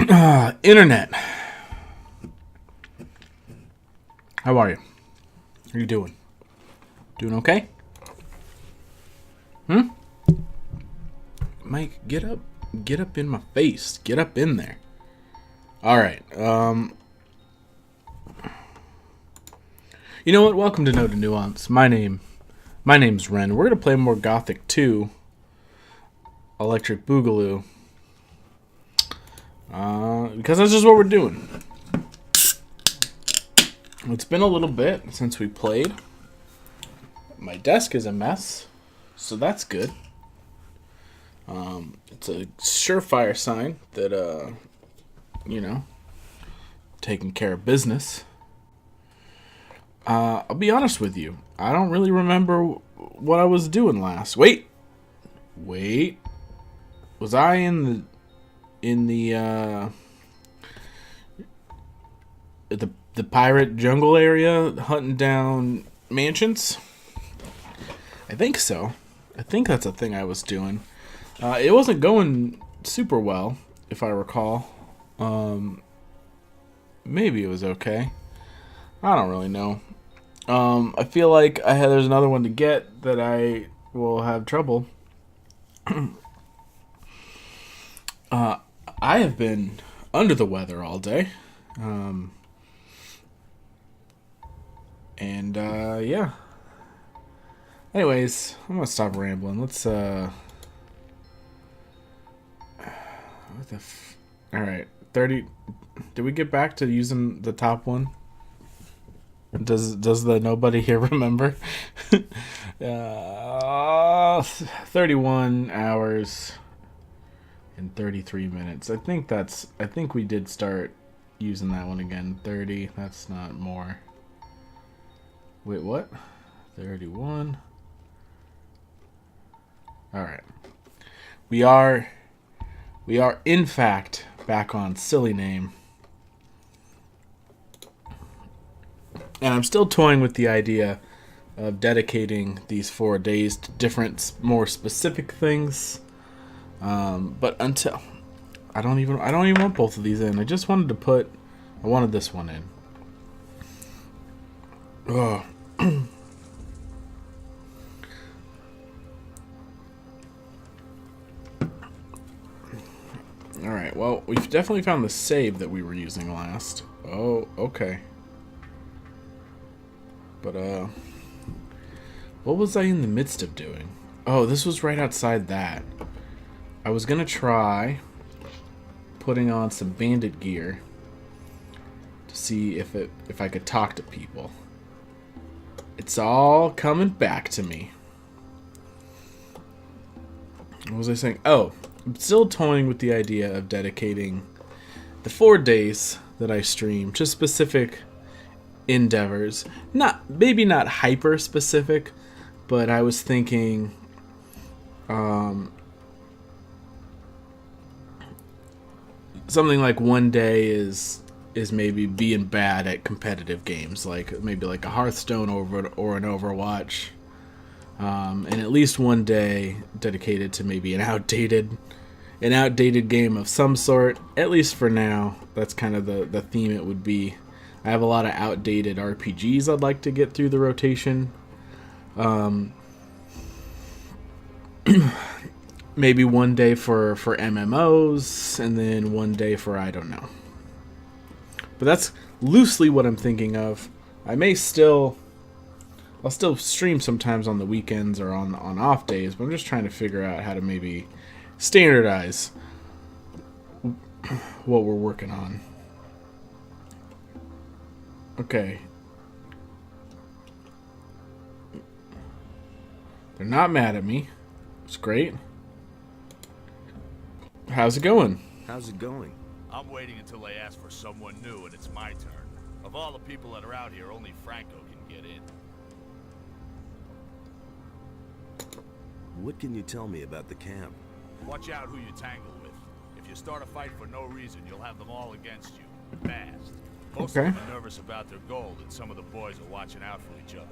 Internet. How are you? How are you doing? Doing okay? Mike, get up. Get up in my face. Get up in there. Alright, you know what? Welcome to Know the Nuance. My name's Ren. We're gonna play more Gothic 2. Electric Boogaloo. Because that's just what we're doing. It's been a little bit since we played. My desk is a mess, so that's good. It's a surefire sign that, taking care of business. I'll be honest with you. I don't really remember what I was doing last. Wait. Was I in the pirate jungle area hunting down mansions? I think so. I think that's a thing I was doing. It wasn't going super well, if I recall. Maybe it was okay. I don't really know. I feel like there's another one to get that I will have trouble. I have been under the weather all day. Yeah. Anyways, I'm gonna stop rambling. Let's, Alright, 30... Did we get back to using the top one? Does the nobody here remember? 31 hours and 33 minutes. I think we did start using that one again. 30, that's not more. Wait, what? 31. Alright. We are in fact back on Silly Name. And I'm still toying with the idea of dedicating these 4 days to different, more specific things. But until I don't even want both of these in. I wanted this one in. Ugh. Alright, well, we've definitely found the save that we were using last. Oh, okay. But, what was I in the midst of doing? Oh, this was right outside that. I was gonna try putting on some bandit gear to see if I could talk to people. It's all coming back to me. What was I saying? Oh, I'm still toying with the idea of dedicating the 4 days that I stream to specific endeavors. Maybe not hyper specific, but I was thinking something like one day is maybe being bad at competitive games, like maybe like a Hearthstone or an Overwatch, and at least one day dedicated to maybe an outdated game of some sort. At least for now, that's kind of the theme it would be. I have a lot of outdated RPGs I'd like to get through the rotation. Maybe one day for MMOs, and then one day for I don't know. But that's loosely what I'm thinking of. I'll still stream sometimes on the weekends or on off days, but I'm just trying to figure out how to maybe standardize what we're working on. Okay. They're not mad at me. It's great. How's it going? How's it going? I'm waiting until they ask for someone new and it's my turn. Of all the people that are out here, only Franco can get in. What can you tell me about the camp? Watch out who you tangle with. If you start a fight for no reason, you'll have them all against you. Fast. Most of them are nervous about their gold, and some of the boys are watching out for each other.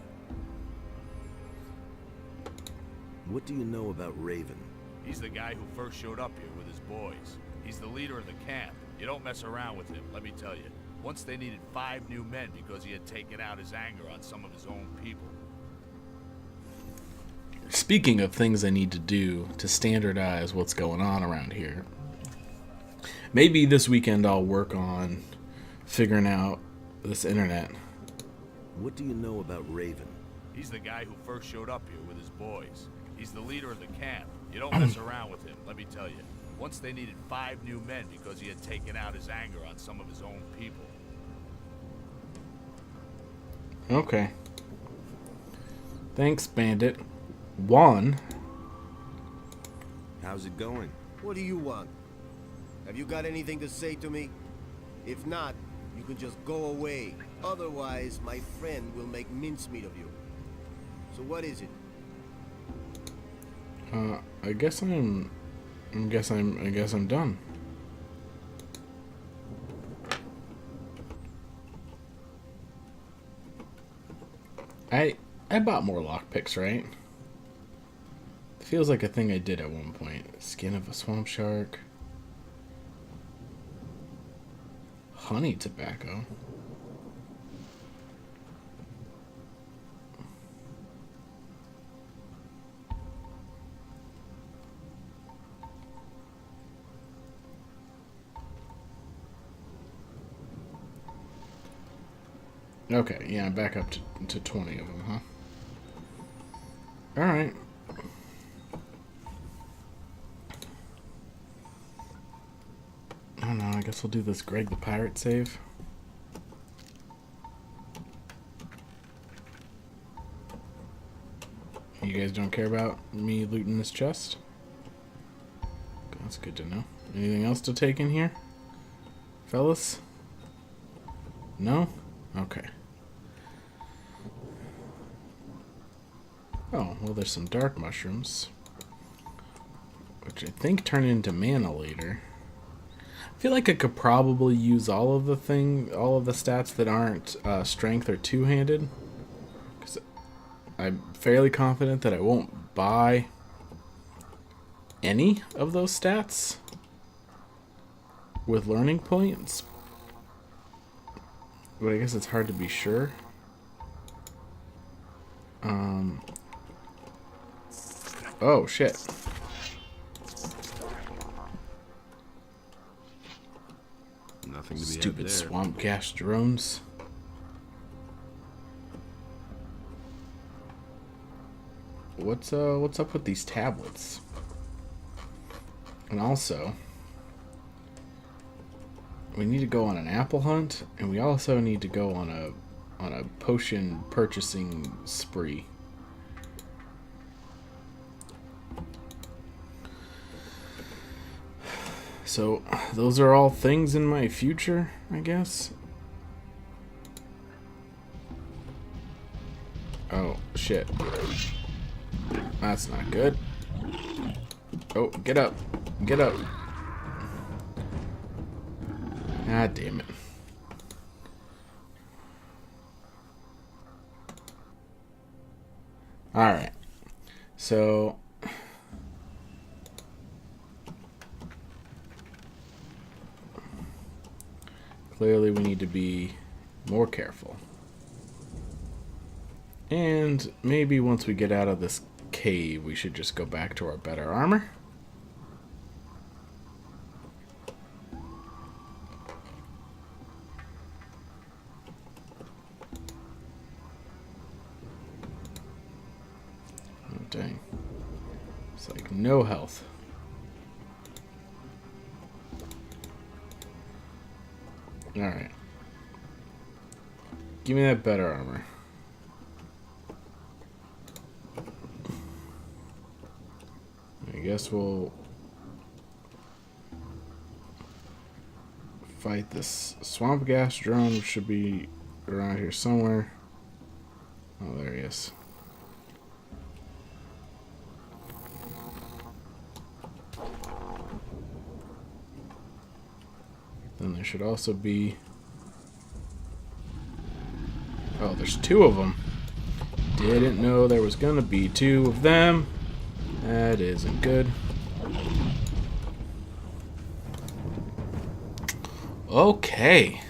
What do you know about Raven? He's the guy who first showed up here with his boys. He's the leader of the camp. You don't mess around with him, let me tell you. Once they needed 5 new men because he had taken out his anger on some of his own people. Speaking of things I need to do to standardize what's going on around here, maybe this weekend I'll work on figuring out this internet. What do you know about Raven? He's the guy who first showed up here with his boys. He's the leader of the camp. You don't mess around with him, let me tell you. Once they needed 5 new men because he had taken out his anger on some of his own people. Okay. Thanks, Bandit. Juan. How's it going? What do you want? Have you got anything to say to me? If not, you can just go away. Otherwise, my friend will make mincemeat of you. So what is it? I guess I'm done. I bought more lockpicks, right? Feels like a thing I did at one point. Skin of a swamp shark. Honey tobacco. Okay, yeah, back up to 20 of them, huh? Alright. I don't know, I guess we'll do this Greg the Pirate save. You guys don't care about me looting this chest? That's good to know. Anything else to take in here? Fellas? No? Okay. Oh, well, there's some dark mushrooms, which I think turn into mana later. I feel like I could probably use all of the stats that aren't strength or two-handed, because I'm fairly confident that I won't buy any of those stats with learning points. But I guess it's hard to be sure. Oh, shit. Nothing to be Stupid had there. swamp gas drones. What's up with these tablets? And also, we need to go on an apple hunt, and we also need to go on a potion purchasing spree. So, those are all things in my future, I guess. Oh, shit. That's not good. Oh, get up. Get up. Ah, damn it. Alright. So... clearly we need to be more careful. And maybe once we get out of this cave, we should just go back to our better armor. Oh, dang. It's like no health. Alright. Give me that better armor. I guess we'll fight this swamp gas drone, which should be around here somewhere. Oh, there he is. Then there should also be... oh, there's two of them. Didn't know there was gonna be two of them. That isn't good. Okay.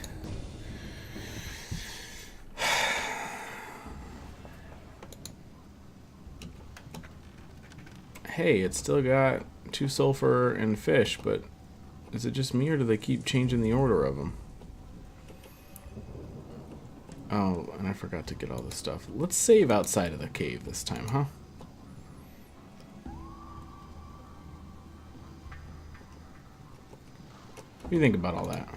Hey, it's still got 2 sulfur and fish, but is it just me or do they keep changing the order of them? Oh, and I forgot to get all this stuff. Let's save outside of the cave this time, huh? What do you think about all that?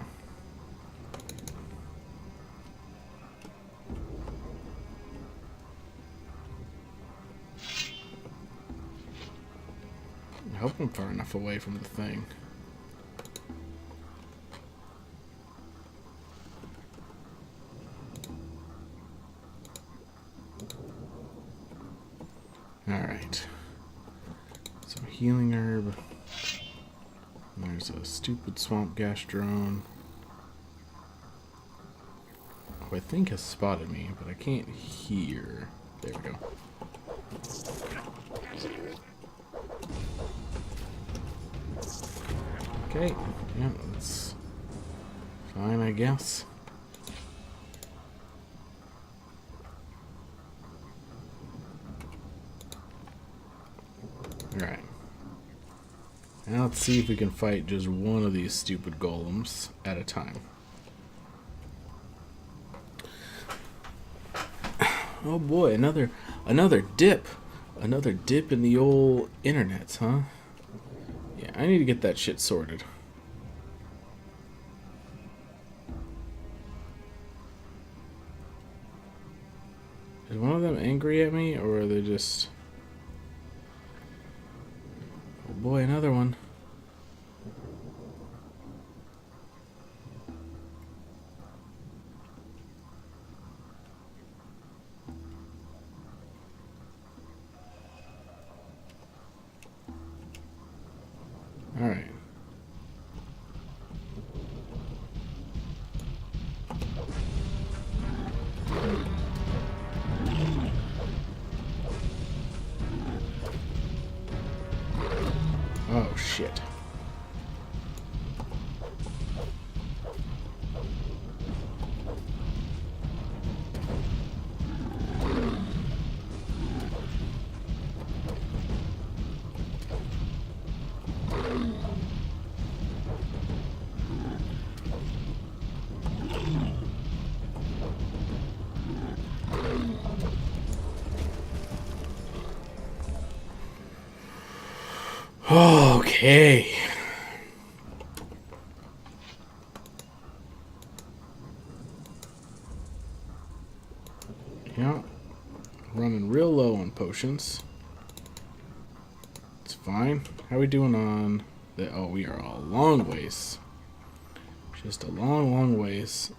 I hope I'm far enough away from the thing. Alright. Some healing herb. And there's a stupid swamp gas drone. Who I think has spotted me, but I can't hear. There we go. Okay, yeah, that's fine, I guess. Alright. Now let's see if we can fight just one of these stupid golems at a time. Oh boy, another dip. Another dip in the old internets, huh? Yeah, I need to get that shit sorted. Is one of them angry at me, or are they just... Oh boy, another one. Alright. Oh, shit. Okay. Yeah. Running real low on potions. It's fine. How are we doing on the... Oh, we are a long ways. Just a long, long ways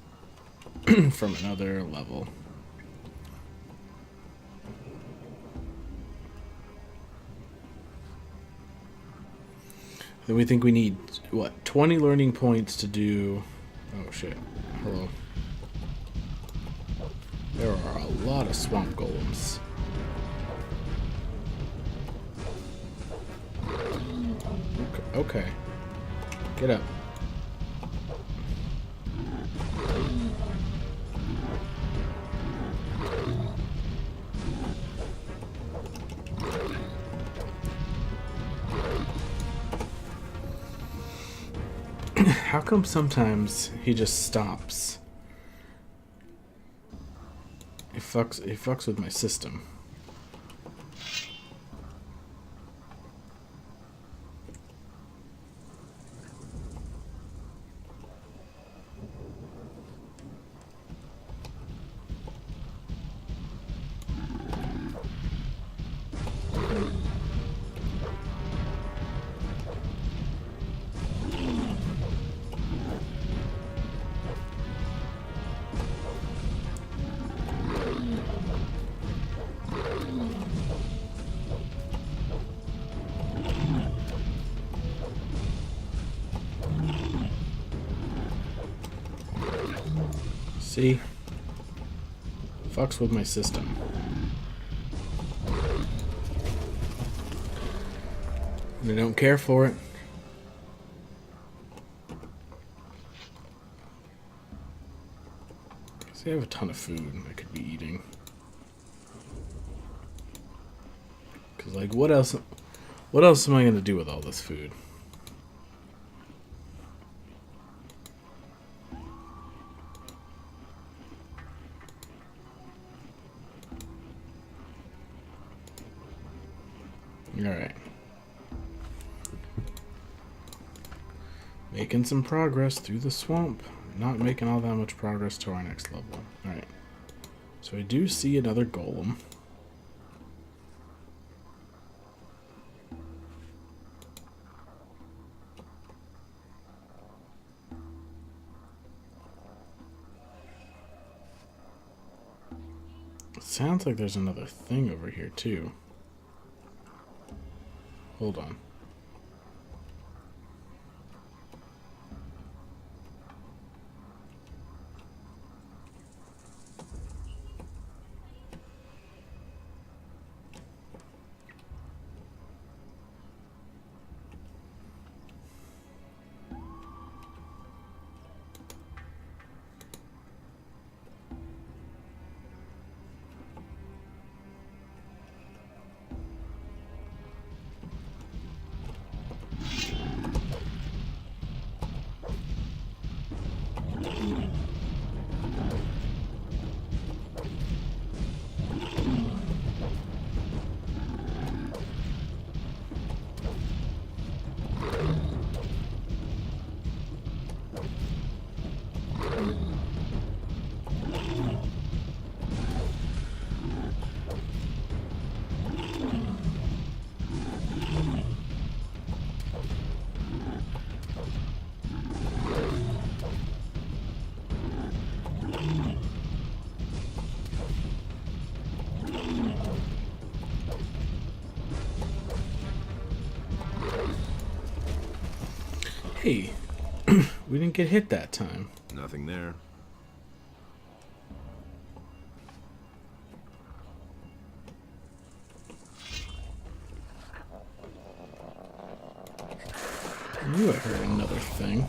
from another level. Then we think we need, what, 20 learning points to do... Oh, shit. Hello. There are a lot of swamp golems. Okay. Get up. How come sometimes he just stops? It fucks with my system. See? Fucks with my system. And I don't care for it. See, I have a ton of food I could be eating. Cause like, what else am I gonna do with all this food? Alright. Making some progress through the swamp. Not making all that much progress to our next level. Alright. So I do see another golem. Sounds like there's another thing over here too. Hold on. Hey, we didn't get hit that time. Nothing there. I knew I heard another thing.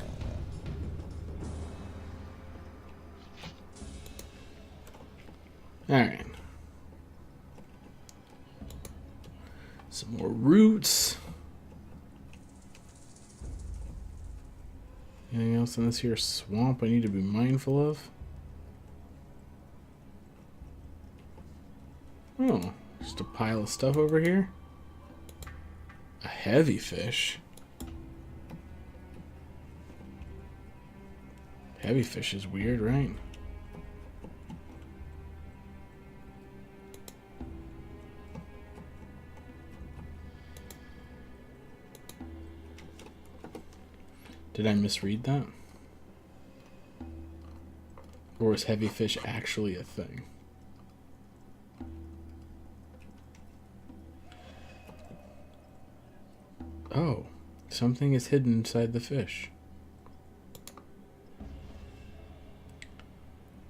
Alright. Some more roots. Anything else in this here swamp I need to be mindful of? Oh, just a pile of stuff over here. A heavy fish. Heavy fish is weird, right? Did I misread that? Or is heavy fish actually a thing? Oh, something is hidden inside the fish.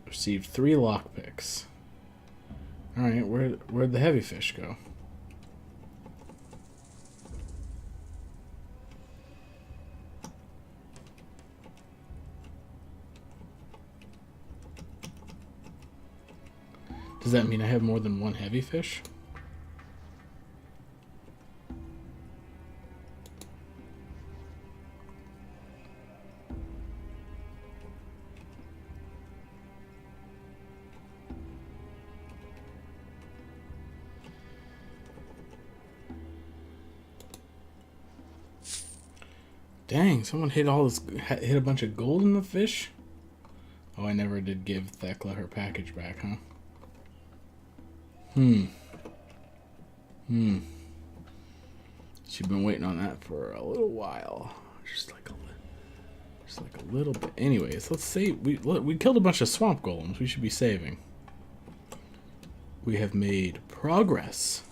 Received 3 lockpicks. Alright, where'd the heavy fish go? Does that mean I have more than one heavy fish? Dang, someone hit a bunch of gold in the fish? Oh, I never did give Thekla her package back, huh? She's been waiting on that for a little while. Just like a little bit. Anyways, let's see. We killed a bunch of swamp golems. We should be saving. We have made progress.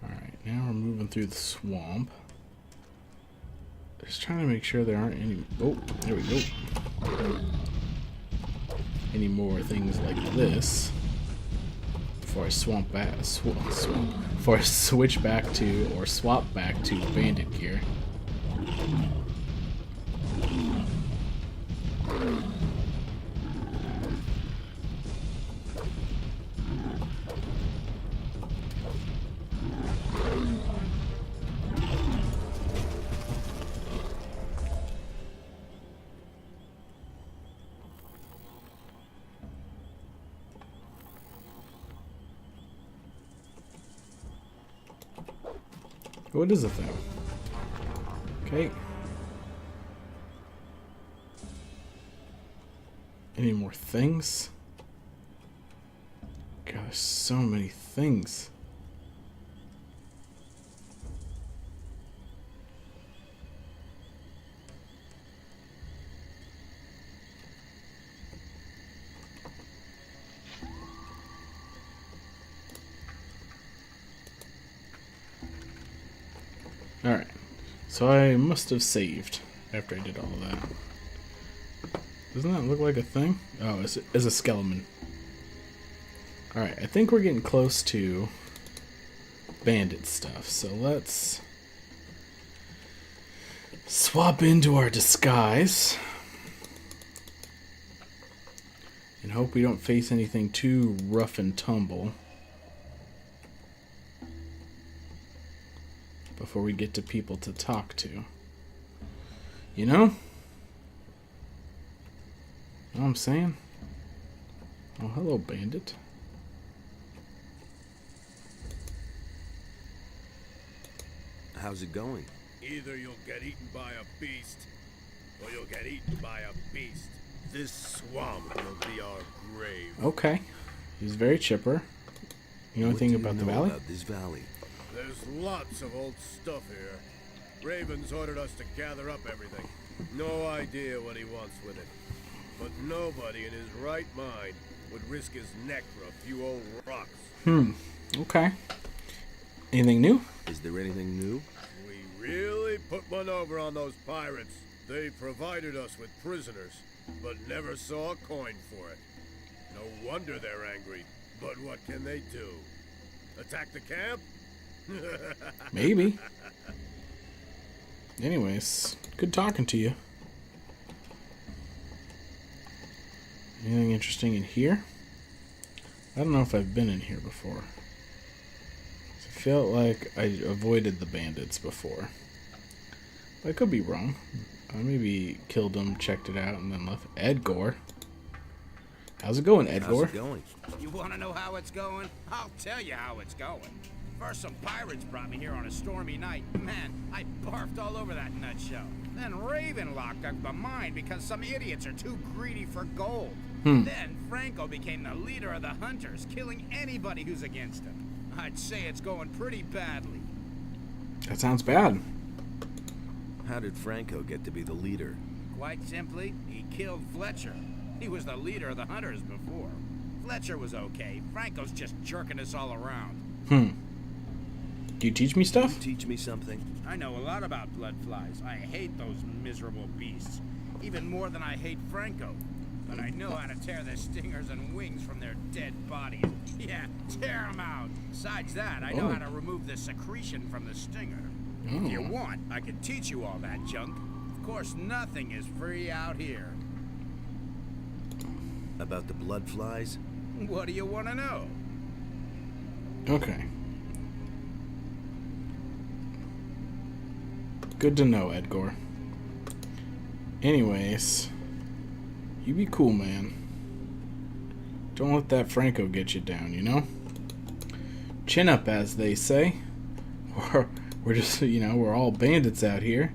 Alright, now we're moving through the swamp. Just trying to make sure there aren't any... Oh, there we go. Any more things like this. Before I before I switch back to, or swap back to bandit gear. What is the thing? Okay. Any more things? God, there's so many things. Alright, so I must have saved after I did all that. Doesn't that look like a thing? Oh, it's a skeleton. Alright, I think we're getting close to bandit stuff, so let's swap into our disguise and hope we don't face anything too rough and tumble before we get to people to talk to. You know? Know what I'm saying? Oh, hello, bandit. How's it going? Either you'll get eaten by a beast, or you'll get eaten by a beast. This swamp will be our grave. Okay. He's very chipper. You know anything about the valley? About this valley? There's lots of old stuff here. Raven's ordered us to gather up everything. No idea what he wants with it. But nobody in his right mind would risk his neck for a few old rocks. Okay. Anything new? Is there anything new? We really put one over on those pirates. They provided us with prisoners, but never saw a coin for it. No wonder they're angry. But what can they do? Attack the camp? Maybe. Anyways, good talking to you. Anything interesting in here? I don't know if I've been in here before. I felt like I avoided the bandits before. I could be wrong. I maybe killed them, checked it out, and then left. Edgar. How's it going, Edgar? How's it going? You want to know how it's going? I'll tell you how it's going. First, some pirates brought me here on a stormy night. Man, I barfed all over that nutshell. Then Raven locked up the mine because some idiots are too greedy for gold. Then Franco became the leader of the hunters, killing anybody who's against him. I'd say it's going pretty badly. That sounds bad. How did Franco get to be the leader? Quite simply, he killed Fletcher. He was the leader of the hunters before. Fletcher was okay. Franco's just jerking us all around. Do you teach me stuff? Teach me something. I know a lot about blood flies. I hate those miserable beasts. Even more than I hate Franco. But I know how to tear their stingers and wings from their dead bodies. Yeah, tear them out. Besides that, I know how to remove the secretion from the stinger. If you want, I can teach you all that junk. Of course, nothing is free out here. About the blood flies? What do you want to know? Okay. Good to know, Edgar. Anyways, you be cool, man. Don't let that Franco get you down, you know? Chin up, as they say. We're just, you know, we're all bandits out here.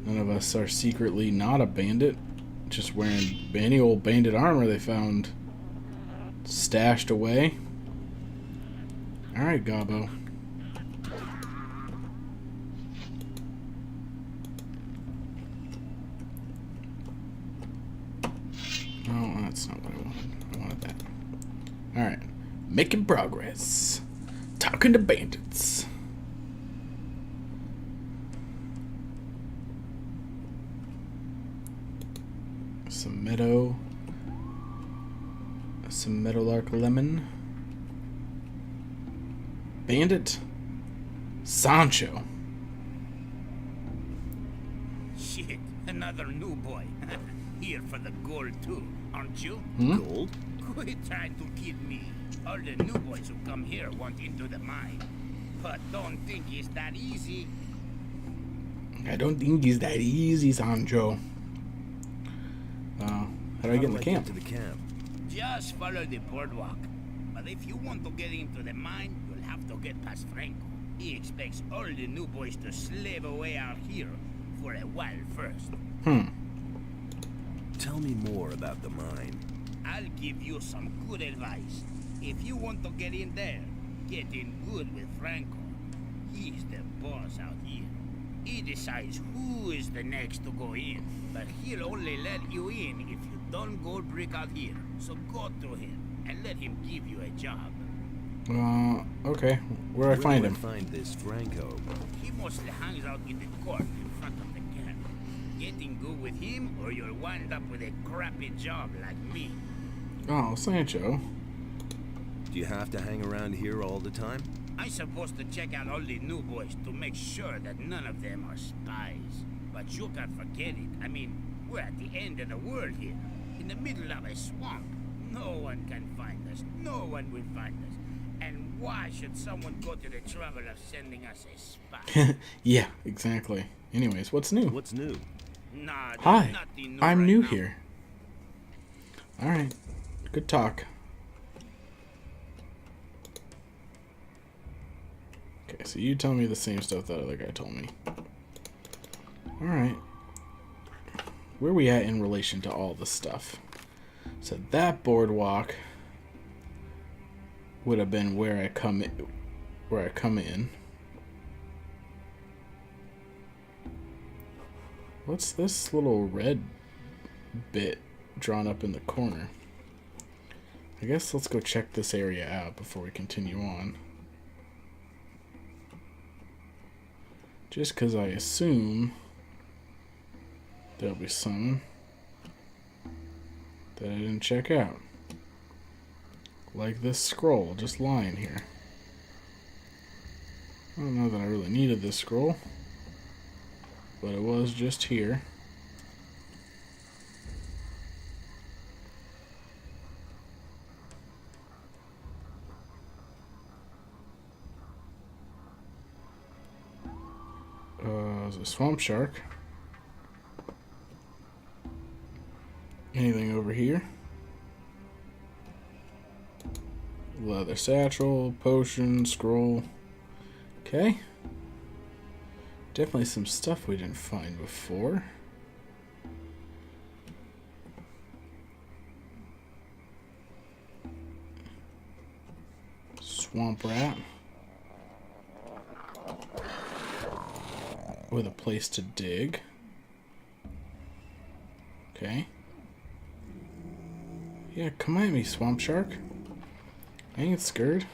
None of us are secretly not a bandit. Just wearing any old bandit armor they found stashed away. Alright, Gobbo. Oh, that's not what I wanted. I wanted that. Alright. Making progress. Talking to bandits. Some meadowlark lemon. Bandit. Sancho. Shit, another new boy. Here for the gold too, aren't you? Gold? Quit trying to kid me. All the new boys who come here want into the mine. But don't think it's that easy. I don't think it's that easy, Sancho. How do I get in the camp? To the camp? Just follow the boardwalk. But if you want to get into the mine, you'll have to get past Franco. He expects all the new boys to slave away out here for a while first. Tell me more about the mine. I'll give you some good advice. If you want to get in there, get in good with Franco. He's the boss out here. He decides who is the next to go in, but he'll only let you in if you don't go brick out here. So go to him and let him give you a job. Okay. Where do I find him? Find this Franco. He mostly hangs out in the court in front of the camp. Get in good with him or you'll wind up with a crappy job like me. Oh, Sancho. Do you have to hang around here all the time? I'm supposed to check out all the new boys to make sure that none of them are spies. But you can't forget it. I mean, we're at the end of the world here, in the middle of a swamp. No one can find us. No one will find us. And why should someone go to the trouble of sending us a spy? Yeah, exactly. Anyways, what's new? What's new? Nah, there's Hi, nothing new I'm right new now. here. Alright, good talk. Okay, so you tell me the same stuff that other guy told me. Alright. Where are we at in relation to all this stuff? So that boardwalk would have been where I come in. What's this little red bit drawn up in the corner? I guess let's go check this area out before we continue on. Just because I assume there'll be some that I didn't check out. Like this scroll just lying here. I don't know that I really needed this scroll, but it was just here. There's a swamp shark. Anything over here? Leather satchel, potion, scroll. Okay. Definitely some stuff we didn't find before. Swamp rat. With a place to dig. Okay. Yeah, come at me, swamp shark. I ain't scared.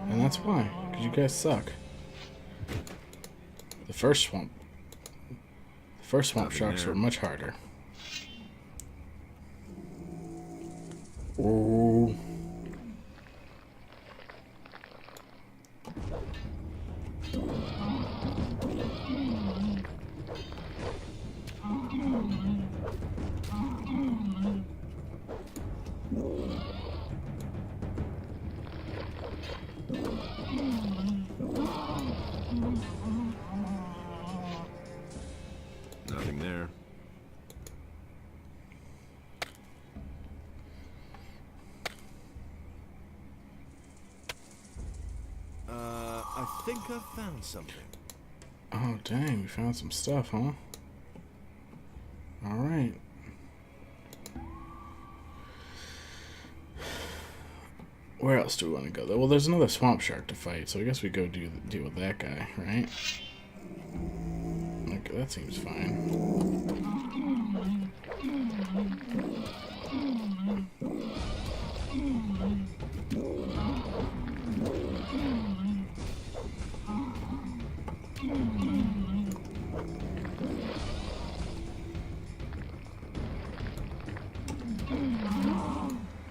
And that's why, because you guys suck. The first swamp sharks were much harder. Oh. Nothing there. I think I found something. Oh, dang, we found some stuff, huh? Alright. Where else do we want to go? Well, there's another swamp shark to fight, so I guess we go deal with that guy, right? Okay, that seems fine.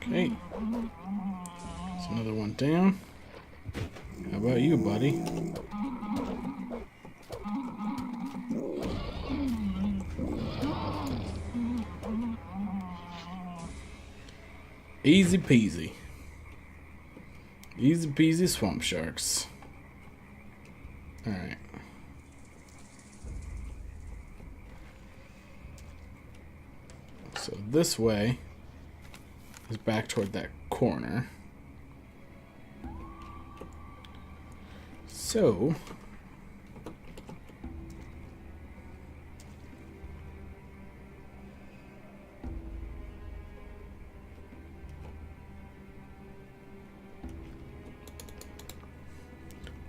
Okay. There's another one down. How about you, buddy? Easy peasy. Easy peasy swamp sharks. Alright. So this way is back toward that corner. So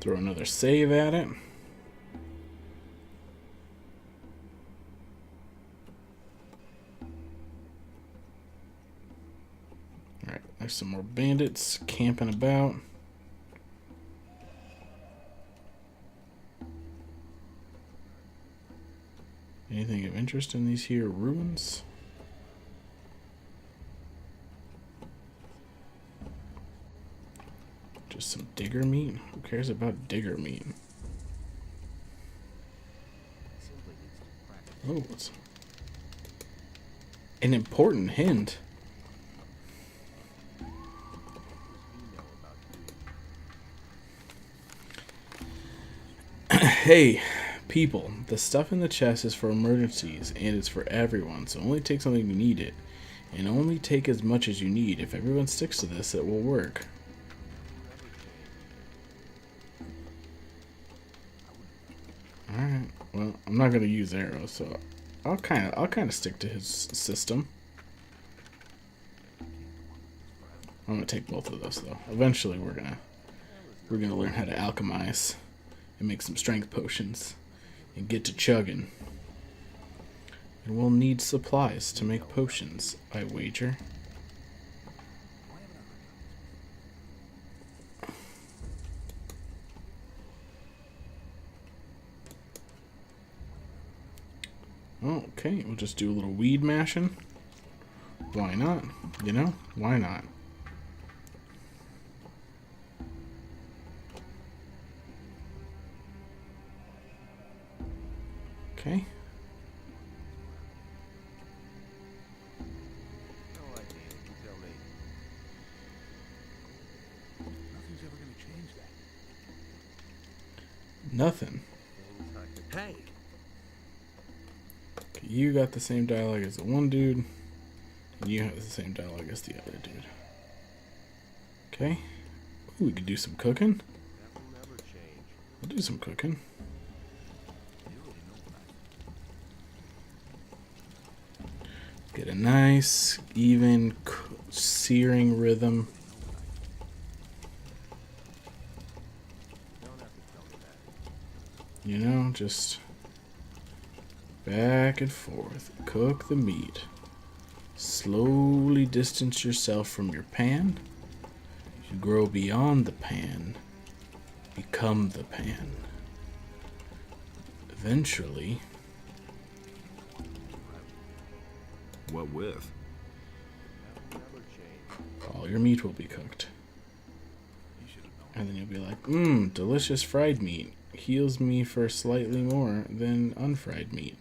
throw another save at it. Alright, there's some more bandits camping about. Anything of interest in these here ruins? Just some digger meat? Who cares about digger meat? Oh, it's an important hint. Hey, people, the stuff in the chest is for emergencies, and it's for everyone, so only take something you need it. And only take as much as you need. If everyone sticks to this, it will work. Alright, well, I'm not gonna use arrows, so I'll kinda stick to his system. I'm gonna take both of those though. Eventually we're gonna learn how to alchemize and make some strength potions and get to chugging. And we'll need supplies to make potions, I wager. Okay, we'll just do a little weed mashing. Why not? You know, why not? Okay. Nothing's ever gonna change that. Nothing. Hey, You got the same dialogue as the one dude, and you have the same dialogue as the other dude. Okay. Ooh, we could do some cooking. We'll do some cooking. Get a nice, even, searing rhythm. You know, just back and forth. Cook the meat. Slowly distance yourself from your pan. You grow beyond the pan. Become the pan. Eventually, what with? all your meat will be cooked. And then you'll be like, delicious fried meat. Heals me for slightly more than unfried meat.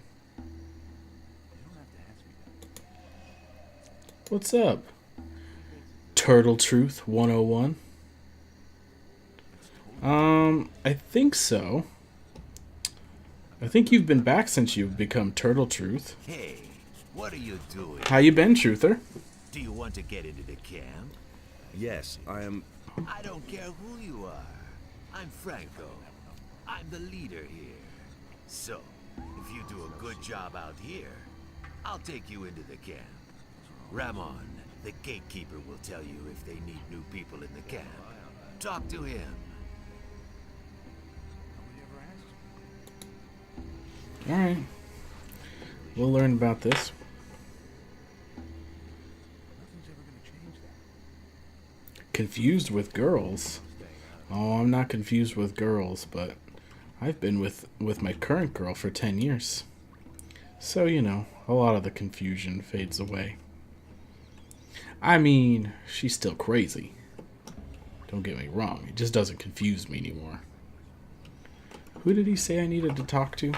What's up? Turtle Truth 101. I think so. I think you've been back since you've become Turtle Truth. Hey, what are you doing? How you been, Truther? Do you want to get into the camp? Yes, I am. I don't care who you are. I'm Franco. I'm the leader here. So, if you do a good job out here, I'll take you into the camp. Ramon, the gatekeeper, will tell you if they need new people in the camp. Talk to him. Alright. We'll learn about this. Confused with girls? Oh, I'm not confused with girls, but I've been with my current girl for 10 years. So, you know, a lot of the confusion fades away. I mean, she's still crazy. Don't get me wrong, it just doesn't confuse me anymore. Who did he say I needed to talk to?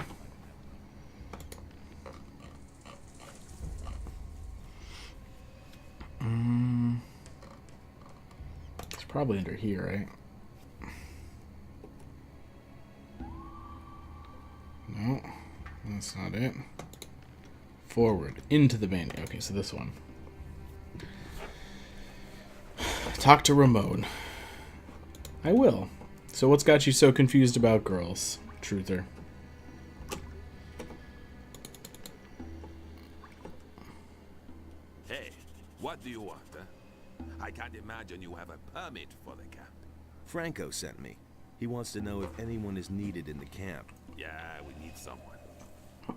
It's probably under here, right? No, that's not it. Forward. Into the band. Okay, so this one. Talk to Ramon. I will. So what's got you so confused about girls, Truther? Hey, what do you want, huh? I can't imagine you have a permit for the camp. Franco sent me. He wants to know if anyone is needed in the camp. Yeah, we need someone.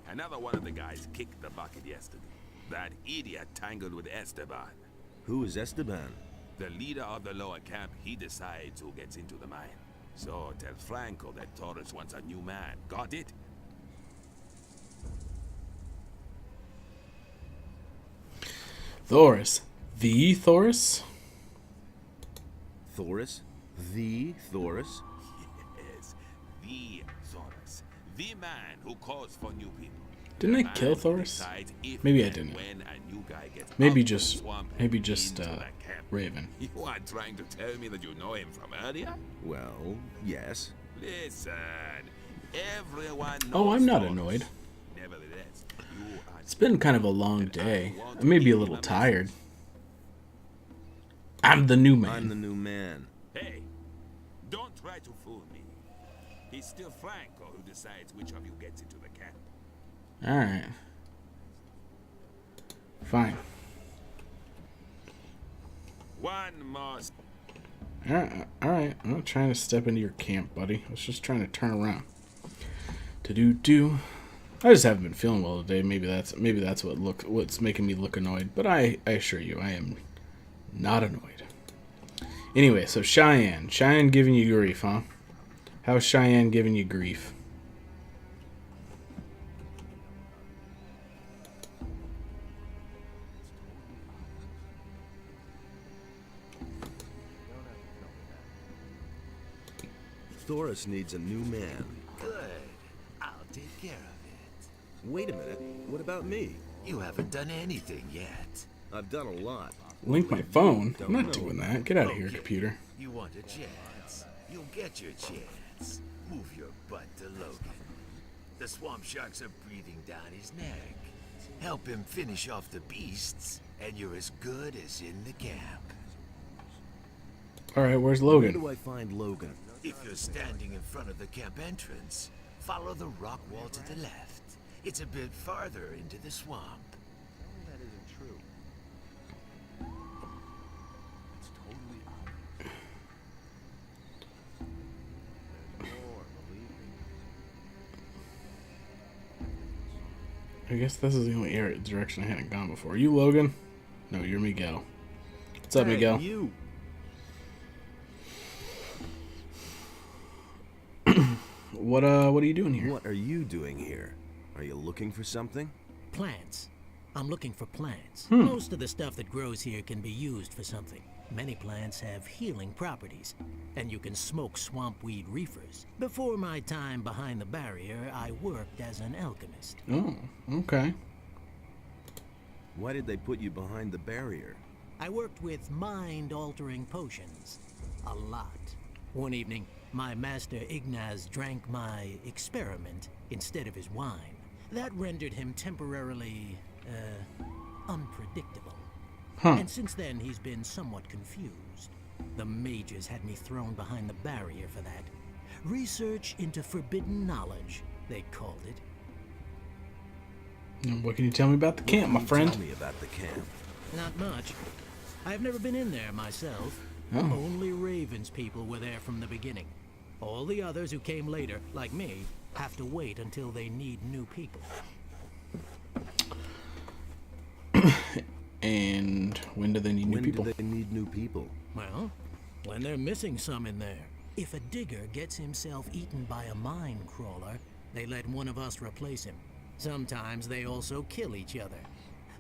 Another one of the guys kicked the bucket yesterday. That idiot tangled with Esteban. Who is Esteban? The leader of the lower camp, he decides who gets into the mine. So tell Franco that Torres wants a new man. Got it? Thoris. The Thoris? Thoris? The Thoris? Yes, the Torres. The man who calls for new people. Didn't I The kill man who Thoris? decides if Maybe I and didn't. When a new guy gets out Maybe of the just swamp and into the camp. Raven. You are trying to tell me that you know him from earlier? Well, yes. Listen, everyone knows Oh, I'm not Torres. annoyed. Nevertheless, you are It's been kind of a long day. I may be a little tired. I'm the new man. I'm the new man. Hey, don't try to fool me. It's still Franco who decides which of you gets into the camp. Alright. Fine. One must. Alright. I'm not trying to step into your camp, buddy. I was just trying to turn around. Do. I just haven't been feeling well today. Maybe that's what's making me look annoyed. But I assure you, I am not annoyed. Anyway, so Cheyenne. Cheyenne giving you grief, huh? How's Cheyenne giving you grief? Thoris needs a new man. Good. I'll take care of it. Wait a minute. What about me? You haven't done anything yet. I've done a lot. Link my phone? I'm not doing that. Get out of here, Okay. computer. You want a chance? You'll get your chance. Move your butt to Logan. The swamp sharks are breathing down his neck. Help him finish off the beasts, and you're as good as in the camp. Alright, where's Where Logan? do I find Logan? If you're standing in front of the camp entrance, follow the rock wall to the left. It's a bit farther into the swamp. That isn't true. It's totally out. There's more, believe me. I guess this is the only direction I hadn't gone before. You Logan? No, you're Miguel. What's up, Hey, Miguel? you. What are you doing here? What are you doing here? Are you looking for something? Plants. I'm looking for plants. Most of the stuff that grows here can be used for something. Many plants have healing properties, and you can smoke swampweed reefers. Before my time behind the barrier, I worked as an alchemist. Oh, okay. Why did they put you behind the barrier? I worked with mind-altering potions. A lot. One evening, my master Ignaz drank my experiment instead of his wine. That rendered him temporarily, unpredictable. Huh. And since then, he's been somewhat confused. The mages had me thrown behind the barrier for that. Research into forbidden knowledge, they called it. And what can you tell me about the camp, my friend? Tell me about the camp. Not much. I've never been in there myself. Oh. Only Raven's people were there from the beginning. All the others who came later, like me, have to wait until they need new people. And when do they need new When people? do they need new people? Well, when they're missing some in there. If a digger gets himself eaten by a mine crawler, they let one of us replace him. Sometimes they also kill each other.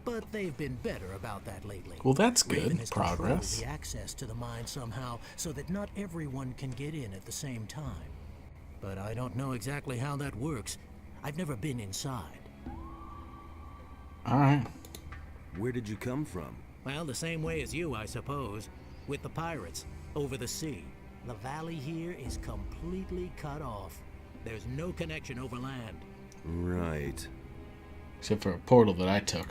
But they've been better about that lately. Well, that's Raven good. has controlled Progress. the access to the mine somehow, so that not everyone can get in at the same time. But I don't know exactly how that works. I've never been inside. Alright. Where did you come from? Well, the same way as you, I suppose. With the pirates, over the sea. The valley here is completely cut off. There's no connection over land. Right. Except for a portal that I took.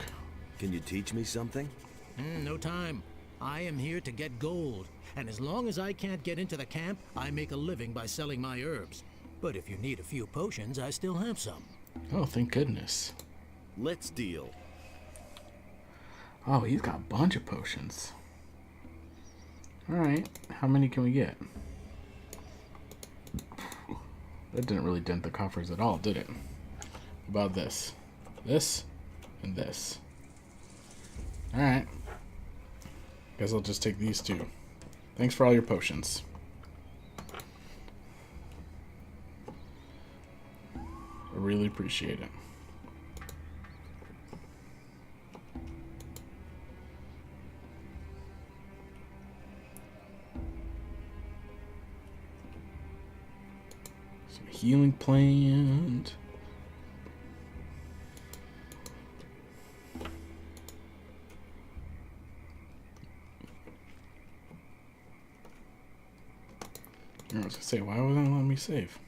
Can you teach me something? No time. I am here to get gold, and as long as I can't get into the camp, I make a living by selling my herbs. But if you need a few potions, I still have some. Oh, thank goodness. Let's deal. Oh, he's got a bunch of potions. Alright, how many can we get? That didn't really dent the coffers at all, did it? What about this? This? And this. Alright. Guess I'll just take these two. Thanks for all your potions. I really appreciate it. Some healing plant. I was gonna say, why wasn't it letting me save?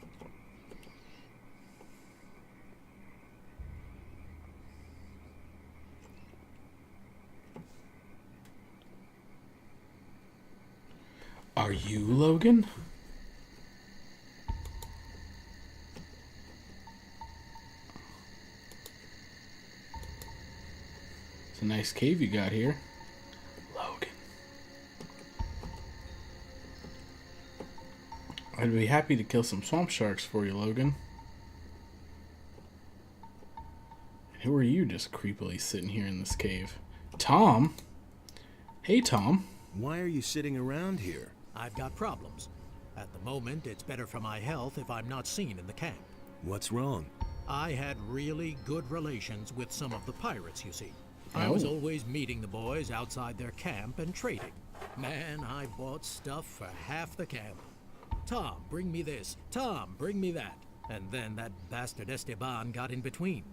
Are you Logan? It's a nice cave you got here. Logan. I'd be happy to kill some swamp sharks for you, Logan. And who are you just creepily sitting here in this cave? Tom? Hey, Tom. Why are you sitting around here? I've got problems. At the moment, it's better for my health if I'm not seen in the camp. What's wrong? I had really good relations with some of the pirates, you see. I was always meeting the boys outside their camp and trading. Man, I bought stuff for half the camp. Tom, bring me this. Tom, bring me that. And then that bastard Esteban got in between.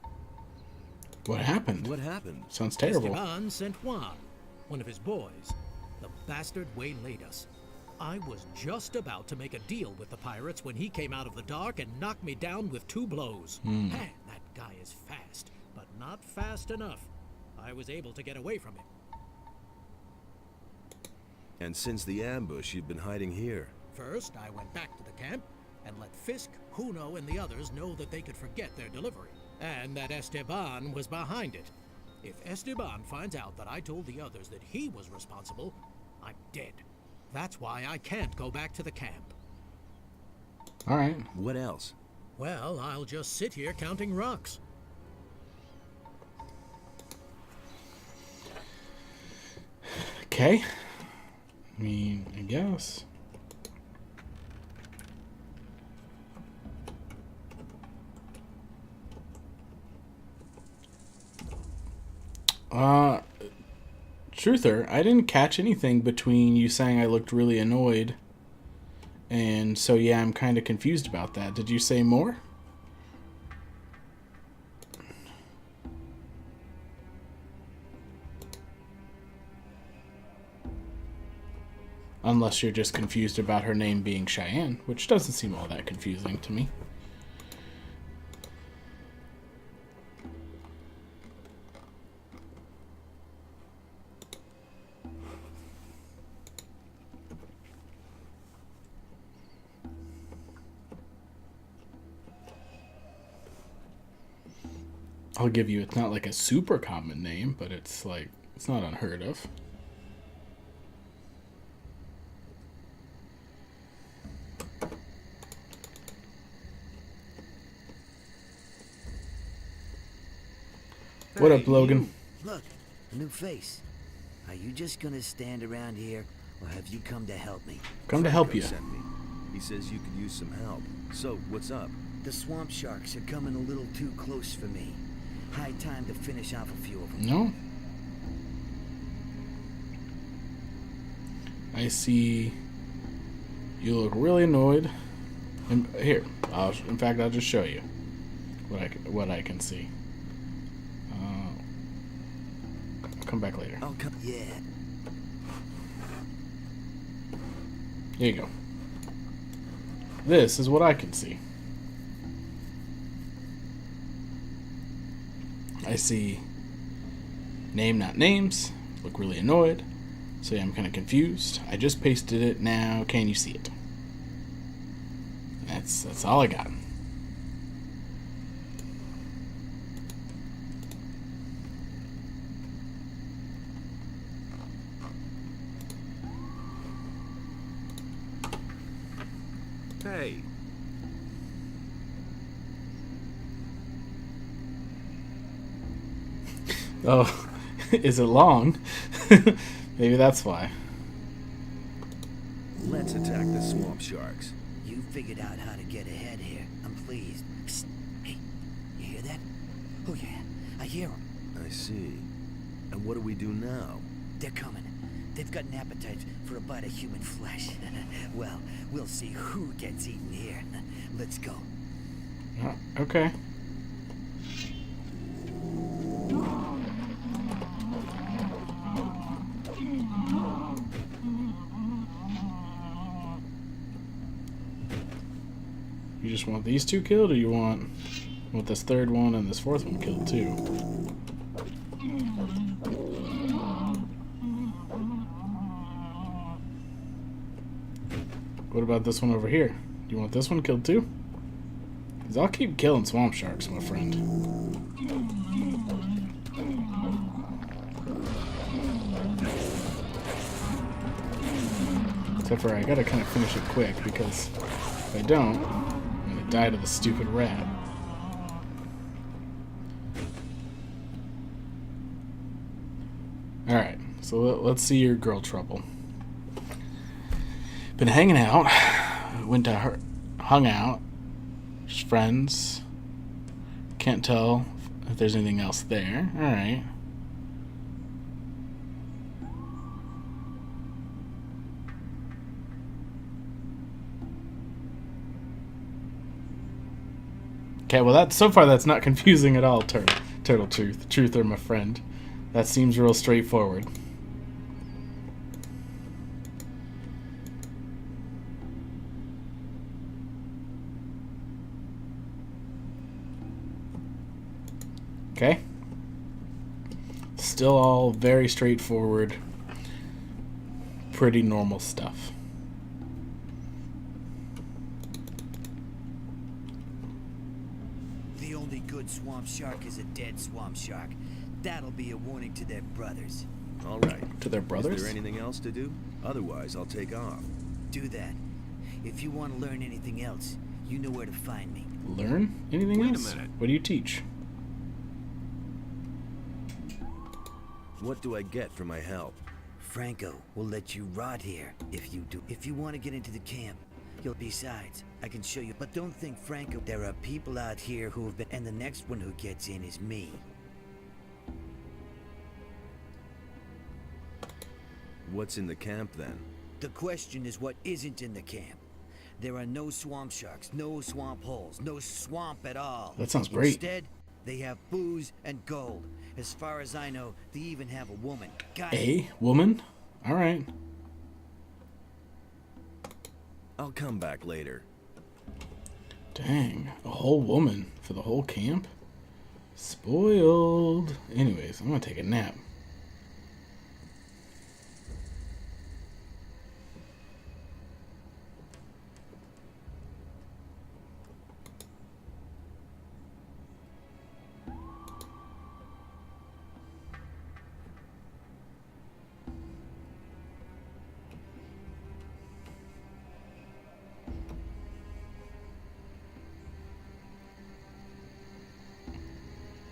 What happened? What happened? Sounds terrible. Esteban sent Juan, one of his boys. The bastard waylaid us. I was just about to make a deal with the pirates when he came out of the dark and knocked me down with 2 blows. Man, that guy is fast, but not fast enough. I was able to get away from him. And since the ambush, you've been hiding here. First, I went back to the camp and let Fisk, Juno, and the others know that they could forget their delivery, and that Esteban was behind it. If Esteban finds out that I told the others that he was responsible, I'm dead. That's why I can't go back to the camp. All right. What else? Well, I'll just sit here counting rocks. Okay. I mean, I guess. Truther, I didn't catch anything between you saying I looked really annoyed, and so yeah, I'm kind of confused about that. Did you say more? Unless you're just confused about her name being Cheyenne, which doesn't seem all that confusing to me. I'll give you, it's not like a super common name, but it's like, it's not unheard of. What up, Logan? Look, a new face. Are you just gonna stand around here, or have you come to help me? Come to help you. Sent me. He says you could use some help. So, what's up? The swamp sharks are coming a little too close for me. High time to finish off a few of them. No? I see you look really annoyed. And here, in fact, I'll just show you what I can see. I'll come back later. Oh, come. Yeah. Here you go. This is what I can see. I see name, not names. Look really annoyed. So yeah, I'm kind of confused. I just pasted it. Now, can you see it? That's all I got. Hey, Oh, is it long? Maybe that's why. let's attack the swamp sharks. You figured out how to get ahead here. I'm pleased. Psst. Hey, you hear that? Oh yeah, I hear them. I see. And what do we do now? They're coming. They've got an appetite for a bite of human flesh. Well, we'll see who gets eaten here. Let's go. Oh, okay. You just want these two killed, or you want this third one and this fourth one killed too? What about this one over here? Do you want this one killed too? Because I'll keep killing swamp sharks, my friend. Except for I gotta kind of finish it quick, because if I don't, I'm gonna die to the stupid rat. Alright, so let's see your girl trouble. Been hanging out. Went to her, hung out. Just friends. Can't tell if there's anything else there. Alright. Okay, well so far that's not confusing at all, Turtle Truth. Truther, my friend. That seems real straightforward. Okay. Still all very straightforward. Pretty normal stuff. The only good swamp shark is a dead swamp shark. That'll be a warning to their brothers. All right. To their brothers? Is there anything else to do? Otherwise, I'll take off. Do that. If you want to learn anything else, you know where to find me. Learn? Anything Wait a else? minute. What do you teach? What do I get for my help? Franco will let you rot here if you do. If you want to get into the camp, besides, I can show you. But don't think Franco. There are people out here who have been, and the next one who gets in is me. What's in the camp then? The question is what isn't in the camp. There are no swamp sharks, no swamp holes, no swamp at all. That sounds great. Instead, they have booze and gold. As far as I know, they even have a woman. Got it? A woman? Alright. I'll come back later. Dang, a whole woman for the whole camp? Spoiled. Anyways, I'm gonna take a nap.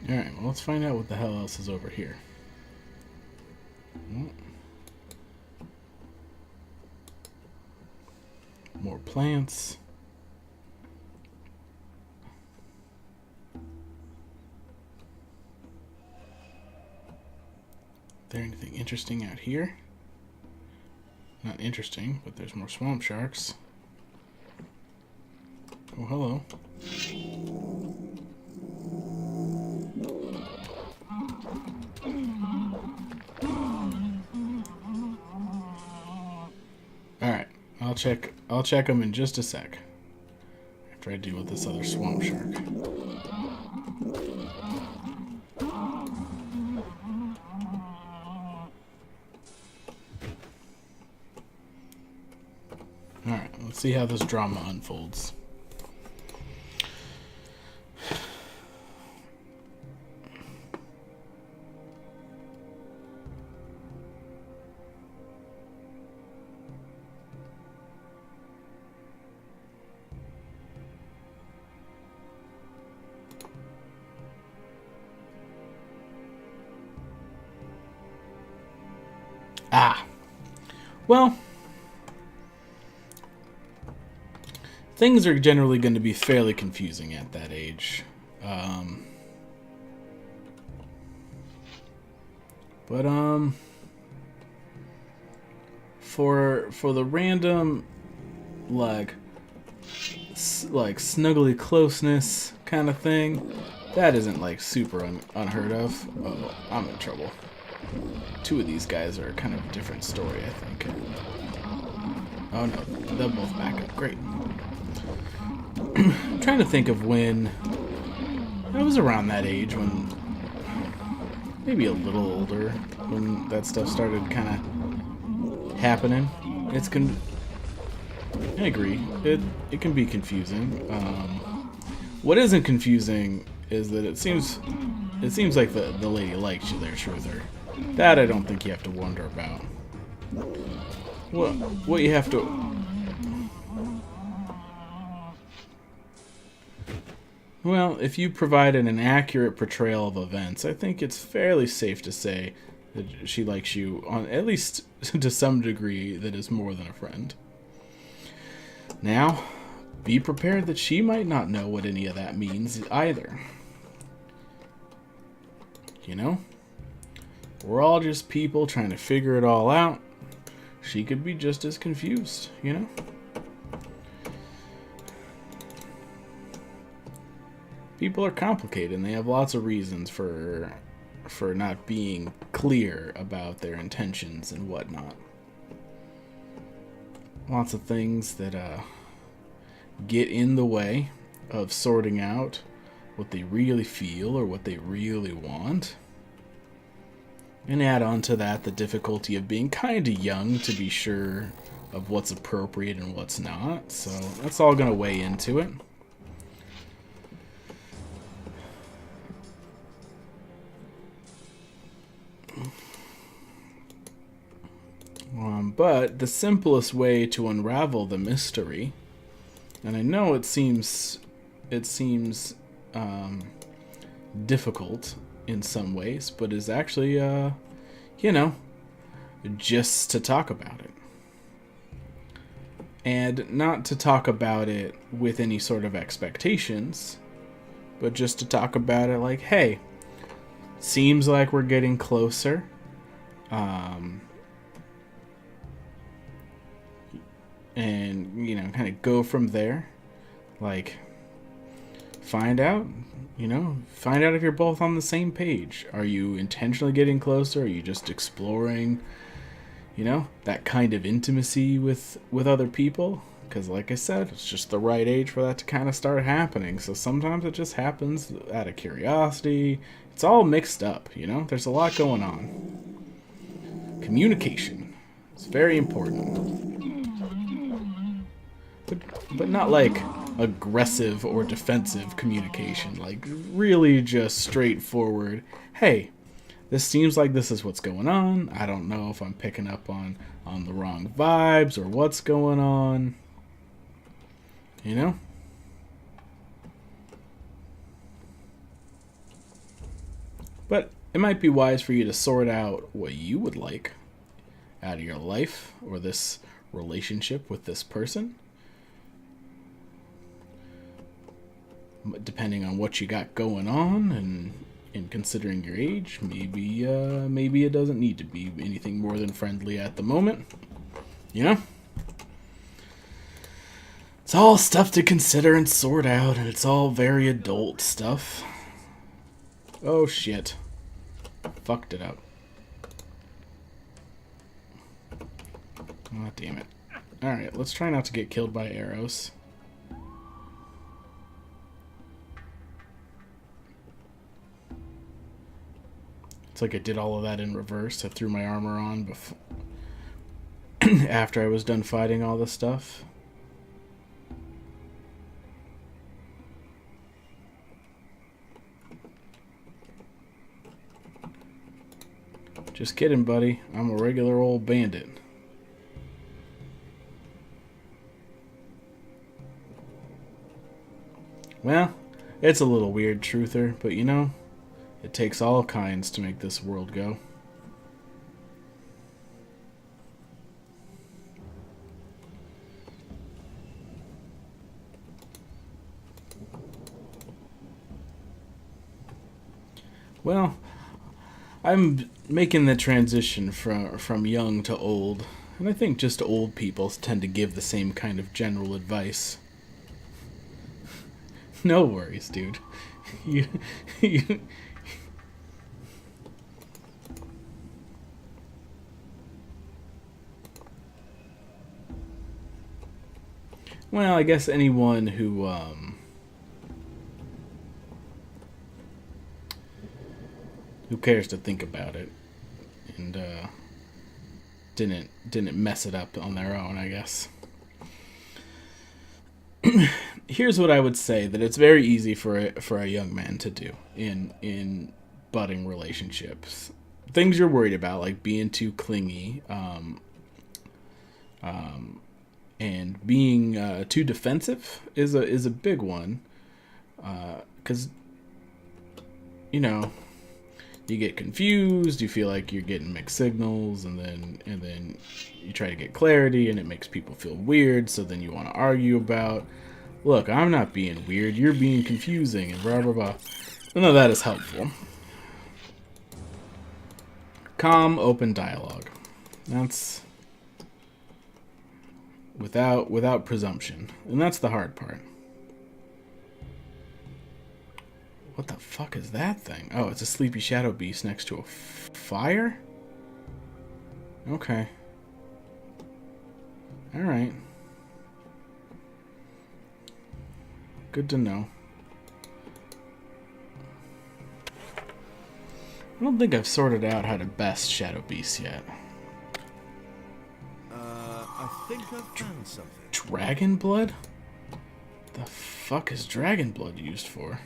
Alright, well, let's find out what the hell else is over here. More plants. Is there anything interesting out here? Not interesting, but there's more swamp sharks. Oh, hello. Alright, I'll check them in just a sec. After I deal with this other swamp shark. Let's see how this drama unfolds. Ah. Well, things are generally going to be fairly confusing at that age. But for the random like snuggly closeness kind of thing, that isn't like super unheard of. Oh, I'm in trouble. Two of these guys are kind of a different story, I think. Oh no, they'll both back up. Great. I'm trying to think of when I was around that age, when maybe a little older, when that stuff started kind of happening. I agree. It can be confusing. What isn't confusing is that it seems like the lady likes you there, Truther. That I don't think you have to wonder about. What you have to... Well, if you provided an accurate portrayal of events, I think it's fairly safe to say that she likes you, on at least to some degree, that is more than a friend. Now, be prepared that she might not know what any of that means either. You know? We're all just people trying to figure it all out. She could be just as confused, you know? People are complicated and they have lots of reasons for not being clear about their intentions and whatnot. Lots of things that get in the way of sorting out what they really feel or what they really want. And add on to that the difficulty of being kind of young to be sure of what's appropriate and what's not. So that's all going to weigh into it. But the simplest way to unravel the mystery, and I know it seems difficult in some ways, but is actually, just to talk about it. And not to talk about it with any sort of expectations, but just to talk about it like, hey, seems like we're getting closer. And, kind of go from there. Like, find out if you're both on the same page. Are you intentionally getting closer? Are you just exploring, that kind of intimacy with other people? Because like I said, it's just the right age for that to kind of start happening. So sometimes it just happens out of curiosity. It's all mixed up, There's a lot going on. Communication. It's very important. But not like aggressive or defensive communication. Like really just straightforward. Hey, this seems like this is what's going on. I don't know if I'm picking up on the wrong vibes or what's going on. But it might be wise for you to sort out what you would like out of your life or this relationship with this person. Depending on what you got going on and considering your age, maybe it doesn't need to be anything more than friendly at the moment. It's all stuff to consider and sort out, and it's all very adult stuff. Oh shit. Fucked it up. Oh damn it. Alright, let's try not to get killed by arrows. It's like I did all of that in reverse. I threw my armor on before after I was done fighting all this stuff. Just kidding, buddy. I'm a regular old bandit. Well, it's a little weird, truther, but you know, it takes all kinds to make this world go. Well, I'm making the transition from young to old, and I think just old people tend to give the same kind of general advice. No worries, dude. you, you Well, I guess anyone who cares to think about it and didn't mess it up on their own, I guess. Here's what I would say that it's very easy for a young man to do in budding relationships. Things you're worried about, like being too clingy, and being too defensive is a big one, because you know, you get confused, you feel like you're getting mixed signals, and then you try to get clarity, and it makes people feel weird, so then you want to argue about, look, I'm not being weird, you're being confusing, and blah blah blah. None of that is helpful. Calm, open dialogue. That's without presumption, and that's the hard part. What the fuck is that thing? Oh, it's a sleepy shadow beast next to a fire? Okay. Alright. Good to know. I don't think I've sorted out how to best shadow beasts yet. I think I've found something. Dragon blood? The fuck is dragon blood used for?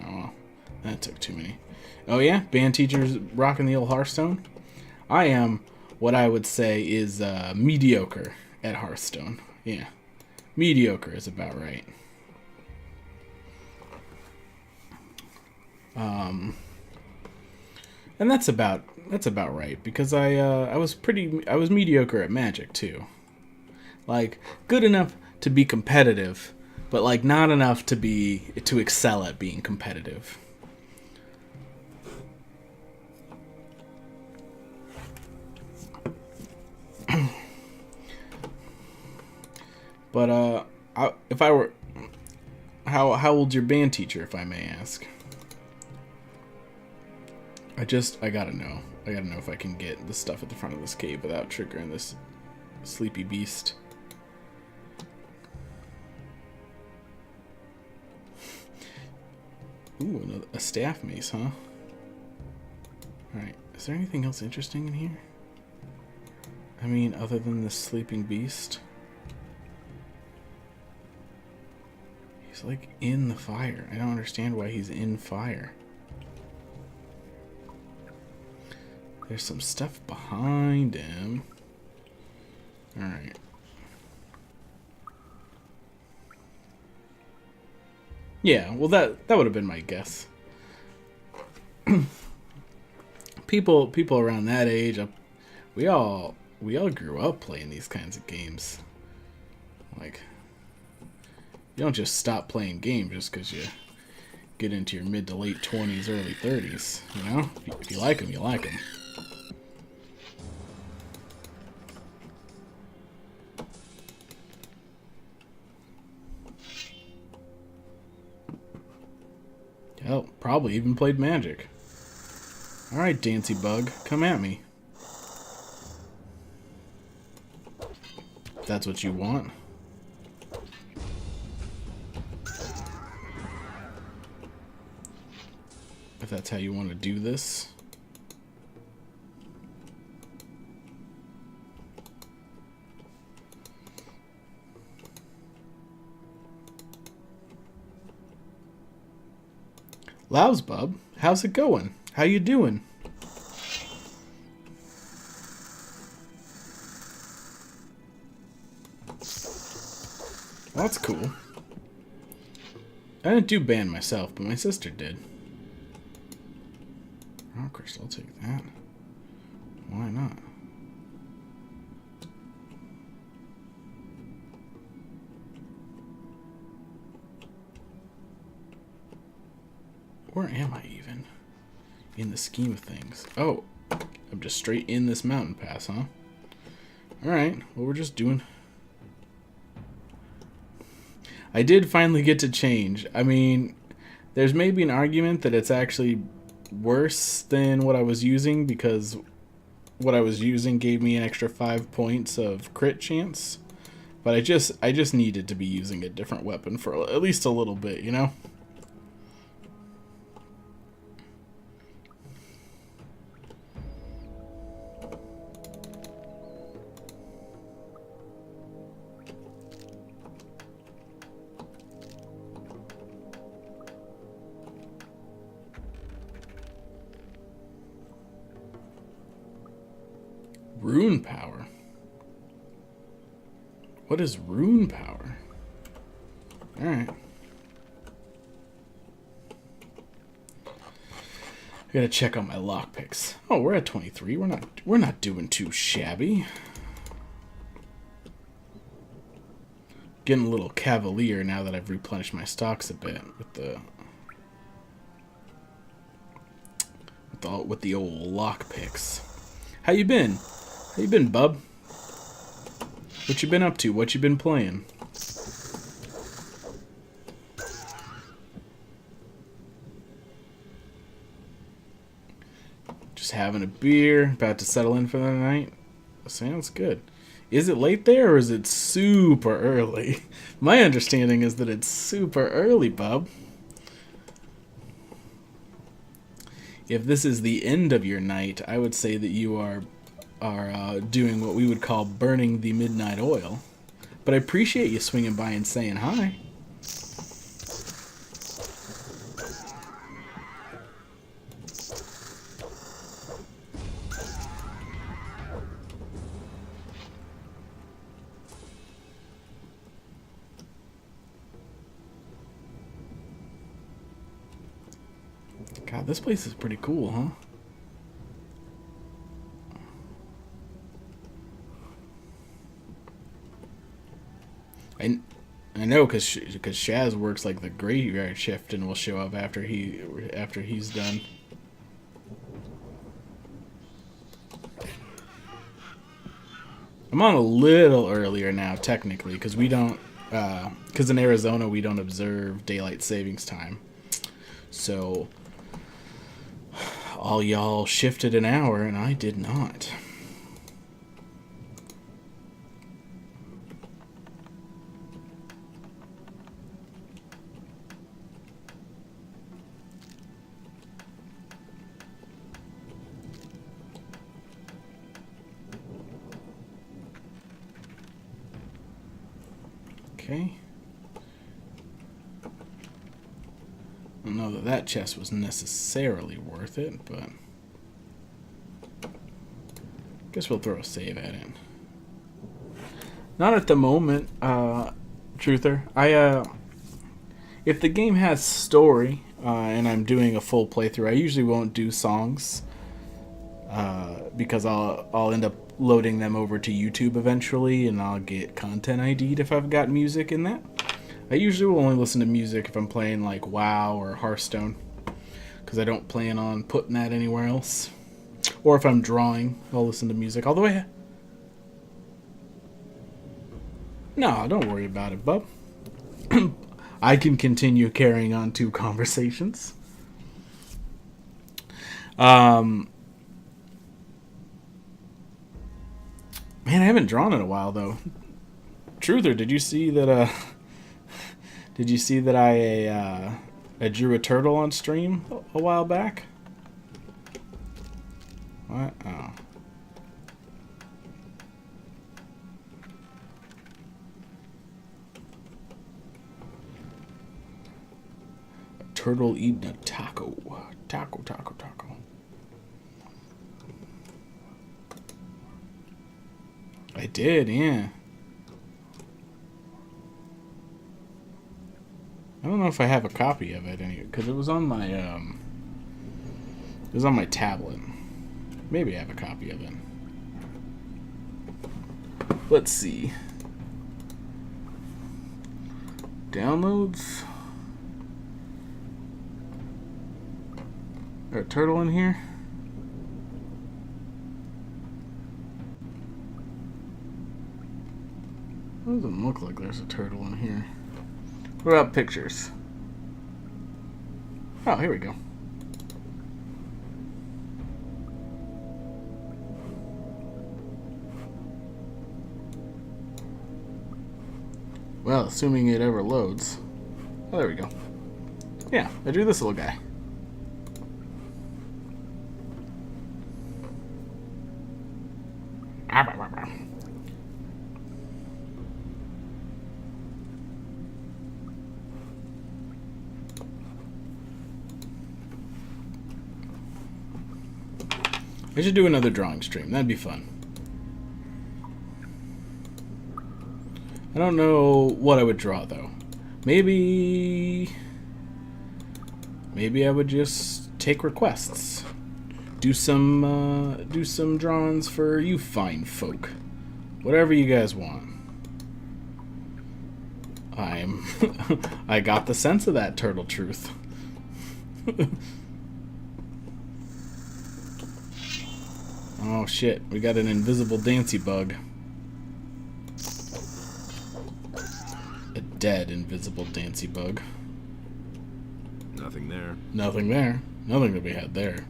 Oh, that took too many. Oh yeah, band teachers rocking the old Hearthstone. I am what I would say is mediocre at Hearthstone. Yeah, mediocre is about right. And that's about right, because I was mediocre at Magic too. Like, good enough to be competitive, but like not enough to excel at being competitive. But if I were, how old's your band teacher, if I may ask? I gotta know. I gotta know if I can get the stuff at the front of this cave without triggering this sleepy beast. Ooh, a staff mace, huh? Alright, is there anything else interesting in here? I mean, other than this sleeping beast? He's like in the fire. I don't understand why he's in fire. There's some stuff behind him. Alright. Yeah, well that would have been my guess. People around that age, we all grew up playing these kinds of games. Like, you don't just stop playing games just because you get into your mid to late 20s, early 30s. You know, if you like them, you like them. Hell, probably even played Magic. Alright, Dancy Bug, come at me. If that's what you want. If that's how you want to do this. Louse Bub, how's it going? How you doing? Well, that's cool. I didn't do band myself, but my sister did. Oh, Crystal, I'll take that. Why not? Where am I even? In the scheme of things. Oh, I'm just straight in this mountain pass, huh? Alright, well, we're just doing... I did finally get to change. I mean, there's maybe an argument that it's actually worse than what I was using, because what I was using gave me an extra 5 points of crit chance. But I just needed to be using a different weapon for at least a little bit, you know? Rune power. What is rune power? Alright. I gotta check on my lockpicks. Oh, we're at 23. We're not doing too shabby. Getting a little cavalier now that I've replenished my stocks a bit with the old lockpicks. How you been? How you been, bub? What you been up to? What you been playing? Just having a beer, about to settle in for the night. Sounds good. Is it late there or is it super early? My understanding is that it's super early, bub. If this is the end of your night, I would say that you are doing what we would call burning the midnight oil. But I appreciate you swinging by and saying hi. God, this place is pretty cool, huh? I know, because Shaz works like the graveyard shift and will show up after he's done. I'm on a little earlier now, technically, because we don't, because in Arizona we don't observe daylight savings time. So all y'all shifted an hour and I did not. Okay. I don't know that that chest was necessarily worth it, but I guess we'll throw a save at it. Not at the moment, Truther. If the game has story and I'm doing a full playthrough, I usually won't do songs because I'll end up loading them over to YouTube eventually, and I'll get content ID'd if I've got music in that. I usually will only listen to music if I'm playing like WoW or Hearthstone, because I don't plan on putting that anywhere else. Or if I'm drawing, I'll listen to music. Although no, don't worry about it, bub. I can continue carrying on 2 conversations. Man, I haven't drawn in a while though. Truther, did you see that? Did you see that I drew a turtle on stream a while back? What? Oh. turtle eating a taco. Taco. I did, yeah. I don't know if I have a copy of it anyway, because it was on my tablet. Maybe I have a copy of it. Let's see. Downloads. Got a turtle in here. Doesn't look like there's a turtle in here. What about pictures? Oh, here we go. Well, assuming it ever loads. Oh, there we go. Yeah, I drew this little guy. I should do another drawing stream. That'd be fun. I don't know what I would draw though. Maybe I would just take requests. Do some drawings for you fine folk. Whatever you guys want. I got the sense of that turtle truth. Oh shit, we got an invisible dancy bug. A dead invisible dancy bug. Nothing there. Nothing there. Nothing to be had there.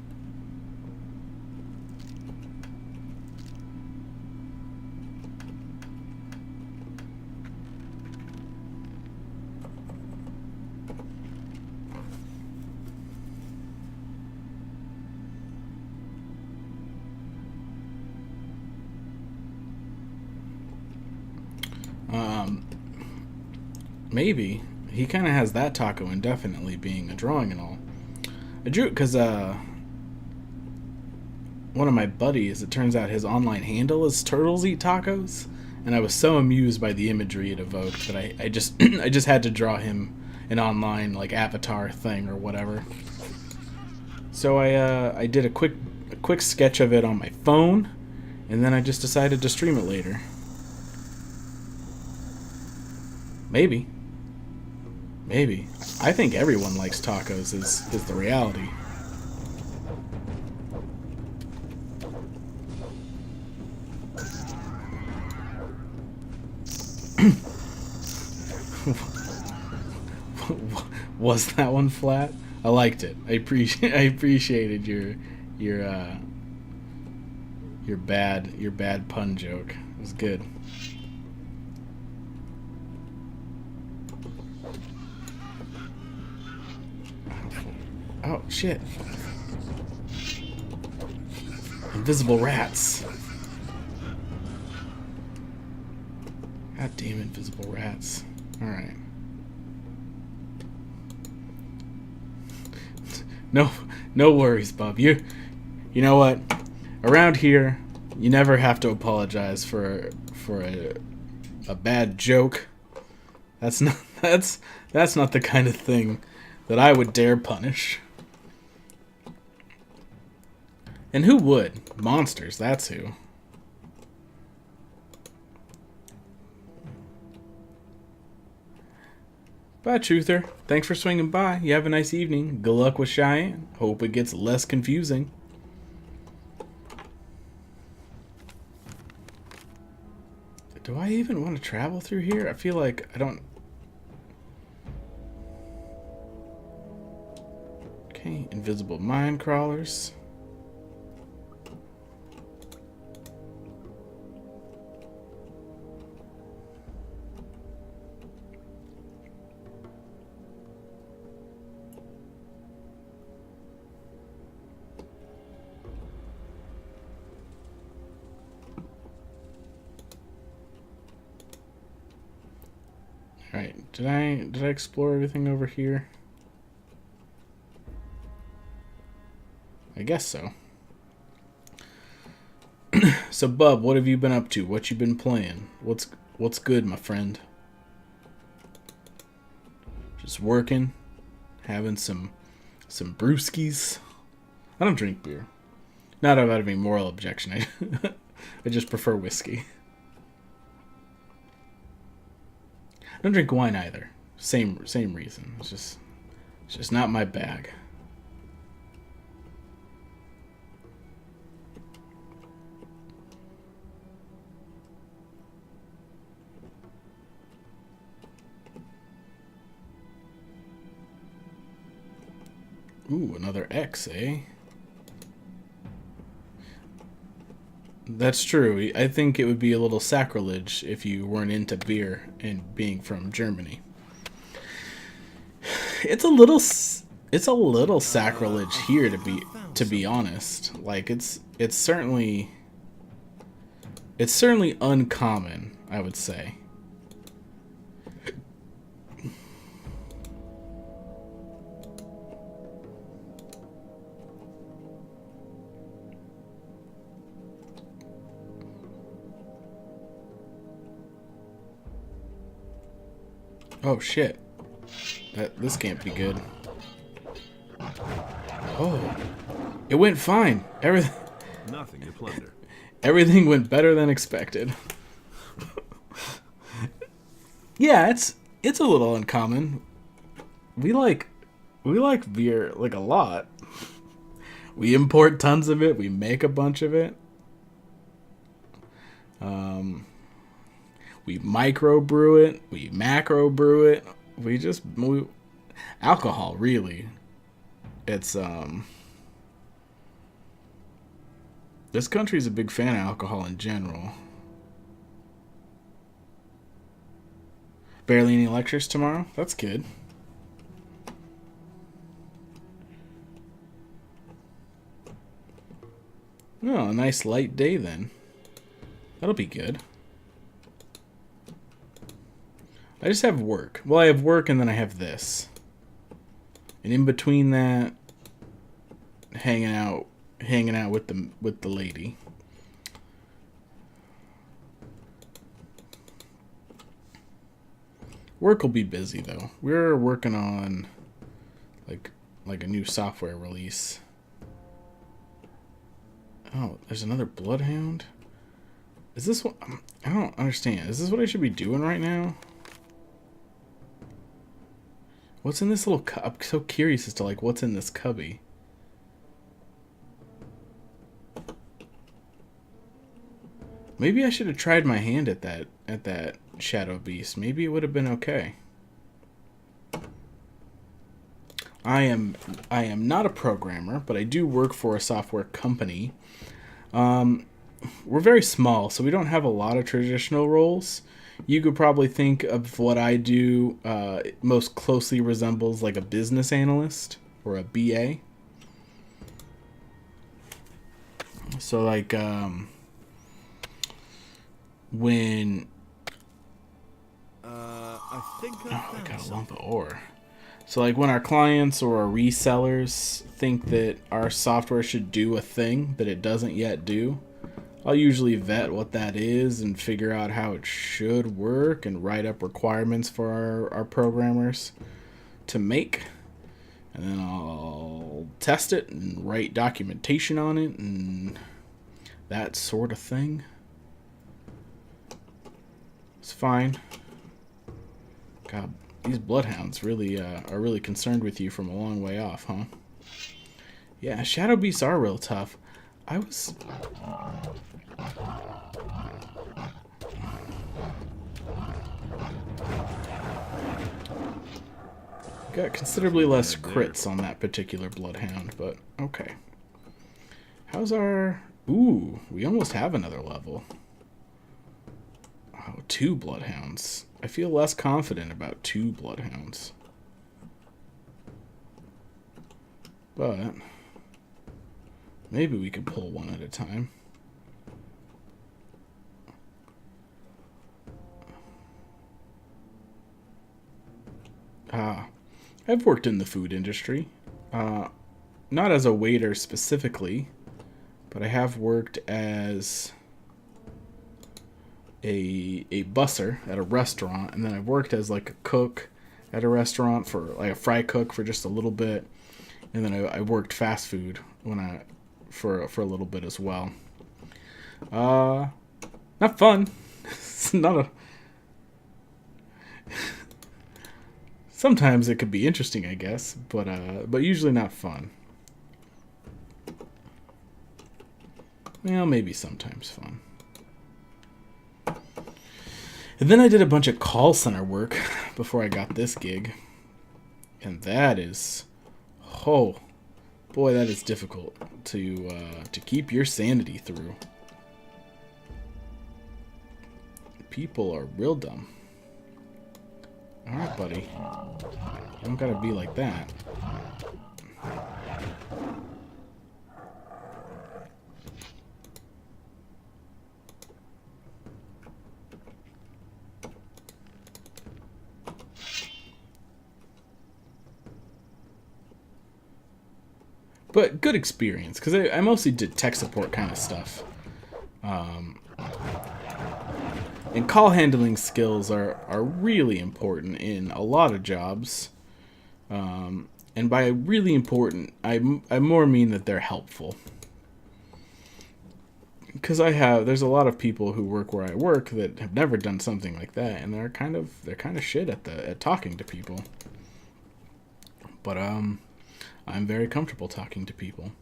Maybe. He kind of has that taco indefinitely being a drawing and all. I drew it because one of my buddies, it turns out his online handle is Turtles Eat Tacos, and I was so amused by the imagery it evoked that I just I just had to draw him an online like avatar thing or whatever. So I did a quick sketch of it on my phone, and then I just decided to stream it later. Maybe. I think everyone likes tacos is the reality. Was that one flat? I liked it. I appreciated your bad pun joke. It was good. Oh, shit. Invisible rats. God damn invisible rats. Alright. No worries, Bub. You know what? Around here, you never have to apologize for a bad joke. That's not the kind of thing that I would dare punish. And who would? Monsters, that's who. Bye, Truther. Thanks for swinging by. You have a nice evening. Good luck with Cheyenne. Hope it gets less confusing. Do I even want to travel through here? I feel like I don't... Okay, invisible mine crawlers. Alright, did I explore everything over here? I guess so. So, Bub, what have you been up to? What you been playing? What's good, my friend? Just working, having some brewskis. I don't drink beer. Not out of any moral objection. I just prefer whiskey. I don't drink wine either. Same reason. It's just not my bag. Ooh, another X, eh? That's true. I think it would be a little sacrilege if you weren't into beer and being from Germany. It's a little sacrilege here, to be honest. Like it's certainly uncommon, I would say. Oh shit. This can't be good. Oh. It went fine. Nothing to plunder. Everything went better than expected. Yeah, it's a little uncommon. We like beer like a lot. We import tons of it, we make a bunch of it. We micro brew it, we macro brew it. Alcohol, really. It's this country's a big fan of alcohol in general. Barely any lectures tomorrow? That's good. Oh, a nice light day then. That'll be good. I just have work. Well, I have work and then I have this. And in between that, hanging out with the lady. Work will be busy though. We're working on like a new software release. Oh, there's another bloodhound? Is this what... I don't understand. Is this what I should be doing right now? What's in this little I'm so curious as to like what's in this cubby. Maybe I should have tried my hand at that shadow beast. Maybe it would have been okay. I am not a programmer, but I do work for a software company. We're very small, so we don't have a lot of traditional roles. You could probably think of what I do most closely resembles like a business analyst or a BA. So like when I think I got a lump of ore. So like when our clients or our resellers think that our software should do a thing that it doesn't yet do, I'll usually vet what that is and figure out how it should work and write up requirements for our programmers to make. And then I'll test it and write documentation on it and that sort of thing. It's fine. God, these bloodhounds really are really concerned with you from a long way off, huh? Yeah, shadow beasts are real tough. I was... Got considerably less crits on that particular bloodhound, but okay. How's our... Ooh, we almost have another level. Oh, 2 bloodhounds. I feel less confident about 2 bloodhounds. But maybe we could pull one at a time. I've worked in the food industry. not as a waiter specifically, but I have worked as a busser at a restaurant, and then I've worked as like a cook at a restaurant, for like a fry cook for just a little bit, and then I worked fast food for a little bit as well. Not fun. It's not a. Sometimes it could be interesting, I guess, but usually not fun. Well, maybe sometimes fun. And then I did a bunch of call center work before I got this gig. And that is, oh, boy, that is difficult to keep your sanity through. People are real dumb. Alright, buddy. You don't gotta be like that. But good experience, because I mostly did tech support kind of stuff. And call handling skills are really important in a lot of jobs. And by really important, I more mean that they're helpful. Because there's a lot of people who work where I work that have never done something like that, and they're kind of shit at talking to people. But I'm very comfortable talking to people.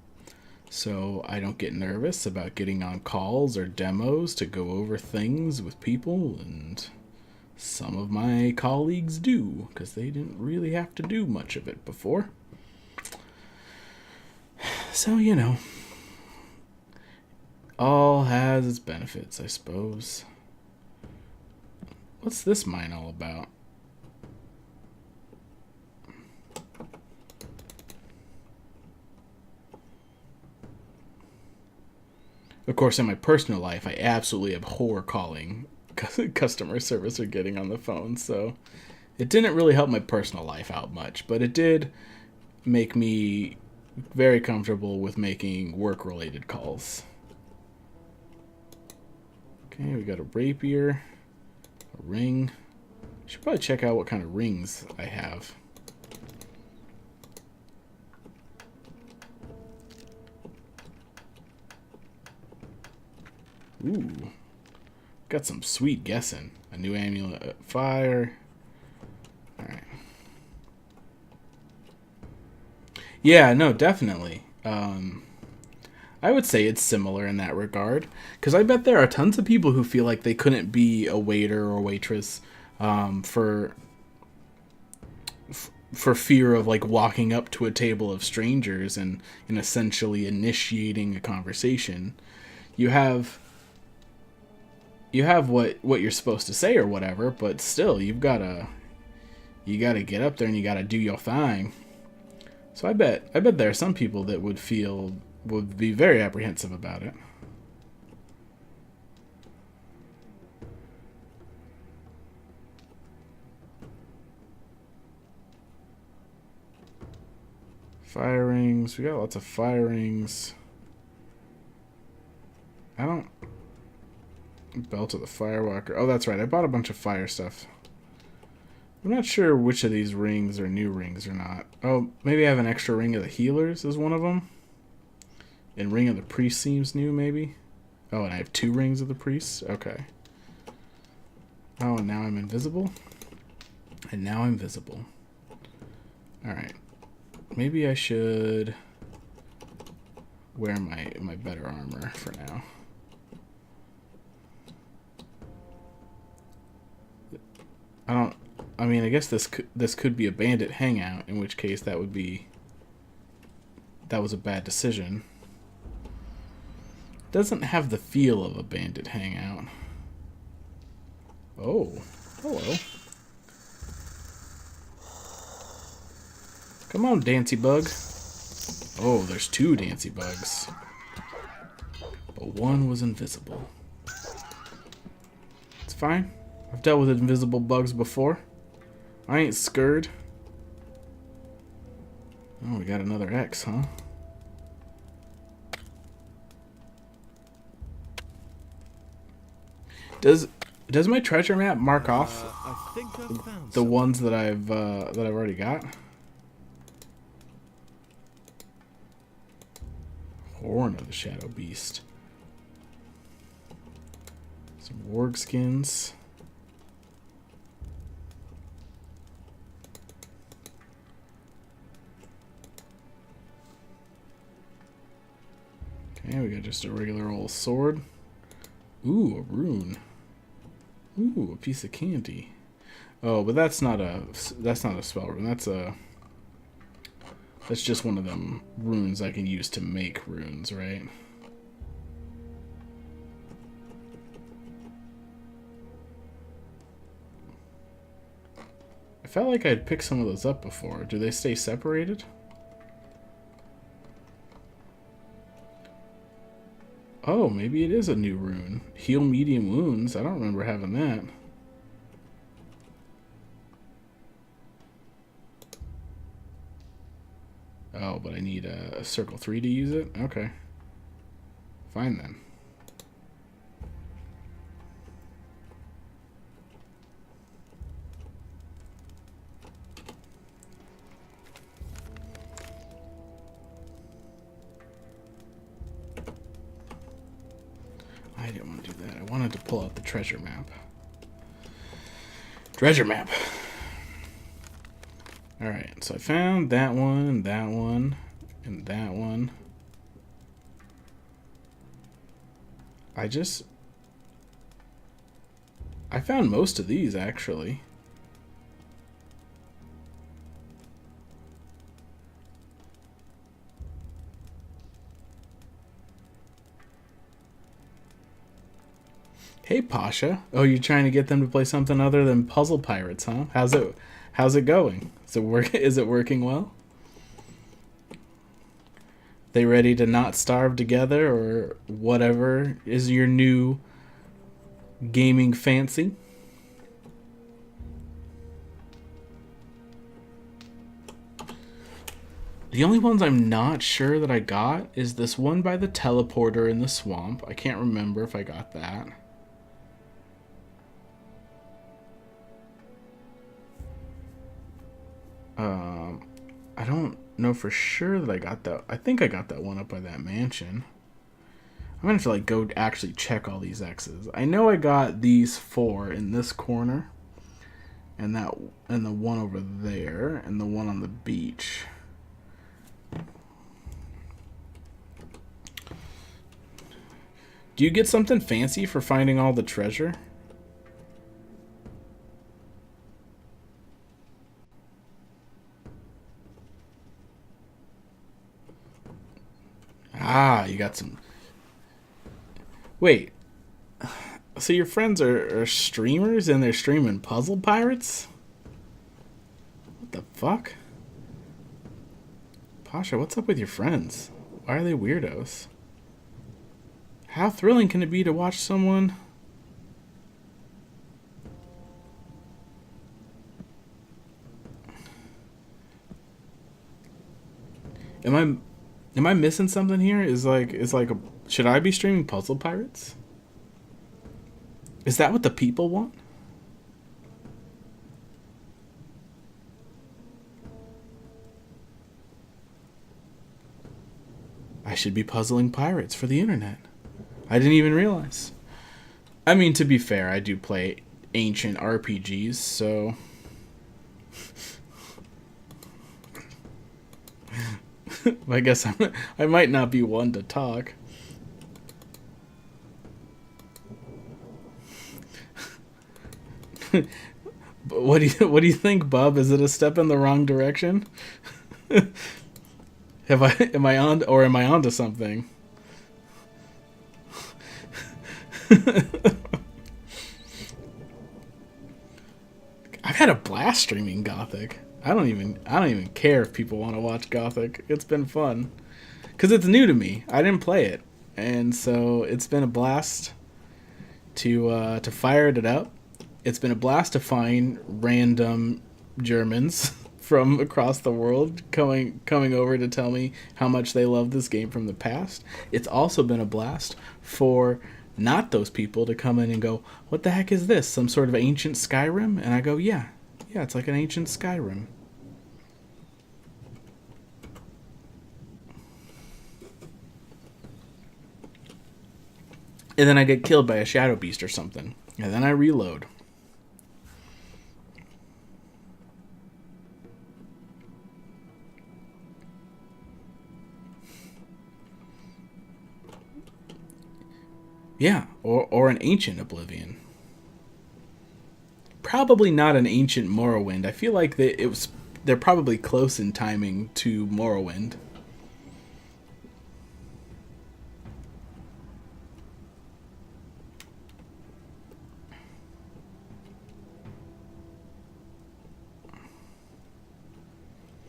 So I don't get nervous about getting on calls or demos to go over things with people, and some of my colleagues do, because they didn't really have to do much of it before. So, you know, all has its benefits, I suppose. What's this mine all about? Of course, in my personal life, I absolutely abhor calling customer service or getting on the phone, so it didn't really help my personal life out much, but it did make me very comfortable with making work-related calls. Okay, we got a rapier, a ring. I should probably check out what kind of rings I have. Ooh, got some sweet guessing. A new amulet, fire. All right. Yeah, no, definitely. I would say it's similar in that regard, because I bet there are tons of people who feel like they couldn't be a waiter or waitress for fear of like walking up to a table of strangers and essentially initiating a conversation. You have what you're supposed to say or whatever, but still you gotta get up there and you gotta do your thing. So I bet there are some people that would be very apprehensive about it. Fire rings. We got lots of fire rings. Belt of the Firewalker. Oh, that's right. I bought a bunch of fire stuff. I'm not sure which of these rings are new rings or not. Oh, maybe I have an extra ring of the healers as one of them. And ring of the priest seems new, maybe. Oh, and I have 2 rings of the priest. Okay. Oh, and now I'm invisible. And now I'm visible. Alright. Maybe I should wear my better armor for now. I mean, I guess this could be a bandit hangout, in which case that was a bad decision. Doesn't have the feel of a bandit hangout. Oh, hello. Come on, Dancy Bug. Oh, there's 2 Dancy Bugs. But one was invisible. It's fine. I've dealt with invisible bugs before. I ain't scared. Oh, we got another X, huh? Does my treasure map mark off I think I found the something. ones that I've already got? Horn of the Shadow Beast. Some warg skins. Okay, we got just a regular old sword. Ooh, a rune. Ooh, a piece of candy. Oh, but that's not a spell rune. That's just one of them runes I can use to make runes, right? I felt like I'd picked some of those up before. Do they stay separated? Oh, maybe it is a new rune. Heal medium wounds. I don't remember having that. Oh, but I need a circle 3 to use it? Okay. Fine then. I didn't want to do that. I wanted to pull out the treasure map. Treasure map. Alright, so I found that one, and that one, and that one. I found most of these, actually. Hey, Pasha. Oh, you're trying to get them to play something other than Puzzle Pirates, huh? How's it going? Is it working well? They ready to not starve together, or whatever is your new gaming fancy? The only ones I'm not sure that I got is this one by the teleporter in the swamp. I can't remember if I got that. I don't know for sure that I got that. I think I got that one up by that mansion. I'm gonna have to like go actually check all these X's. I know I got these 4 in this corner, and the one over there, and the one on the beach. Do you get something fancy for finding all the treasure? Ah, you got some... Wait. So your friends are streamers and they're streaming Puzzle Pirates? What the fuck? Pasha, what's up with your friends? Why are they weirdos? How thrilling can it be to watch someone... Am I missing something here? Should I be streaming Puzzle Pirates? Is that what the people want? I should be puzzling pirates for the internet. I didn't even realize. I mean, to be fair, I do play ancient RPGs, so... I guess I might not be one to talk. But what do you think, Bub? Is it a step in the wrong direction? Am I onto something? I've had a blast streaming Gothic. I don't even care if people want to watch Gothic. It's been fun. Cuz it's new to me. I didn't play it. And so it's been a blast to fire it up. It's been a blast to find random Germans from across the world coming over to tell me how much they love this game from the past. It's also been a blast for not those people to come in and go, what the heck is this? Some sort of ancient Skyrim? And I go, yeah, it's like an ancient Skyrim. And then I get killed by a shadow beast or something. And then I reload. Yeah, or an ancient Oblivion. Probably not an ancient Morrowind. I feel like they're probably close in timing to Morrowind.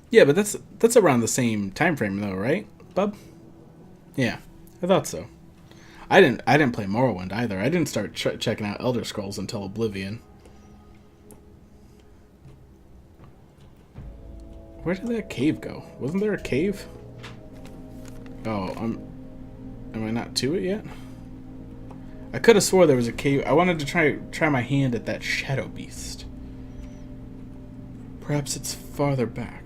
Yeah, but that's around the same time frame though, right, bub? Yeah, I thought so. I didn't play Morrowind either. I didn't start checking out Elder Scrolls until Oblivion. Where did that cave go? Wasn't there a cave? Oh, am I not to it yet? I could have swore there was a cave. I wanted to try my hand at that shadow beast. Perhaps it's farther back.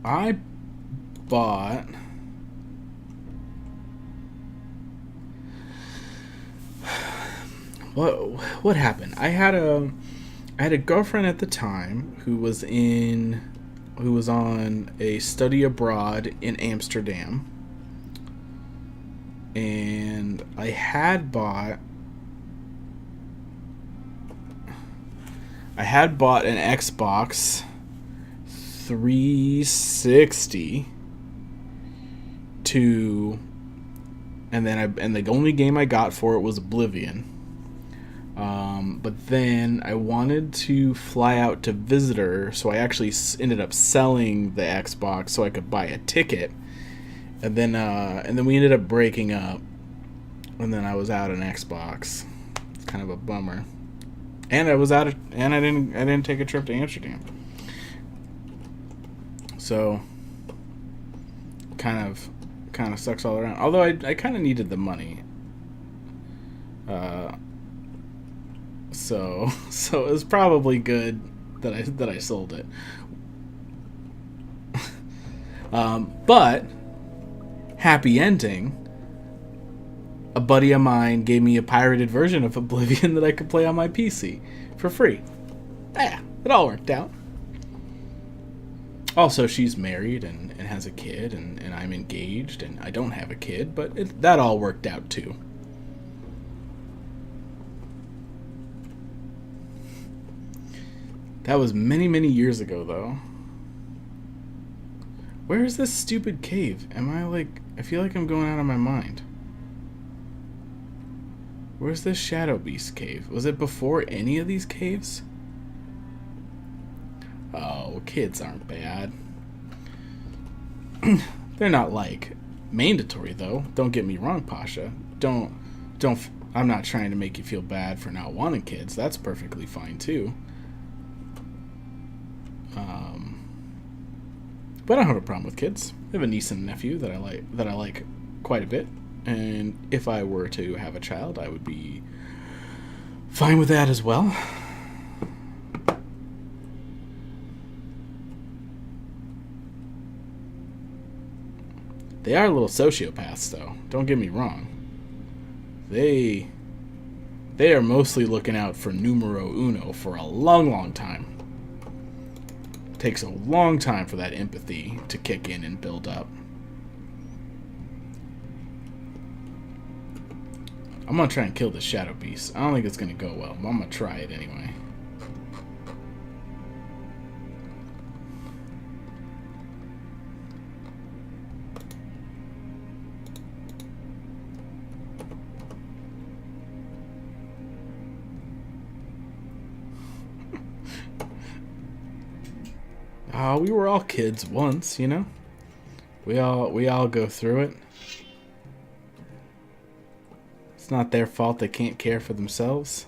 I bought what happened? I had a girlfriend at the time who was on a study abroad in Amsterdam, and I had bought an Xbox 360 and the only game I got for it was Oblivion. But then I wanted to fly out to visit her, so I actually ended up selling the Xbox so I could buy a ticket. And then we ended up breaking up, and then I was out an Xbox. It's kind of a bummer. And I didn't take a trip to Amsterdam. So kind of sucks all around. Although I kind of needed the money. So it was probably good that I sold it. But happy ending. A buddy of mine gave me a pirated version of Oblivion that I could play on my PC for free. Yeah, it all worked out. Also, she's married and has a kid, and I'm engaged, and I don't have a kid, but that all worked out too. That was many, many years ago, though. Where is this stupid cave? I feel like I'm going out of my mind. Where's this Shadow Beast cave? Was it before any of these caves? Oh, kids aren't bad. They're not, like, mandatory, though. Don't get me wrong, Pasha. I'm not trying to make you feel bad for not wanting kids. That's perfectly fine, too. But I don't have a problem with kids. I have a niece and a nephew that I like quite a bit. And if I were to have a child, I would be fine with that as well. They are little sociopaths, though. Don't get me wrong. They are mostly looking out for numero uno for a long, long time. It takes a long time for that empathy to kick in and build up. I'm gonna try and kill this Shadow Beast. I don't think it's gonna go well, but I'm gonna try it anyway. We were all kids once, you know? We all go through it. It's not their fault they can't care for themselves.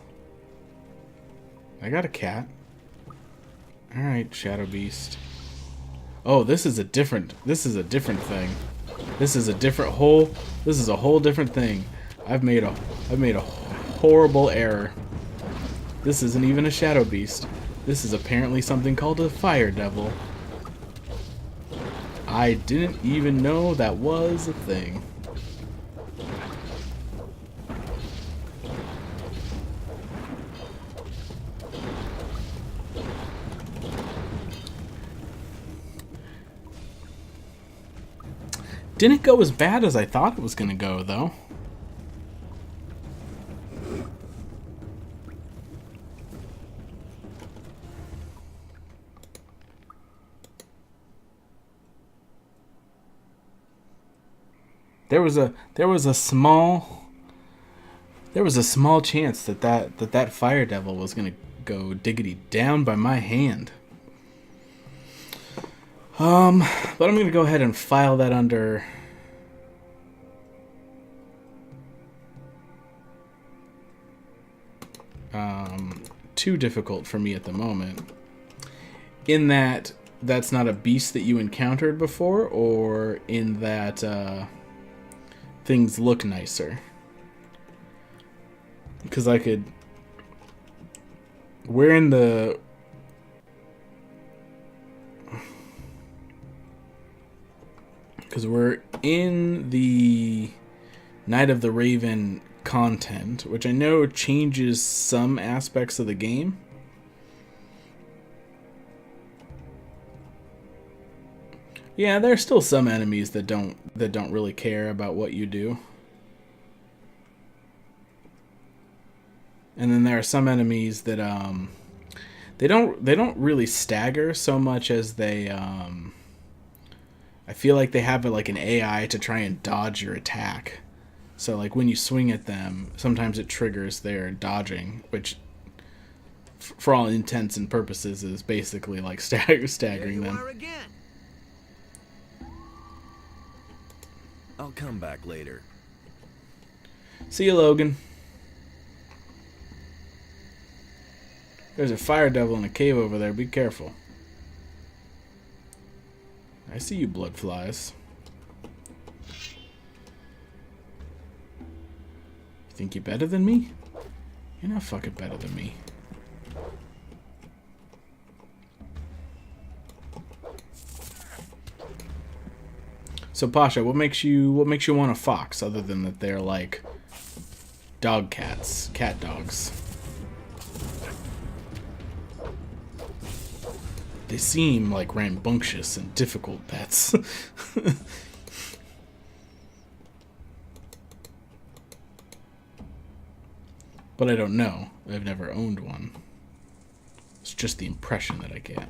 I got a cat. Alright, Shadow Beast. Oh, this is a different thing. This is a whole different thing. I've made a horrible error. This isn't even a Shadow Beast. This is apparently something called a Fire Devil. I didn't even know that was a thing. Didn't go as bad as I thought it was gonna go, though. There was a small chance that Fire Devil was gonna go diggity down by my hand. But I'm gonna go ahead and file that under too difficult for me at the moment. In that that's not a beast that you encountered before, or in that things look nicer. Because I could... We're in the... Because we're in the Night of the Raven content, which I know changes some aspects of the game. Yeah, there's still some enemies that don't really care about what you do. And then there are some enemies that they don't really stagger so much as they I feel like they have like an AI to try and dodge your attack. So like when you swing at them, sometimes it triggers their dodging, which for all intents and purposes is basically like staggering them. I'll come back later. See you, Logan. There's a Fire Devil in a cave over there. Be careful. I see you, blood flies. You think you're better than me? You're not fucking better than me. So Pasha, what makes you want a fox other than that they're like cat dogs? They seem like rambunctious and difficult pets. But I don't know. I've never owned one. It's just the impression that I get.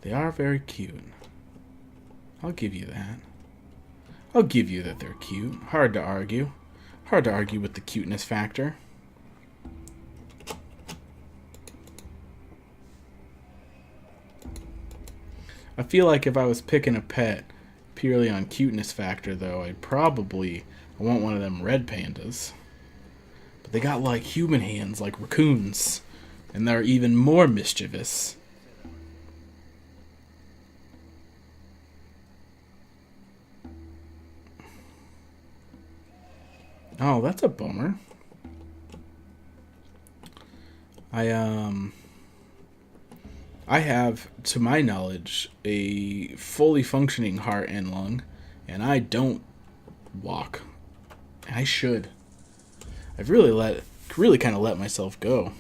They are very cute. I'll give you that. I'll give you that they're cute. Hard to argue. Hard to argue with the cuteness factor. I feel like if I was picking a pet purely on cuteness factor, though, I want one of them red pandas. But they got like human hands like raccoons, and they're even more mischievous. Oh, that's a bummer. I have, to my knowledge, a fully functioning heart and lung, and I don't walk. I should. I've really kind of let myself go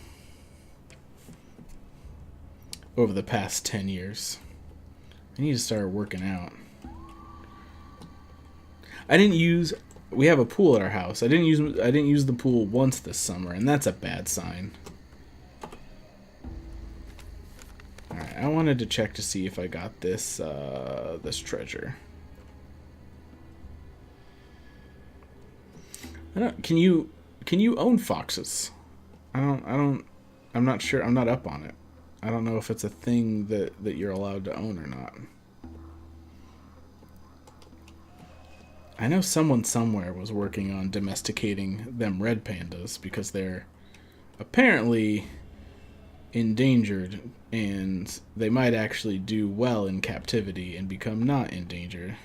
over the past 10 years. I need to start working out. We have a pool at our house. I didn't use the pool once this summer, and that's a bad sign. Alright, I wanted to check to see if I got this this treasure. Can you own foxes? I'm not sure. I'm not up on it. I don't know if it's a thing that you're allowed to own or not. I know someone somewhere was working on domesticating them red pandas because they're apparently endangered, and they might actually do well in captivity and become not endangered.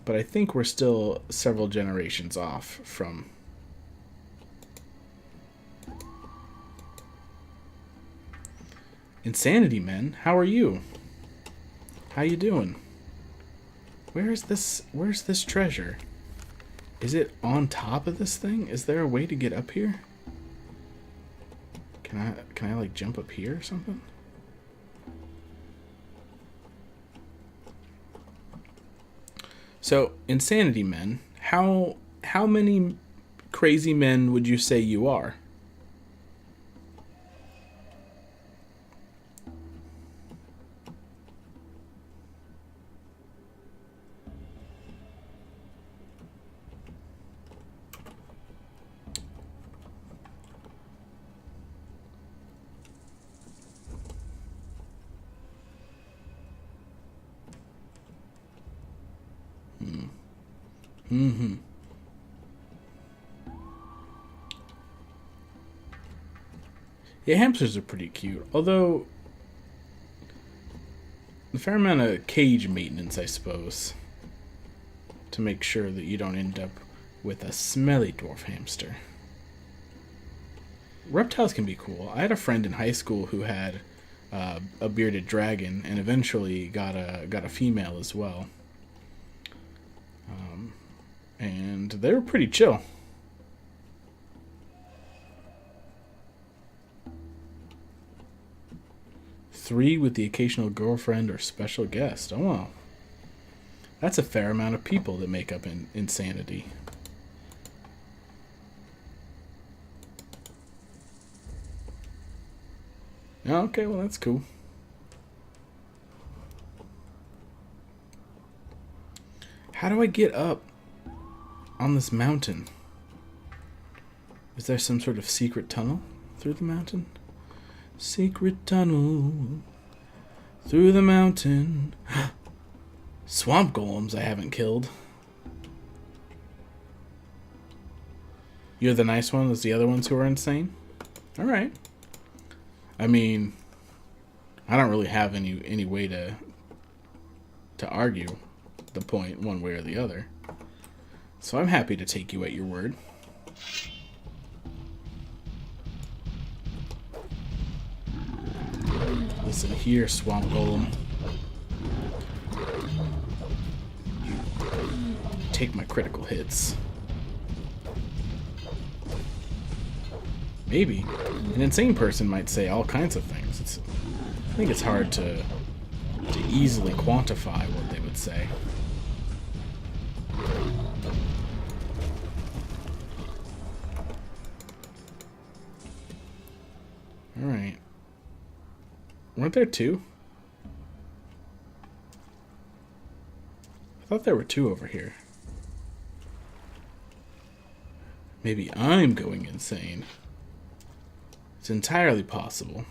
But I think we're still several generations off from... Insanity Men, how are you? How you doing? Where's this treasure? Is it on top of this thing? Is there a way to get up here? Can I like jump up here or something? So, Insanity Men, how many crazy men would you say you are? Mm-hmm. Yeah, hamsters are pretty cute. Although, a fair amount of cage maintenance, I suppose, to make sure that you don't end up with a smelly dwarf hamster. Reptiles can be cool. I had a friend in high school who had a bearded dragon, and eventually got a female as well. And they were pretty chill. Three with the occasional girlfriend or special guest. Oh, wow. That's a fair amount of people that make up insanity. Oh, okay, well, that's cool. How do I get up on this mountain? Is there some sort of secret tunnel through the mountain? Secret tunnel through the mountain. Swamp golems I haven't killed. You're the nice one, as the other ones who are insane? Alright. I mean, I don't really have any way to argue the point one way or the other. So I'm happy to take you at your word. Listen here, Swamp Golem. Take my critical hits. Maybe. An insane person might say all kinds of things. I think it's hard to easily quantify what they would say. Alright. Weren't there two? I thought there were two over here. Maybe I'm going insane. It's entirely possible.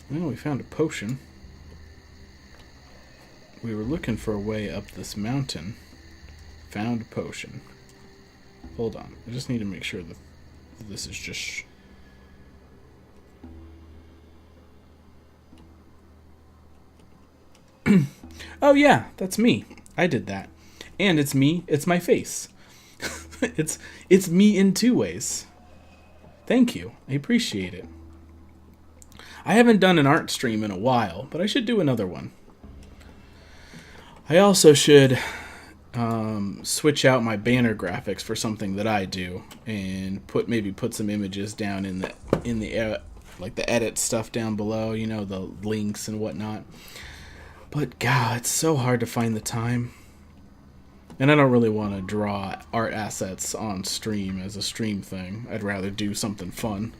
Well, we found a potion. We were looking for a way up this mountain. Found a potion. Hold on. I just need to make sure that this is just... Oh yeah, that's me. I did that. And it's me, it's my face. it's me in two ways. Thank you. I appreciate it. I haven't done an art stream in a while, but I should do another one. I also should switch out my banner graphics for something that I do, and maybe put some images down in the like the edit stuff down below, you know, the links and whatnot. But God, it's so hard to find the time. And I don't really want to draw art assets on stream as a stream thing. I'd rather do something fun.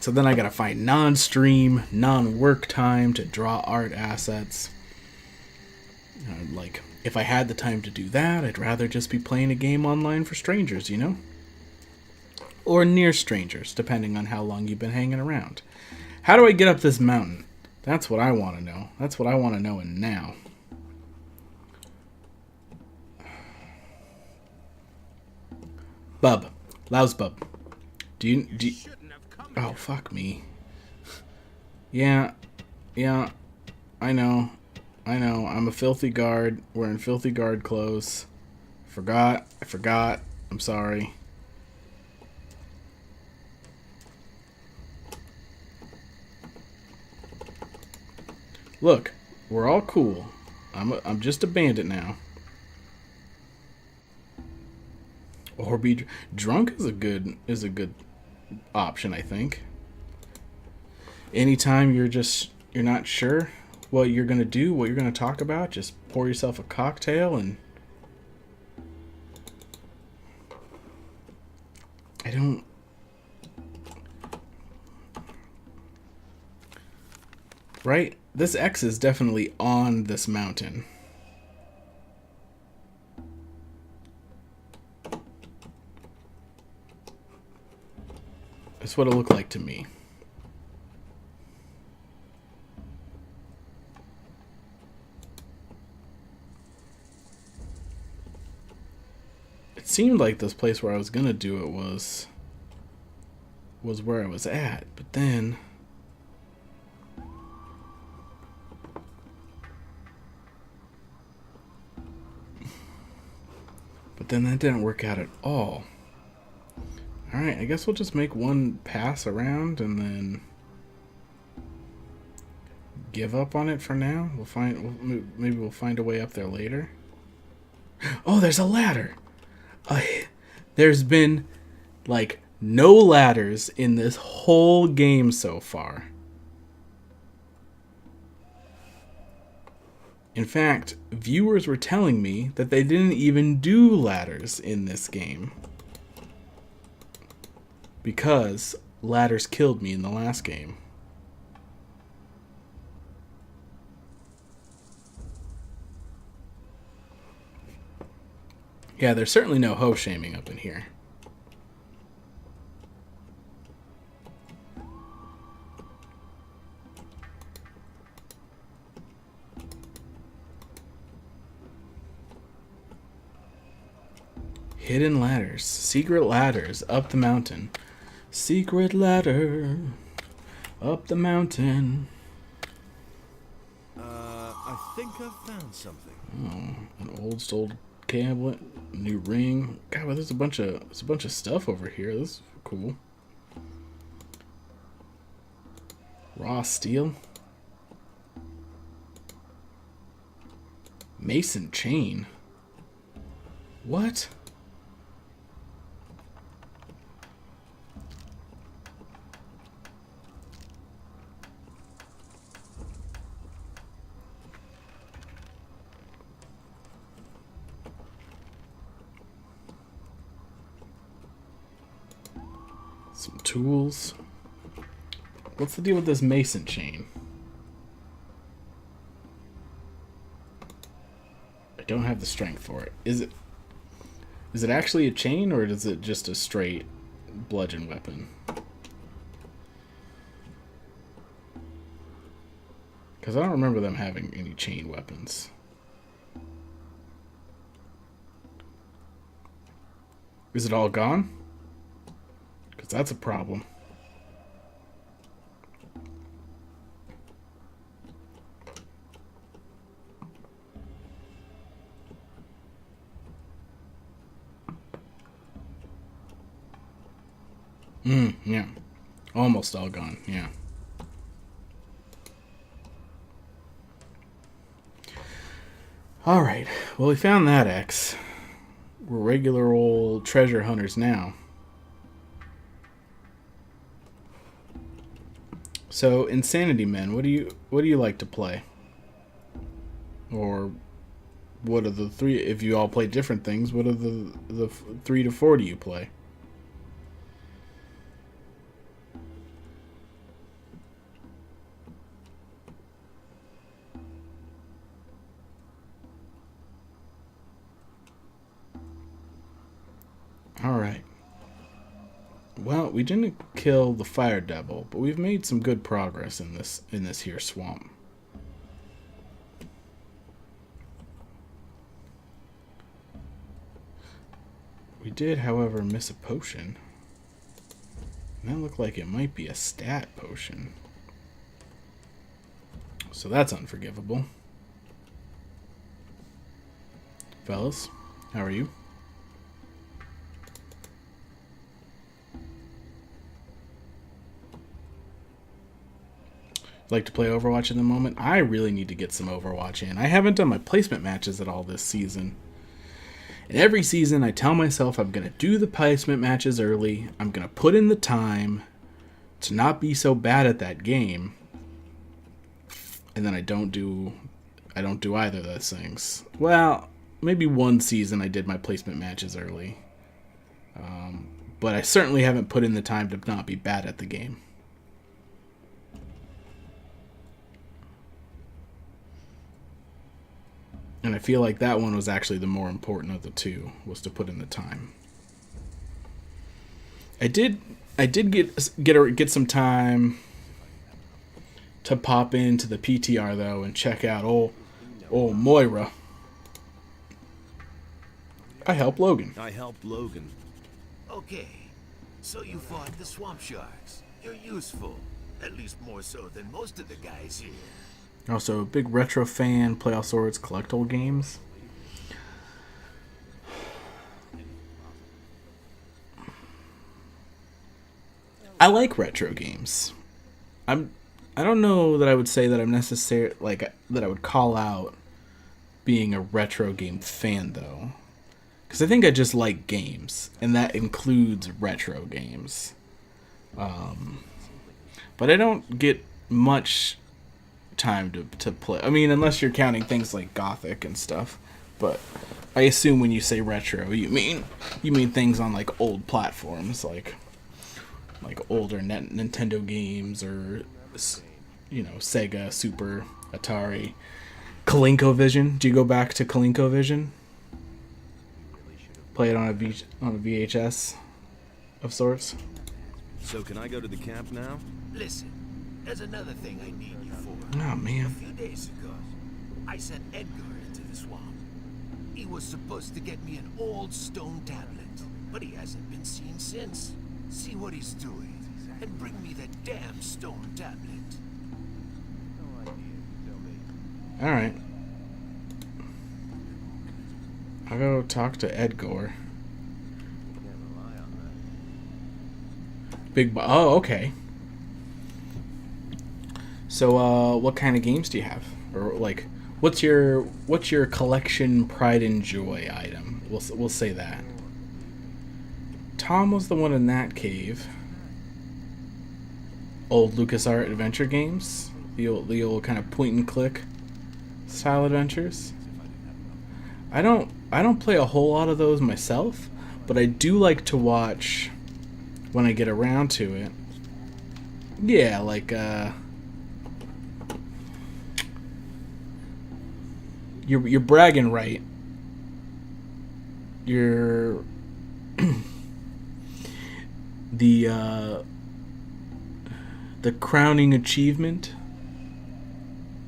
So then I gotta find non-stream, non-work time to draw art assets. Like, if I had the time to do that, I'd rather just be playing a game online for strangers, you know? or near strangers, depending on how long you've been hanging around. How do I get up this mountain? That's what I want to know. That's what I want to know in now. Bub. Louse Bub. Do you... Oh, fuck me. Yeah. I know. I'm a filthy guard. We're in filthy guard clothes. I forgot. I'm sorry. Look, we're all cool. I'm just a bandit now. Or be drunk is a good option, I think. Anytime you're not sure what you're gonna do, what you're gonna talk about, just pour yourself a cocktail and I don't. Right? This X is definitely on this mountain. That's what it looked like to me. It seemed like this place where I was gonna do it was where I was at, but then that didn't work out at all. Alright, I guess we'll just make one pass around and then give up on it for now. Maybe we'll find a way up there later. Oh, there's a ladder! There's been, like, no ladders in this whole game so far. In fact, viewers were telling me that they didn't even do ladders in this game because ladders killed me in the last game. Yeah, there's certainly no hoe shaming up in here. Hidden ladders. Secret ladders up the mountain. Secret ladder up the mountain. I think I found something. Oh, an old cabinet, new ring. God, well, there's a bunch of stuff over here. This is cool. Raw steel. Mason chain. What? Some tools. What's the deal with this mason chain? I don't have the strength for it. Is it actually a chain or is it just a straight bludgeon weapon? Because I don't remember them having any chain weapons. Is it all gone? Because that's a problem. Yeah. Almost all gone, yeah. Alright, well we found that X. We're regular old treasure hunters now. So, Insanity Men, what do you like to play? Or what are the three, if you all play different things, what are the 3 to 4 do you play? Alright. Well, we didn't kill the fire devil, but we've made some good progress in this here swamp. We did, however, miss a potion. And that looked like it might be a stat potion. So that's unforgivable. Fellas, how are you? Like to play Overwatch in the moment? I really need to get some Overwatch in. I haven't done my placement matches at all this season. And every season I tell myself I'm going to do the placement matches early. I'm going to put in the time to not be so bad at that game. And then I don't do either of those things. Well, maybe one season I did my placement matches early. But I certainly haven't put in the time to not be bad at the game. And I feel like that one was actually the more important of the two, was to put in the time. I did get some time to pop into the PTR though and check out old Moira. I helped Logan. Okay, so you fought the swamp sharks. You're useful, at least more so than most of the guys here. Also, a big retro fan, play all sorts, collect old games. I like retro games. I don't know that I would say that I'm that I would call out being a retro game fan though. Because I think I just like games, and that includes retro games. But I don't get much time to play. I mean, unless you're counting things like Gothic and stuff. But I assume when you say retro, you mean things on like old platforms, like older Nintendo games, or Sega, Super, Atari, ColecoVision. Do you go back to ColecoVision? Play it on a VHS of sorts. So can I go to the camp now? Listen, there's another thing I need you for. Oh, man. A few days ago, I sent Edgar into the swamp. He was supposed to get me an old stone tablet, but he hasn't been seen since. See what he's doing, and bring me that damn stone tablet. Alright. I'll go talk to Edgar. Oh, okay. So, what kind of games do you have? Or, like, what's your collection pride and joy item? We'll say that. Tom was the one in that cave. Old LucasArts adventure games. The old kind of point and click style adventures. I don't play a whole lot of those myself, but I do like to watch when I get around to it. Yeah, like you're bragging right. You're the crowning achievement.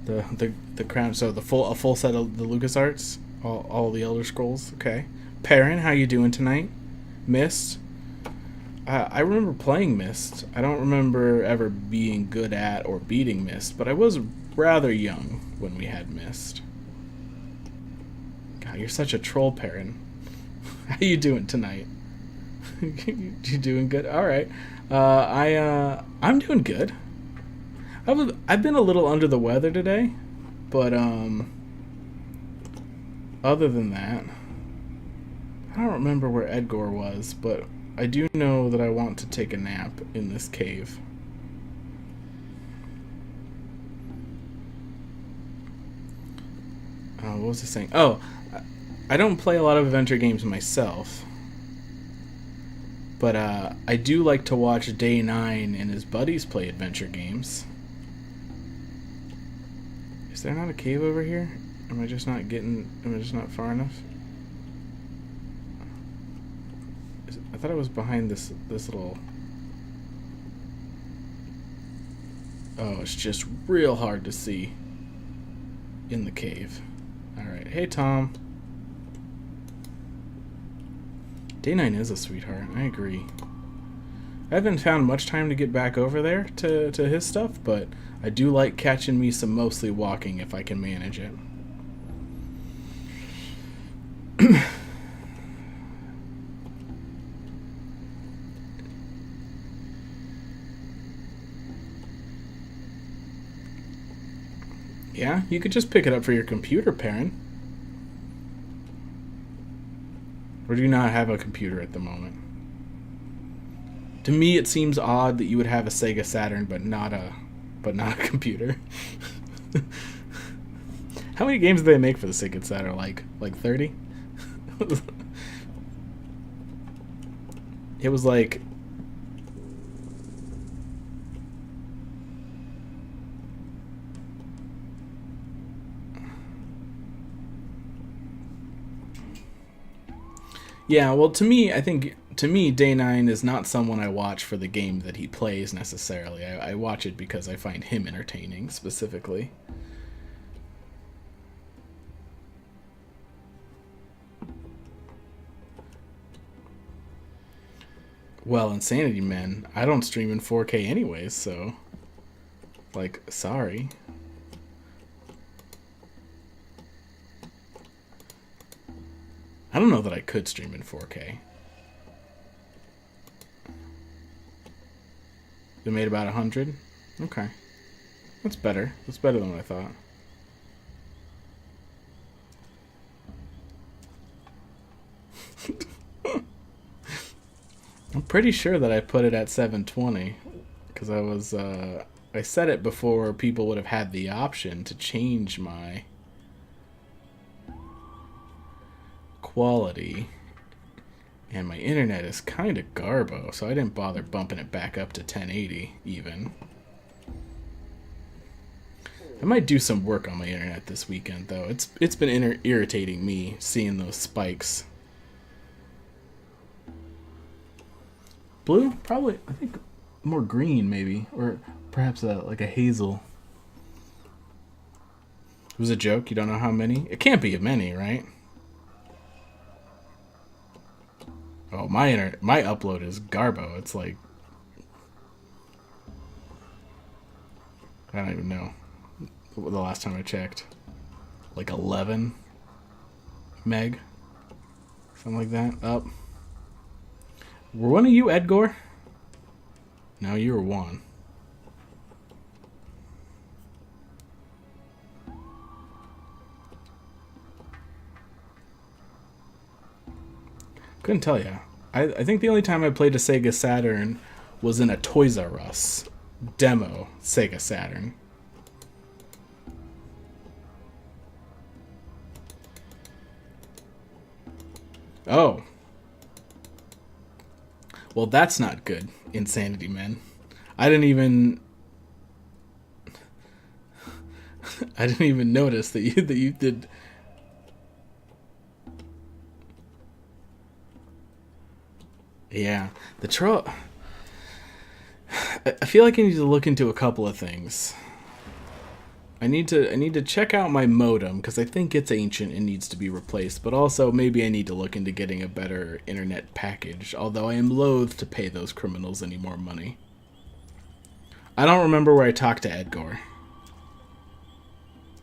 The crown. So a full set of the LucasArts, all the Elder Scrolls. Okay, Perrin, how you doing tonight? Myst. I remember playing Myst. I don't remember ever being good at or beating Myst, but I was rather young when we had Myst. God, you're such a troll, Perrin. How you doing tonight? You doing good? All right. I'm doing good. I've been a little under the weather today, but other than that, I don't remember where Edgar was, but I do know that I want to take a nap in this cave. What was I saying? Oh, I don't play a lot of adventure games myself, but I do like to watch Day 9 and his buddies play adventure games. Is there not a cave over here? Am I just not far enough? I thought I was behind this little Oh, it's just real hard to see in the cave. Alright, hey Tom. Day 9 is a sweetheart, I agree. I haven't found much time to get back over there to his stuff, but I do like catching me some mostly walking if I can manage it. Yeah, you could just pick it up for your computer, Perrin. Or do you not have a computer at the moment? To me, it seems odd that you would have a Sega Saturn, but not a computer. How many games do they make for the Sega Saturn? Like 30? It was like... Yeah, well, to me, Day 9 is not someone I watch for the game that he plays, necessarily. I watch it because I find him entertaining, specifically. Well, Insanity Men, I don't stream in 4K anyways, so... Like, sorry. I don't know that I could stream in 4K. They made about 100? Okay. That's better. That's better than what I thought. I'm pretty sure that I put it at 720. Because I set it before people would have had the option to change my quality, and my internet is kind of garbo, so I didn't bother bumping it back up to 1080 even. I might do some work on my internet this weekend though. It's been irritating me seeing those spikes. Blue? Probably, I think more green maybe, or perhaps like a hazel. It was a joke, you don't know how many? It can't be many, right? Oh, my upload is garbo. It's like... I don't even know. The last time I checked. Like 11 meg? Something like that. Up. Were one of you Edgar? No, you were one. Couldn't tell you. I think the only time I played a Sega Saturn was in a Toys R Us demo Sega Saturn. Oh. Well, that's not good, Insanity Men. I didn't even notice that you did. Yeah, the troll. I feel like I need to look into a couple of things. I need to check out my modem because I think it's ancient and needs to be replaced. But also maybe I need to look into getting a better internet package. Although I am loath to pay those criminals any more money. I don't remember where I talked to Edgar.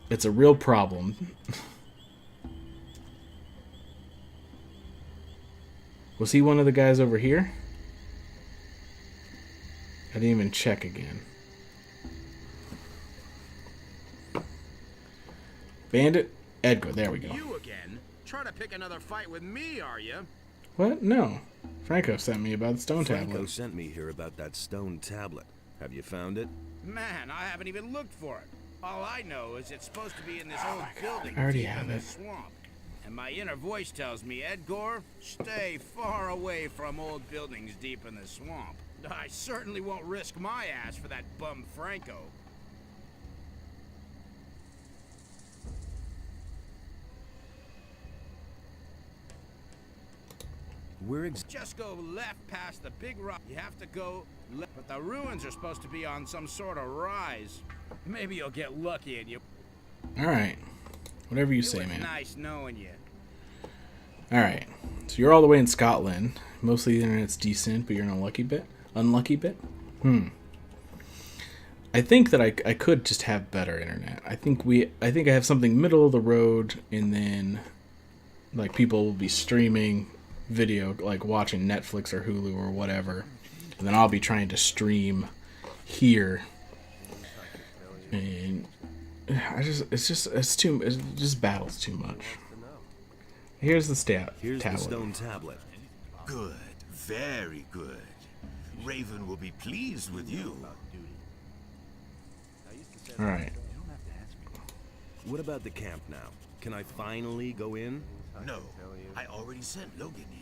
It's a real problem. Was he one of the guys over here? I didn't even check again. Bandit? Edgar, there we go. You again? Try to pick another fight with me, are you? What? No. Franco sent me about the stone Franco tablet. sent me here about that stone tablet. Have you found it? Man, I haven't even looked for it. All I know is it's supposed to be in this old building I already deep have in the it. swamp. And my inner voice tells me, Edgar, stay far away from old buildings deep in the swamp. I certainly won't risk my ass for that bum Franco. Just go left past the big rock. You have to go left, but the ruins are supposed to be on some sort of rise. Maybe you'll get lucky and you. All right, whatever you It say, was man. nice knowing you. All right, so you're all the way in Scotland. Mostly the internet's decent, but you're in a unlucky bit. I think that I could just have better internet. I think I have something middle of the road, and then like people will be streaming video, like watching Netflix or Hulu or whatever, and then I'll be trying to stream here. And it just battles too much. Here's the Here's tablet. the stone tablet. Good. Very good. Raven will be pleased with you. All right. What about the camp now? Can I finally go in? No, I already sent Logan in.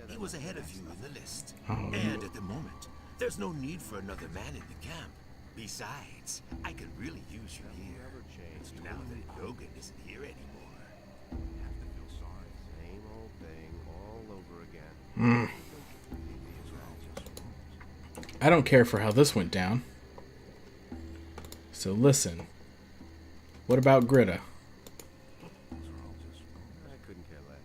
He was ahead of you in the list. Oh. And at the moment, there's no need for another man in the camp. Besides, I can really use you here. Now that Logan isn't here anymore. Same old thing all over again. I don't care for how this went down. So listen. What about Greta? I couldn't care less.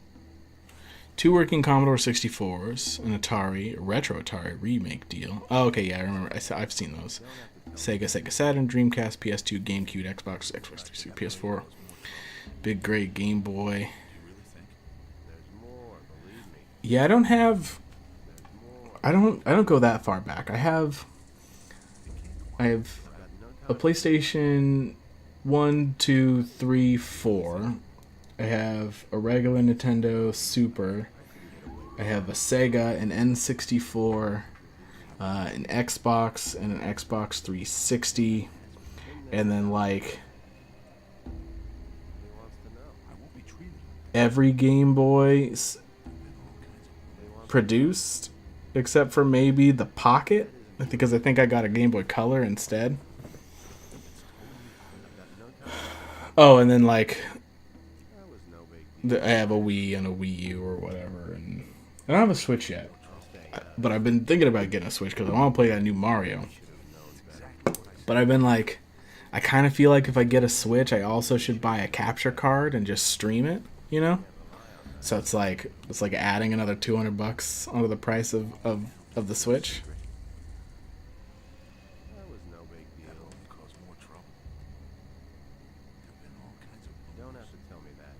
2 working Commodore 64s, an Atari, a retro Atari remake deal. Oh, okay, yeah, I remember. I've seen those. Sega Saturn, Dreamcast, PS2, GameCube, Xbox 360, PS4, Big Gray Game Boy. Yeah, I don't go that far back. I have a PlayStation 1, 2, 3, 4. I have a regular Nintendo Super. I have a Sega, an N64, an Xbox, and an Xbox 360. And then, like, every Game Boy produced, except for maybe the Pocket, because I think I got a Game Boy Color instead. Oh, and then, like, I have a Wii and a Wii U or whatever, and I don't have a Switch yet. But I've been thinking about getting a Switch because I want to play that new Mario. But I've been like, I kind of feel like if I get a Switch, I also should buy a capture card and just stream it, you know? So it's like adding another $200 onto the price of the Switch. That was no big deal. Cause more trouble. There've been all kinds of Don't have to tell me that.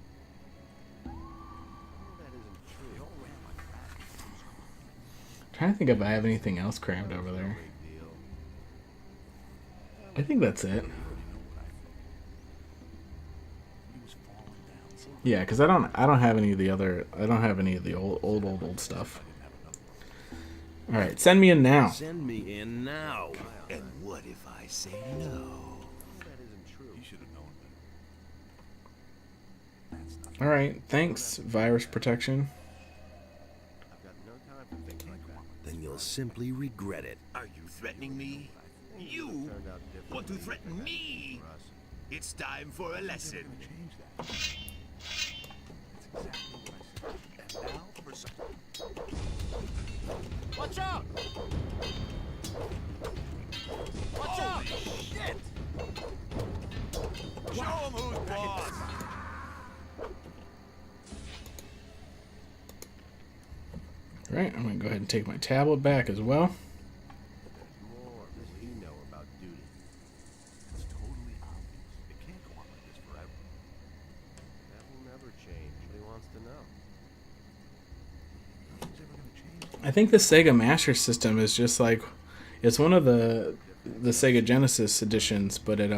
That isn't true. Trying to think if I have anything else crammed over there. Big deal. I think that's it. He was falling down. So Yeah, because I don't have any of the old stuff. All right, send me in now. Send me in now. And what if I say no? That isn't true. you should have known better. That's not All right, thanks, virus protection. I've got no time for things like that. Then you'll simply regret it. Are you threatening me? You Turned out differently want to threaten me? for us. It's time for a lesson. change that. That's exactly what I said. And now for some. Watch out! Watch out! Shit! Show him who's boss! All right, I'm gonna go ahead and take my tablet back as well. More does he know about duty? It's totally obvious. It can't go on like this forever. That will never change. But he wants to know. Nothing's ever gonna change. I think the Sega Master System is just like, it's one of the Sega Genesis editions, but it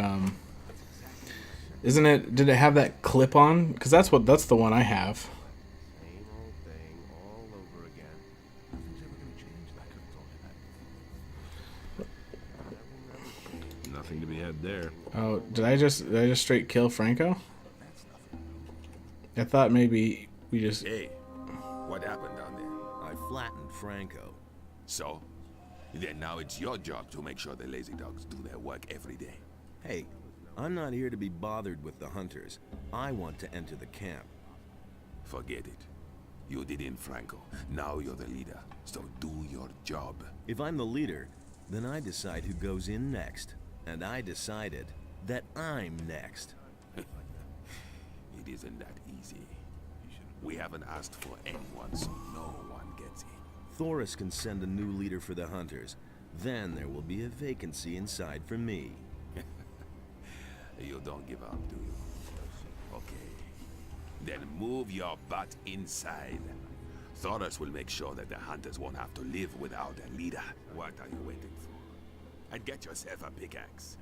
isn't it? Did it have that clip on? Because that's the one I have. Same old thing all over again. Nothing's ever gonna change. I could have told you that. That will never change. Nothing to be had there. Oh, did I just straight kill Franco? That's nothing new. I thought maybe we just. Hey, what happened down there? I flattened Franco. So? Then now it's your job to make sure the lazy dogs do their work every day. Hey, I'm not here to be bothered with the hunters. I want to enter the camp. Forget it. You did in Franco. Now you're the leader. So do your job. If I'm the leader, then I decide who goes in next. And I decided that I'm next. It isn't that easy. We haven't asked for anyone, so no one gets in. Thoris can send a new leader for the hunters. Then there will be a vacancy inside for me. You don't give up, do you? Okay. Then move your butt inside. Thoris will make sure that the hunters won't have to live without a leader. What are you waiting for? And get yourself a pickaxe.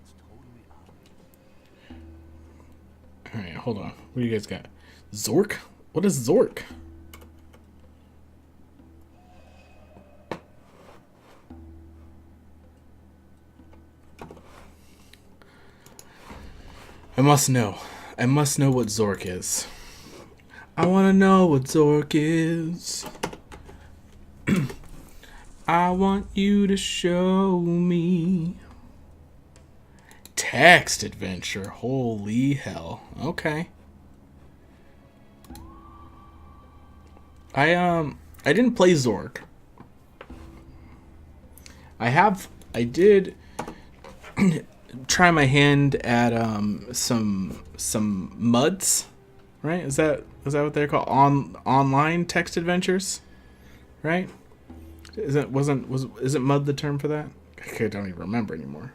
Alright, hold on. What do you guys got? Zork? What is Zork? I must know. I must know what Zork is. I want to know what Zork is. I want you to show me. Text adventure. Holy hell. Okay. I didn't play Zork. I did try my hand at some MUDs, right? Is that what they're called? Online text adventures, right? Isn't MUD the term for that? I don't even remember anymore.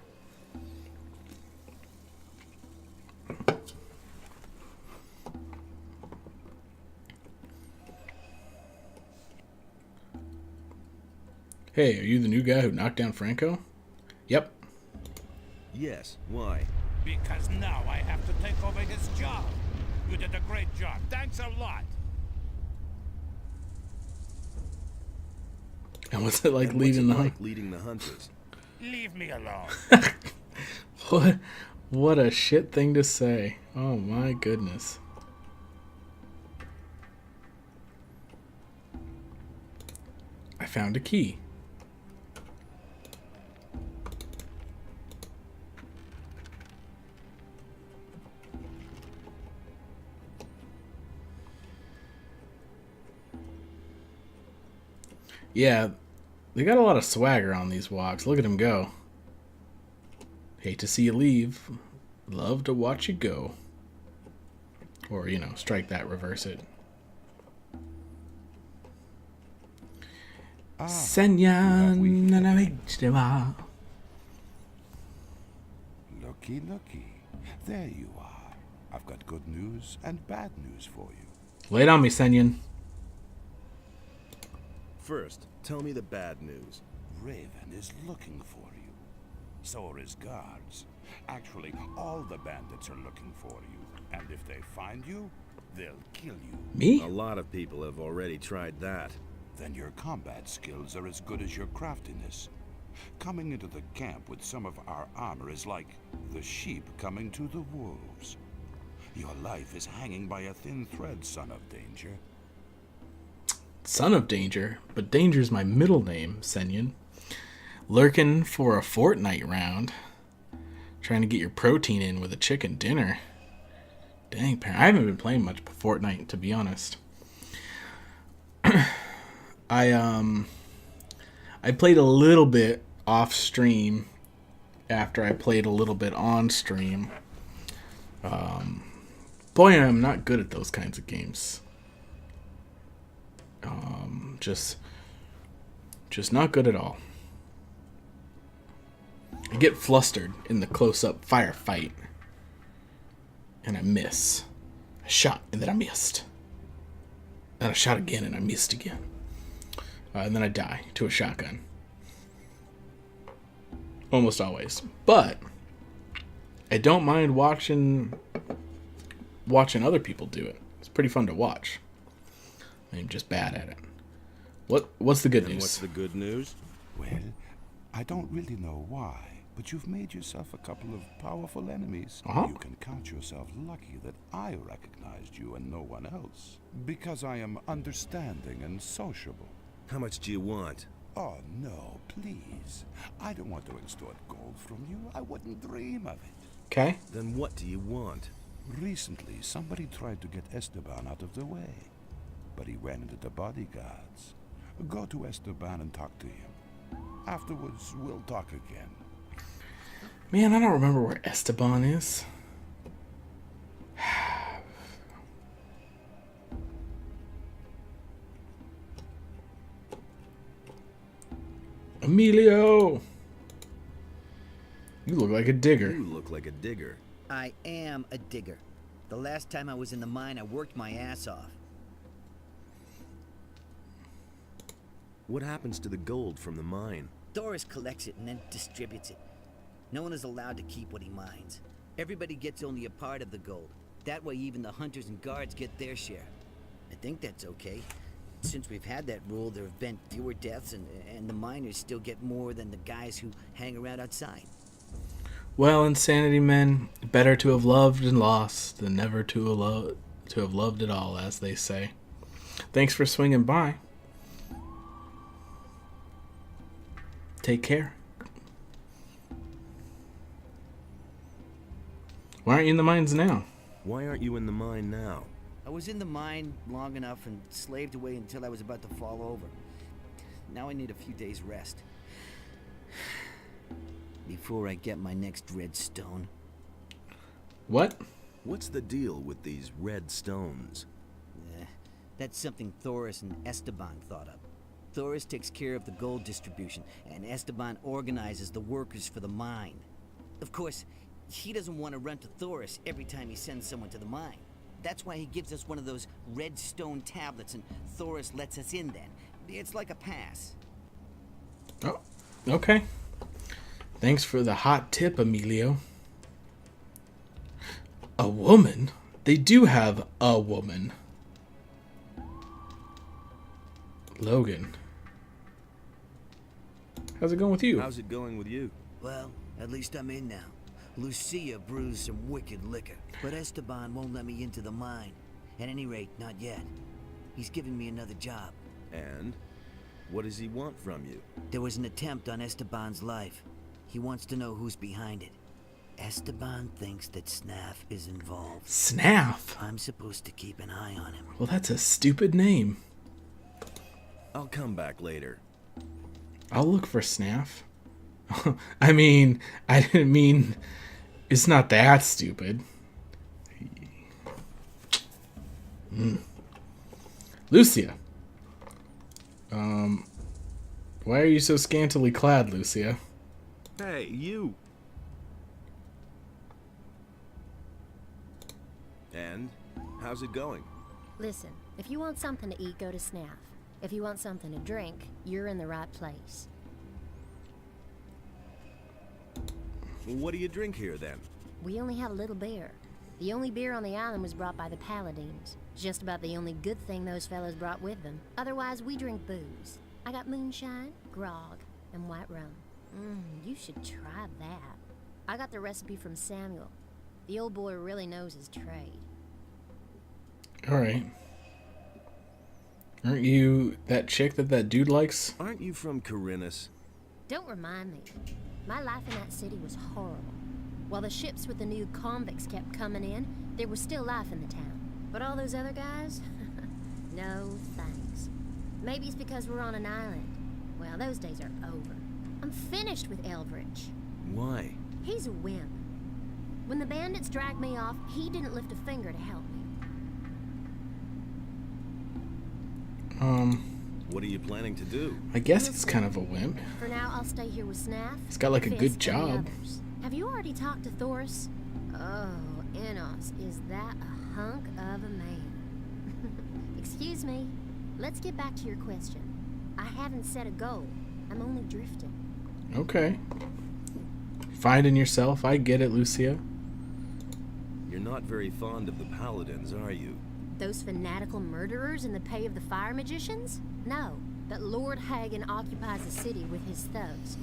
Hey, are you the new guy who knocked down Franco? Yep. Yes, why? Because now I have to take over his job. You did a great job. Thanks a lot. And what's it like And leading what's it the like leading the hunters? Leave me alone. What a shit thing to say. Oh my goodness. I found a key. Yeah, they got a lot of swagger on these walks. Look at him go. Hate to see you leave. Love to watch you go. Or, you know, strike that, reverse it. Looky, looky. There you are. I've got good news and bad news for you. Lay it on me, Senyan. First, tell me the bad news. Raven is looking for you. So are his guards. Actually, all the bandits are looking for you. And if they find you, they'll kill you. Me? A lot of people have already tried that. Then your combat skills are as good as your craftiness. Coming into the camp with some of our armor is like the sheep coming to the wolves. Your life is hanging by a thin thread, son of danger. Son of Danger, but Danger's my middle name, Senyan. Lurking for a Fortnite round. Trying to get your protein in with a chicken dinner. Dang, I haven't been playing much Fortnite, to be honest. I played a little bit off stream after I played a little bit on stream. Boy, I'm not good at those kinds of games. Just not good at all. I get flustered in the close-up firefight, and I miss. I shot, and then I missed. And I shot again, and I missed again. And then I die to a shotgun. Almost always. But I don't mind watching other people do it. It's pretty fun to watch. I'm just bad at it. What's the good news? What's the good news? Well, I don't really know why, but you've made yourself a couple of powerful enemies. Uh-huh. You can count yourself lucky that I recognized you and no one else. Because I am understanding and sociable. How much do you want? Oh, no, please. I don't want to extort gold from you. I wouldn't dream of it. Okay. Then what do you want? Recently, somebody tried to get Esteban out of the way. but he ran into the bodyguards. Go to Esteban and talk to him. Afterwards, we'll talk again. Man, I don't remember where Esteban is. Emilio! You look like a digger. You look like a digger. I am a digger. The last time I was in the mine, I worked my ass off. What happens to the gold from the mine? Doris collects it and then distributes it. No one is allowed to keep what he mines. Everybody gets only a part of the gold. That way even the hunters and guards get their share. I think that's okay. Since we've had that rule, there have been fewer deaths and the miners still get more than the guys who hang around outside. Well, insanity men, better to have loved and lost than never to have loved at all, as they say. Thanks for swinging by. Take care. Why aren't you in the mines now? Why aren't you in the mine now? I was in the mine long enough and slaved away until I was about to fall over. Now I need a few days rest. Before I get my next red stone. What? What's the deal with these red stones? That's something Thoris and Esteban thought up. Thoris takes care of the gold distribution, and Esteban organizes the workers for the mine. Of course, he doesn't want to run to Thoris every time he sends someone to the mine. That's why he gives us one of those red stone tablets, and Thoris lets us in then. It's like a pass. Oh, okay. Thanks for the hot tip, Emilio. A woman? They do have a woman. Logan. How's it going with you? How's it going with you? Well, at least I'm in now. Lucia brews some wicked liquor, but Esteban won't let me into the mine. At any rate, not yet. He's giving me another job. And? What does he want from you? There was an attempt on Esteban's life. He wants to know who's behind it. Esteban thinks that Snaff is involved. Snaff? I'm supposed to keep an eye on him. Well, that's a stupid name. I'll come back later. I'll look for Snaff. I mean, I didn't mean... It's not that stupid. Lucia. Why are you so scantily clad, Lucia? Hey, you! And? How's it going? Listen, if you want something to eat, go to Snaff. If you want something to drink, you're in the right place. What do you drink here, then? We only have a little beer. The only beer on the island was brought by the Paladins. Just about the only good thing those fellows brought with them. Otherwise, we drink booze. I got moonshine, grog, and white rum. You should try that. I got the recipe from Samuel. The old boy really knows his trade. Alright. Aren't you that chick that dude likes? Aren't you from Corinus? Don't remind me. My life in that city was horrible. While the ships with the new convicts kept coming in, there was still life in the town. But all those other guys? No thanks. Maybe it's because we're on an island. Well, those days are over. I'm finished with Eldridge. Why? He's a wimp. When the bandits dragged me off, he didn't lift a finger to help me. What are you planning to do? I guess he's kind of a wimp. For now, I'll stay here with Snaff. He's got like a Fisk, good and the job. others. Have you already talked to Thoris? Oh, Enos, is that a hunk of a man? Excuse me. Let's get back to your question. I haven't set a goal. I'm only drifting. Okay. Finding yourself, I get it, Lucia. You're not very fond of the Paladins, are you? Those fanatical murderers in the pay of the fire magicians? No, but Lord Hagen occupies the city with his thugs,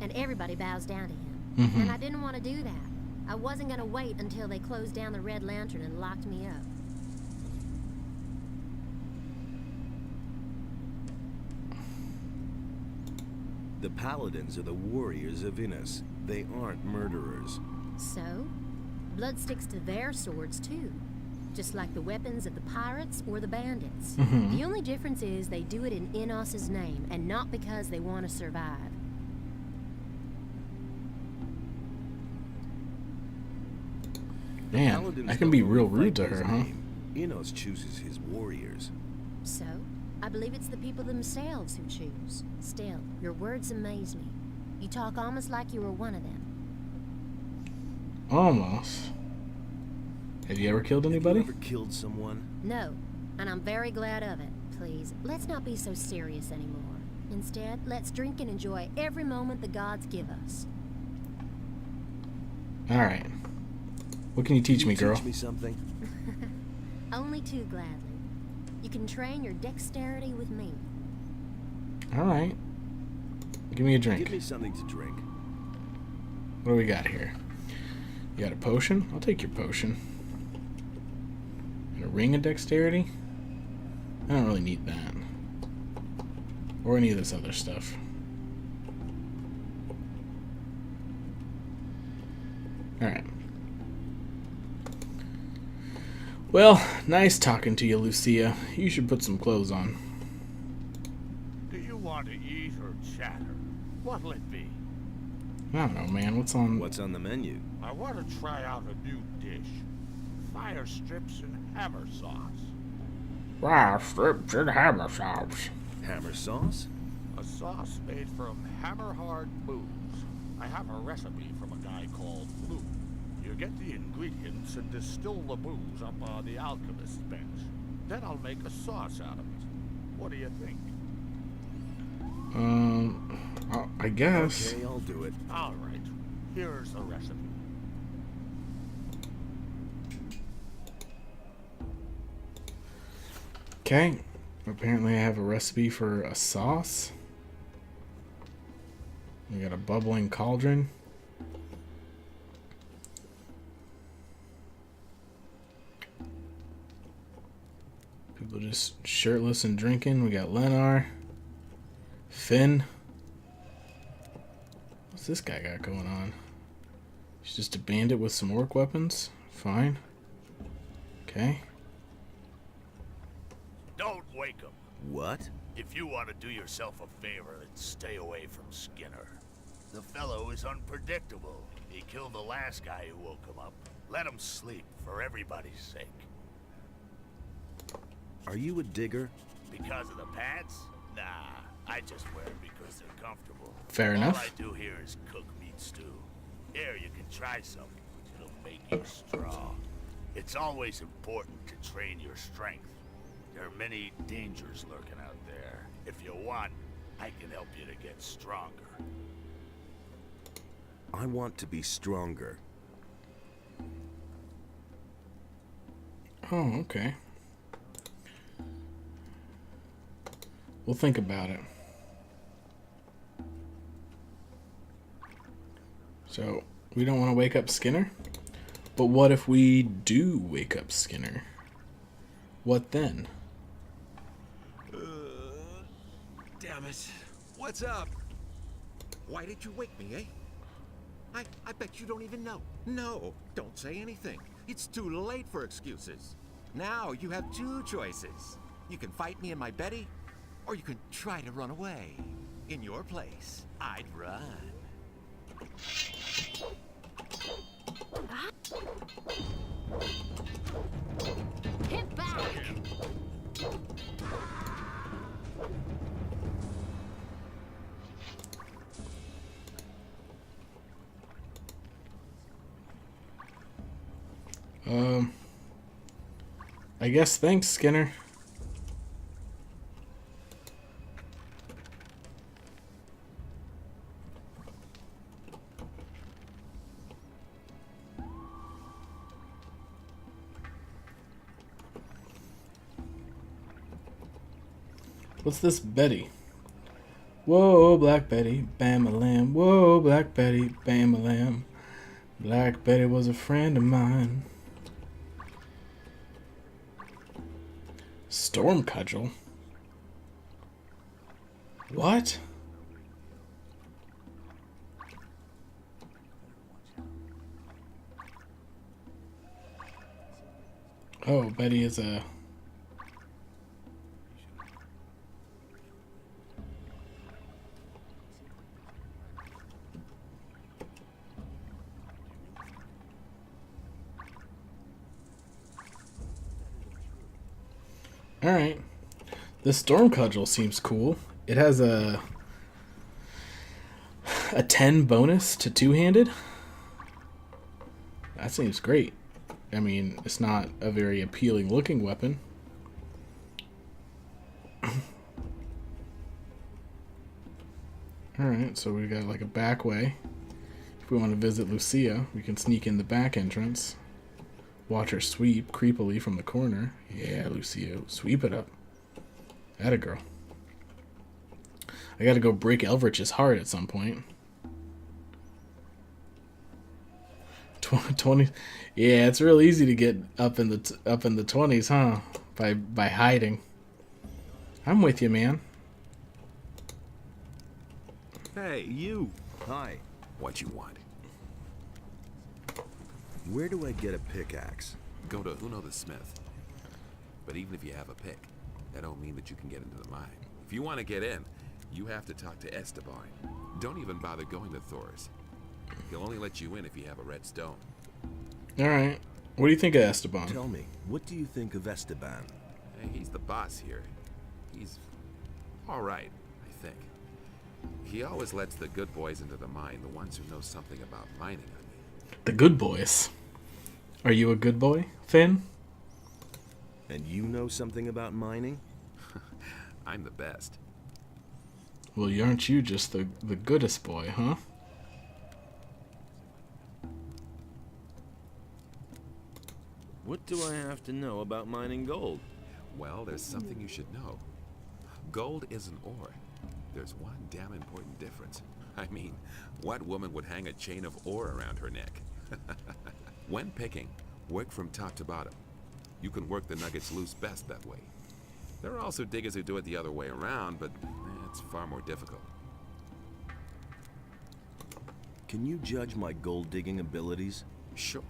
and everybody bows down to him. And I didn't want to do that. I wasn't going to wait until they closed down the Red Lantern and locked me up. The Paladins are the warriors of Innis. They aren't murderers. So? Blood sticks to their swords, too. just like the weapons of the pirates or the bandits. Mhm. The only difference is they do it in Enos's name, and not because they want to survive. Man, Paladins I can don't be only real fight rude to by his her, huh? name. Enos chooses his warriors. So, I believe it's the people themselves who choose. Still, your words amaze me. You talk almost like you were one of them. Almost. Have you ever killed anybody? Have you ever killed someone? No, and I'm very glad of it. Please, let's not be so serious anymore. Instead, let's drink and enjoy every moment the gods give us. Alright. What can you teach me, girl? Teach me something. Only too gladly. You can train your dexterity with me. Alright. Give me a drink. Give me something to drink. What do we got here? You got a potion? I'll take your potion. And a ring of dexterity? I don't really need that. Or any of this other stuff. Alright. Well, nice talking to you, Lucia. You should put some clothes on. Do you want to eat or chatter? What'll it be? I don't know, man. What's on... What's on the menu? I want to try out a new dish. Fire strips and hammer sauce. Wow, strips and hammer sauce. Hammer sauce? A sauce made from hammer-hard booze. I have a recipe from a guy called Blue. You get the ingredients and distill the booze up on the alchemist's bench. Then I'll make a sauce out of it. What do you think? I guess. Okay, I'll do it. All right. Here's the recipe. Okay. Apparently I have a recipe for a sauce. We got a bubbling cauldron. People just shirtless and drinking. We got Lenar. Finn. What's this guy got going on? He's just a bandit with some orc weapons. Fine. Okay. Don't wake him. What? If you want to do yourself a favor, then stay away from Skinner. The fellow is unpredictable. He killed the last guy who woke him up. Let him sleep, for everybody's sake. Are you a digger? Because of the pants? Nah, I just wear them because they're comfortable. Fair enough. All I do here is cook meat stew. Here, you can try some. It'll make you strong. It's always important to train your strength. There are many dangers lurking out there. If you want, I can help you to get stronger. I want to be stronger. Oh, okay. We'll think about it. So, we don't want to wake up Skinner? But what if we do wake up Skinner? What then? Damn it. What's up? Why did you wake me, eh? I bet you don't even know. No, don't say anything. It's too late for excuses. Now you have two choices. You can fight me in my Betty, or you can try to run away. In your place, I'd run. Hit back! I guess thanks, Skinner. What's this Betty? Whoa, Black Betty, bam-a-lam. Whoa, Black Betty, bam-a-lam. Black Betty was a friend of mine. Storm Cudgel? What? Oh, Betty is a... Alright. This Storm Cudgel seems cool. It has a 10 bonus to two-handed. That seems great. I mean, it's not a very appealing looking weapon. Alright, so we got like a back way. If we want to visit Lucia, we can sneak in the back entrance. Watch her sweep creepily from the corner. Yeah, Lucia, sweep it up. Atta girl. I gotta go break Elrich's heart at some point. 20. Yeah, it's real easy to get up in the 20s, huh? By hiding. I'm with you, man. Hey, you. Hi. What you want? Where do I get a pickaxe? Go to Uno the Smith. But even if you have a pick, that don't mean that you can get into the mine. If you want to get in, you have to talk to Esteban. Don't even bother going to Thor's. He'll only let you in if you have a red stone. Alright. What do you think of Esteban? Tell me, what do you think of Esteban? Hey, he's the boss here. He's alright, I think. He always lets the good boys into the mine, the ones who know something about mining, I mean. The good boys. Are you a good boy, Finn? And you know something about mining? I'm the best. Well, aren't you just the goodest boy, huh? What do I have to know about mining gold? Well, there's something you should know. Gold isn't ore. There's one damn important difference. I mean, what woman would hang a chain of ore around her neck? When picking, work from top to bottom. You can work the nuggets loose best that way. There are also diggers who do it the other way around, but it's far more difficult. Can you judge my gold digging abilities? Sure.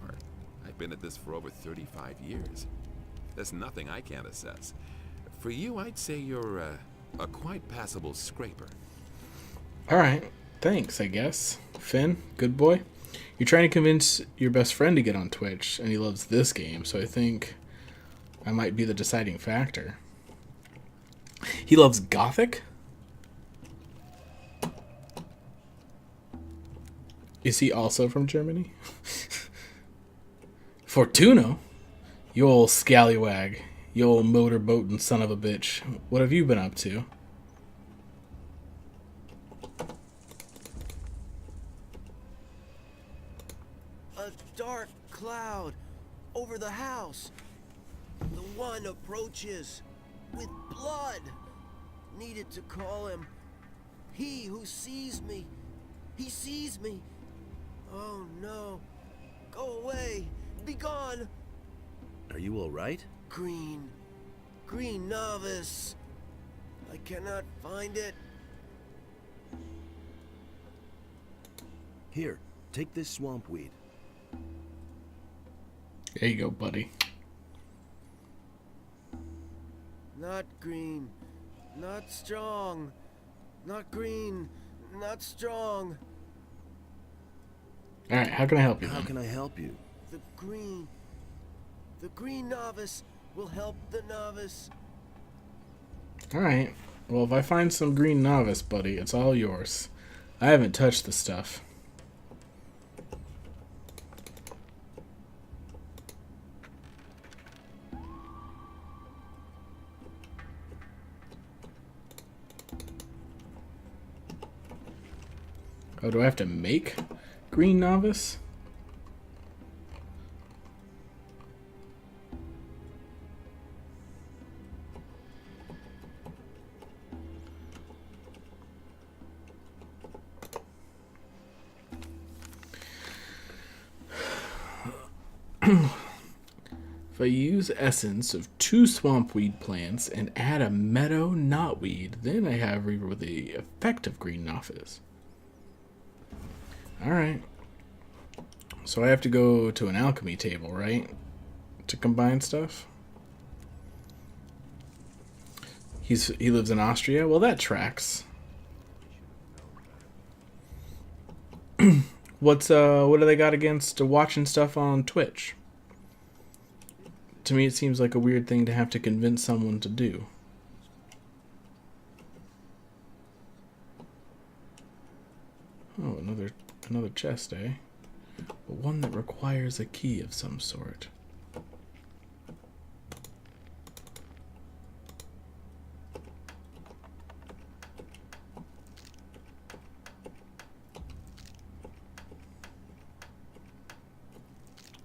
I've been at this for over 35 years. There's nothing I can't assess. For you, I'd say you're a quite passable scraper. Alright. Thanks, I guess. Finn, good boy. You're trying to convince your best friend to get on Twitch, and he loves this game, so I think I might be the deciding factor. He loves Gothic? Is he also from Germany? Fortuno? You old scallywag. You old motorboating son of a bitch. What have you been up to? A dark cloud over the house. The one approaches with blood. Needed to call him. He who sees me. He sees me. Oh no. Go away. Be gone. Are you alright? Green novice. I cannot find it. Here, take this swamp weed. There you go, buddy. Not green. Not strong. Not green. Not strong. Alright, how can I help you? How can I help you? The green novice will help the novice. Alright. Well, if I find some green novice, buddy, it's all yours. I haven't touched the stuff. Oh, do I have to make green novice? If I use essence of 2 swampweed plants and add a meadow knotweed, then I have Reaver the effect of green novice. Alright. So I have to go to an alchemy table, right? to combine stuff. He lives in Austria. Well, that tracks. What do they got against watching stuff on Twitch? To me, it seems like a weird thing to have to convince someone to do. Oh, another chest, eh? But one that requires a key of some sort.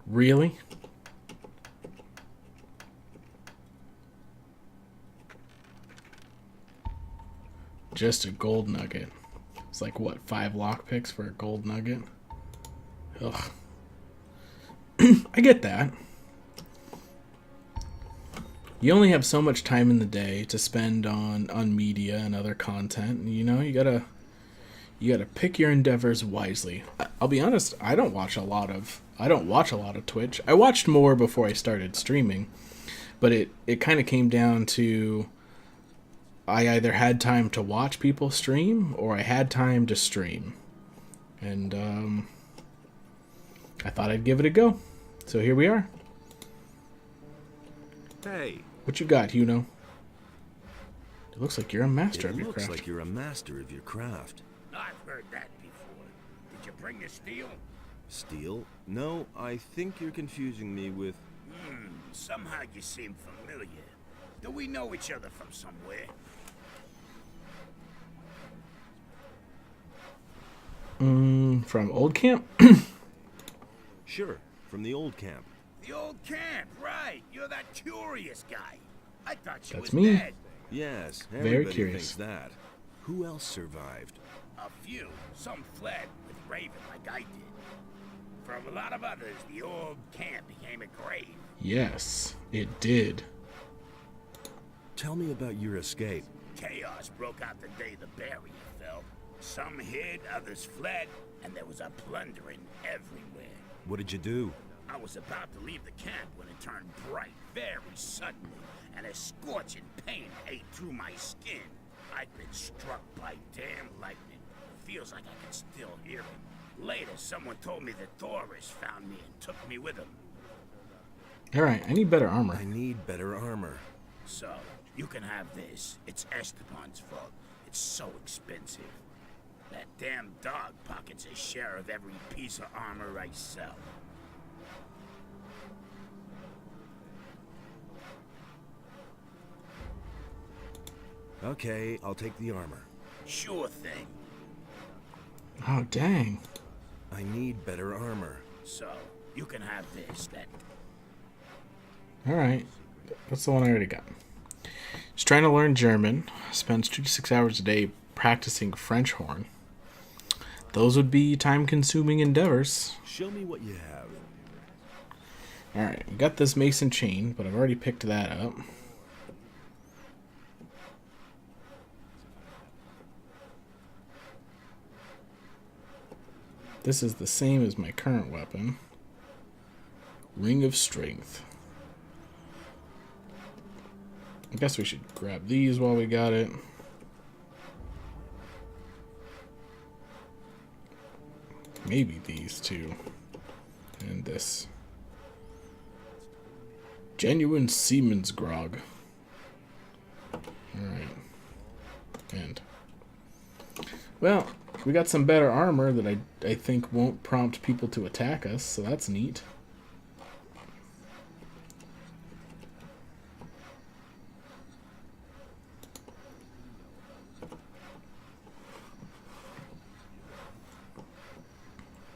Really? Just a gold nugget. It's like, what, 5 lockpicks for a gold nugget? Ugh. I get that. You only have so much time in the day to spend on media and other content. You know, you gotta pick your endeavors wisely. I'll be honest, I don't watch a lot of Twitch. I watched more before I started streaming, but it kind of came down to I either had time to watch people stream or I had time to stream. And I thought I'd give it a go. So here we are. Hey. What you got, Huno? It looks like you're a master of your Looks craft. like you're a master of your craft. I've heard that before. Did you bring the steel? Steel? No, I think you're confusing me with... Somehow you seem familiar. Do we know each other from somewhere? From old camp? Sure, from the old camp. The old camp, right. You're that curious guy. I thought you That's was me. dead. Yes, Very everybody curious. thinks that. Who else survived? A few. Some fled with Raven like I did. For a lot of others, the old camp became a grave. Yes, it did. Tell me about your escape. Chaos broke out the day the barrier fell. Some hid, others fled, and there was a plundering everywhere. What did you do? I was about to leave the camp when it turned bright very suddenly, and a scorching pain ate through my skin. I'd been struck by damn lightning. Feels like I can still hear it. Later, someone told me that Thoris found me and took me with him. Alright, I need better armor. I need better armor. So, you can have this. It's Esteban's fault. It's so expensive. That damn dog pockets a share of every piece of armor I sell. Okay, I'll take the armor. Sure thing. Oh, dang. I need better armor. So, you can have this. That Alright. That's the one I already got. Just trying to learn German. Spends 2 to 6 hours a day practicing French horn. Those would be time-consuming endeavors. Show me what you have. Alright, we got this mason chain, but I've already picked that up. This is the same as my current weapon. Ring of Strength. I guess we should grab these while we got it. Maybe these two. And this. Genuine Seaman's Grog. Alright. And. Well, we got some better armor that I think won't prompt people to attack us, so that's neat.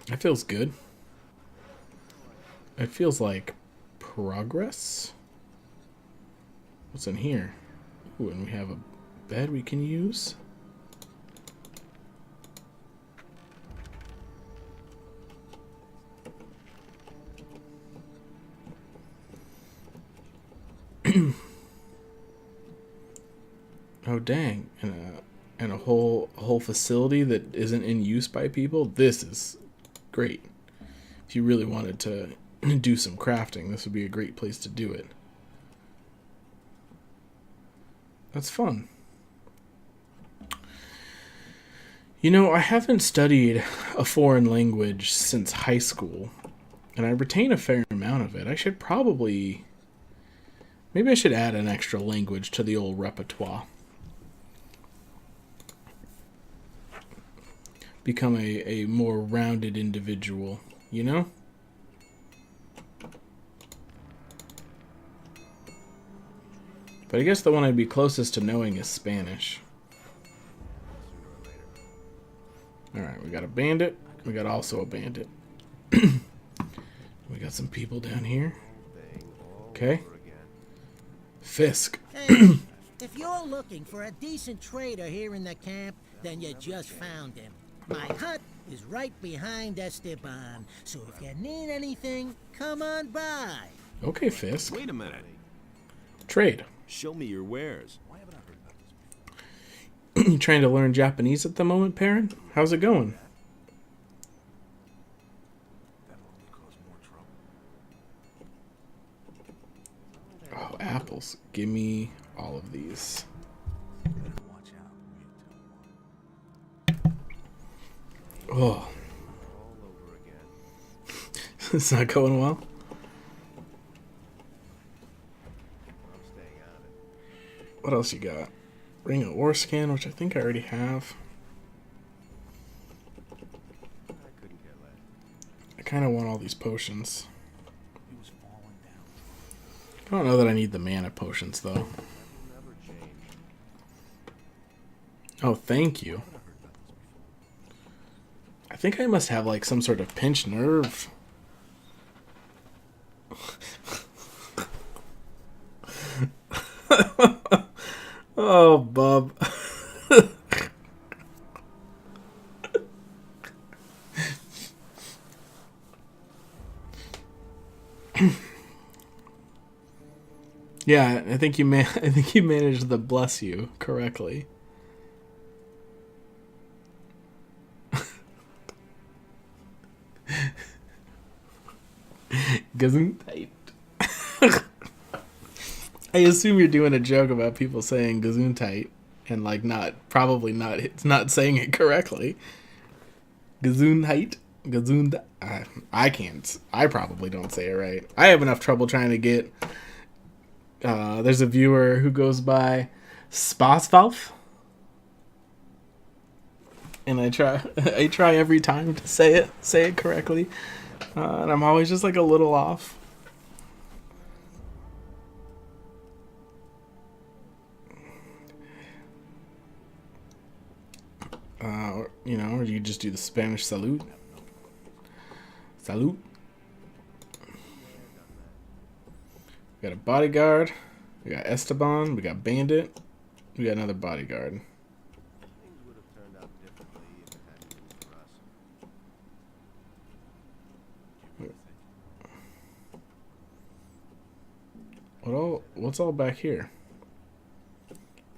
That feels good. It feels like progress. What's in here? Ooh, and we have a bed we can use. Oh dang! And a whole facility that isn't in use by people. This is great. If you really wanted to do some crafting, this would be a great place to do it. That's fun. You know, I haven't studied a foreign language since high school, and I retain a fair amount of it. I should probably... Maybe I should add an extra language to the old repertoire. Become a more rounded individual, you know? But I guess the one I'd be closest to knowing is Spanish. Alright, we got a bandit. We got also a bandit. We got some people down here. Okay. Fisk. Hey, if you're looking for a decent trader here in the camp, then you just found him. My hut is right behind Esteban, so if you need anything, come on by. Okay, Fisk. Wait a minute. Trade. Show me your wares. You trying to learn Japanese at the moment, Perrin? How's it going? Oh, apples. Give me all of these. Oh. It's not going well. What else you got? Ring of ore scan, which I think I already have. I kind of want all these potions. I don't know that I need the mana potions, though. Oh, thank you. I think I must have, like, some sort of pinched nerve. Oh, bub. Yeah, I think you managed the bless you correctly. Gesundheit. I assume you're doing a joke about people saying Gesundheit and like probably not, it's not saying it correctly. Gesundheit. I can't. I probably don't say it right. I have enough trouble trying to get. There's a viewer who goes by Spasvalf, and I try every time to say it correctly, and I'm always just like a little off. Or you just do the Spanish salute. Salute. We got a bodyguard. We got Esteban. We got bandit. We got another bodyguard. What's all back here?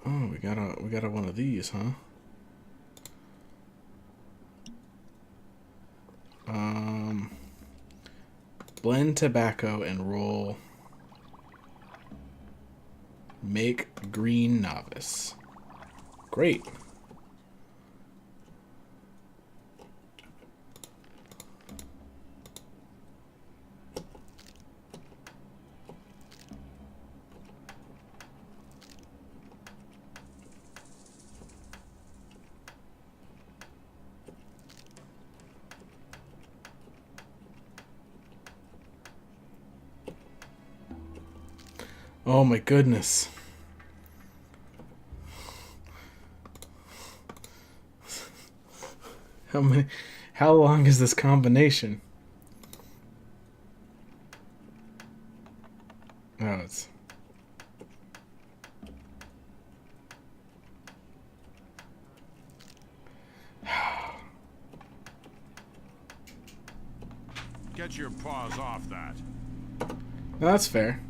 Oh, we got a one of these, huh? Blend tobacco and roll. Make green novice. Great. Oh my goodness. How long is this combination? Oh, it's... Get your paws off that. No, that's fair.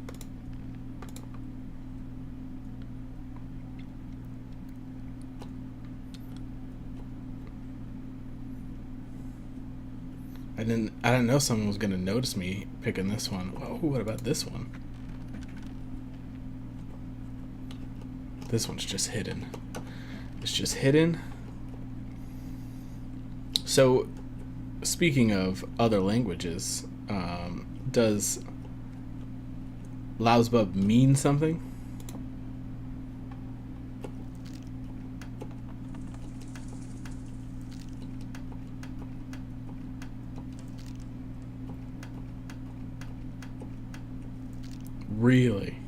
I didn't know someone was gonna notice me picking this one. Oh, what about this one? This one's just hidden. It's just hidden. So, speaking of other languages, does Lausbub mean something? Really?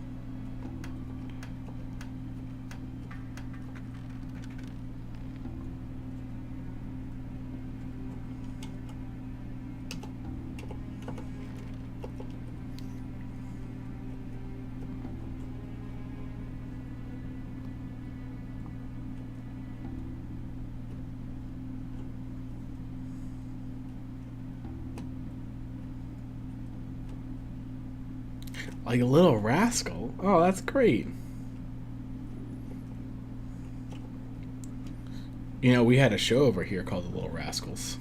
Like a little rascal? Oh, that's great. You know, we had a show over here called The Little Rascals.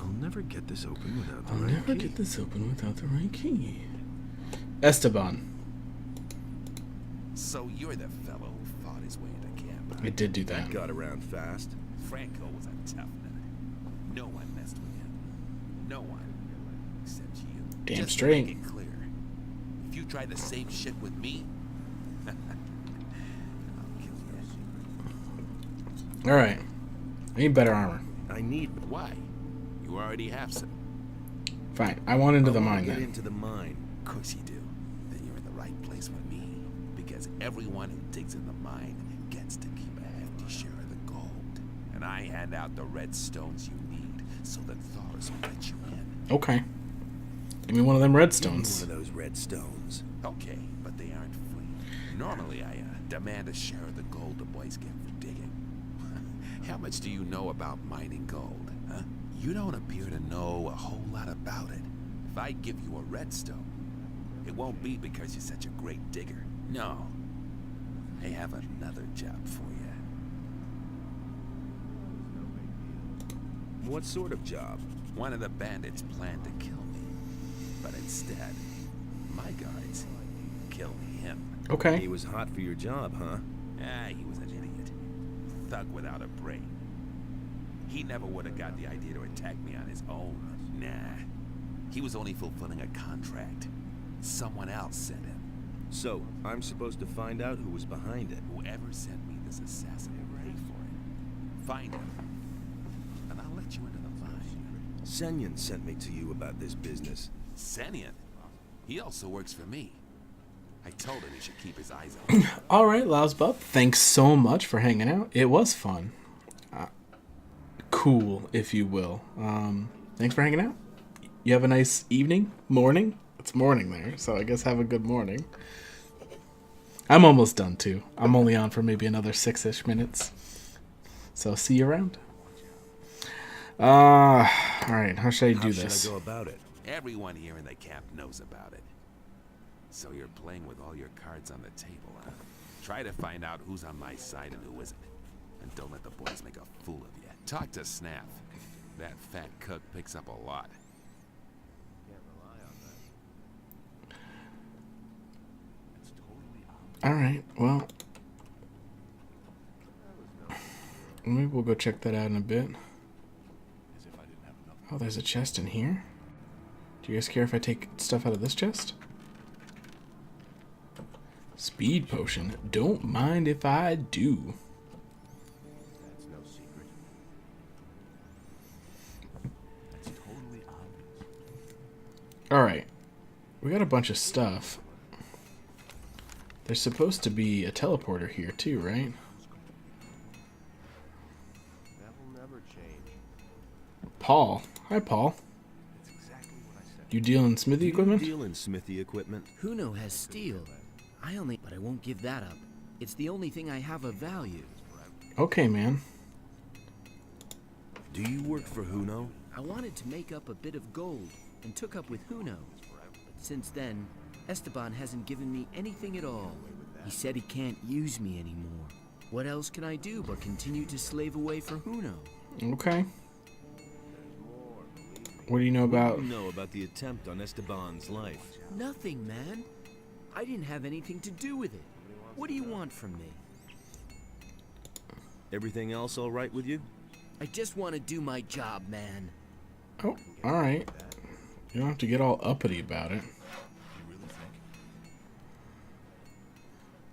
I'll never get this open without the I'll right never key. get this open without the right key. Esteban. So you're the fellow who fought his way into camp, huh? It did do that. Got around fast. Franco was a tough nut. No one messed with him. No one. Except you. Damn Just straight. To make it clear. If you try the same shit with me, I'll kill you. Alright. I need better armor. I need. Why? You already have some. Fine. I want into the I wanna mine get then. into the mine. Of course you do. Then you're in the right place with me. Because everyone who digs in the mine gets to keep a hefty share of the gold. And I hand out the red stones you need so that Thor's will let you in. Okay. Give me one of them Give me redstones. one of those red stones. Okay, but they aren't free. Normally I demand a share of the gold the boys get for digging. How much do you know about mining gold, huh? You don't appear to know a whole lot about it. If I give you a redstone, it won't be because you're such a great digger. No. I have another job for you. What sort of job? One of the bandits planned to kill me. But instead, my guards killed him. Okay. He was hot for your job, huh? Ah, he was an idiot. Thug without a brain. He never would have got the idea to attack me on his own. Nah. He was only fulfilling a contract. Someone else sent him. So, I'm supposed to find out who was behind it. Whoever sent me this assassin will pay for it. Find him. And I'll let you into the mine. Senyan sent me to you about this business. Senyan? He also works for me. I told him he should keep his eyes open. Alright, Lausbub. Thanks so much for hanging out. It was fun. Cool, if you will. Thanks for hanging out. You have a nice evening? Morning? It's morning there, so I guess have a good morning. I'm almost done, too. I'm only on for maybe another 6-ish minutes. So, see you around. Alright, how should I do this? How should I go about it? Everyone here in the camp knows about it. So you're playing with all your cards on the table, huh? Try to find out who's on my side and who isn't. And don't let the boys make a fool of you. Talk to Snap. That fat cook picks up a lot. Alright, well. Maybe we'll go check that out in a bit. Oh, there's a chest in here. Do you guys care if I take stuff out of this chest? Speed potion. Don't mind if I do. That's no secret. That's totally obvious. Alright. We got a bunch of stuff. There's supposed to be a teleporter here too, right? That will never change. Paul. Hi, Paul. It's exactly what I said. You deal in smithy equipment? Deal in smithy equipment. Huno has steel. But I won't give that up. It's the only thing I have of value. Okay, man. Do you work for Huno? I wanted to make up a bit of gold and took up with Huno. But since then, Esteban hasn't given me anything at all. He said he can't use me anymore. What else can I do but continue to slave away for Huno? Okay. What do you know about... What do you know about the attempt on Esteban's life? Nothing, man. I didn't have anything to do with it. What do you want from me? Everything else all right with you? I just want to do my job, man. Oh, alright. You don't have to get all uppity about it.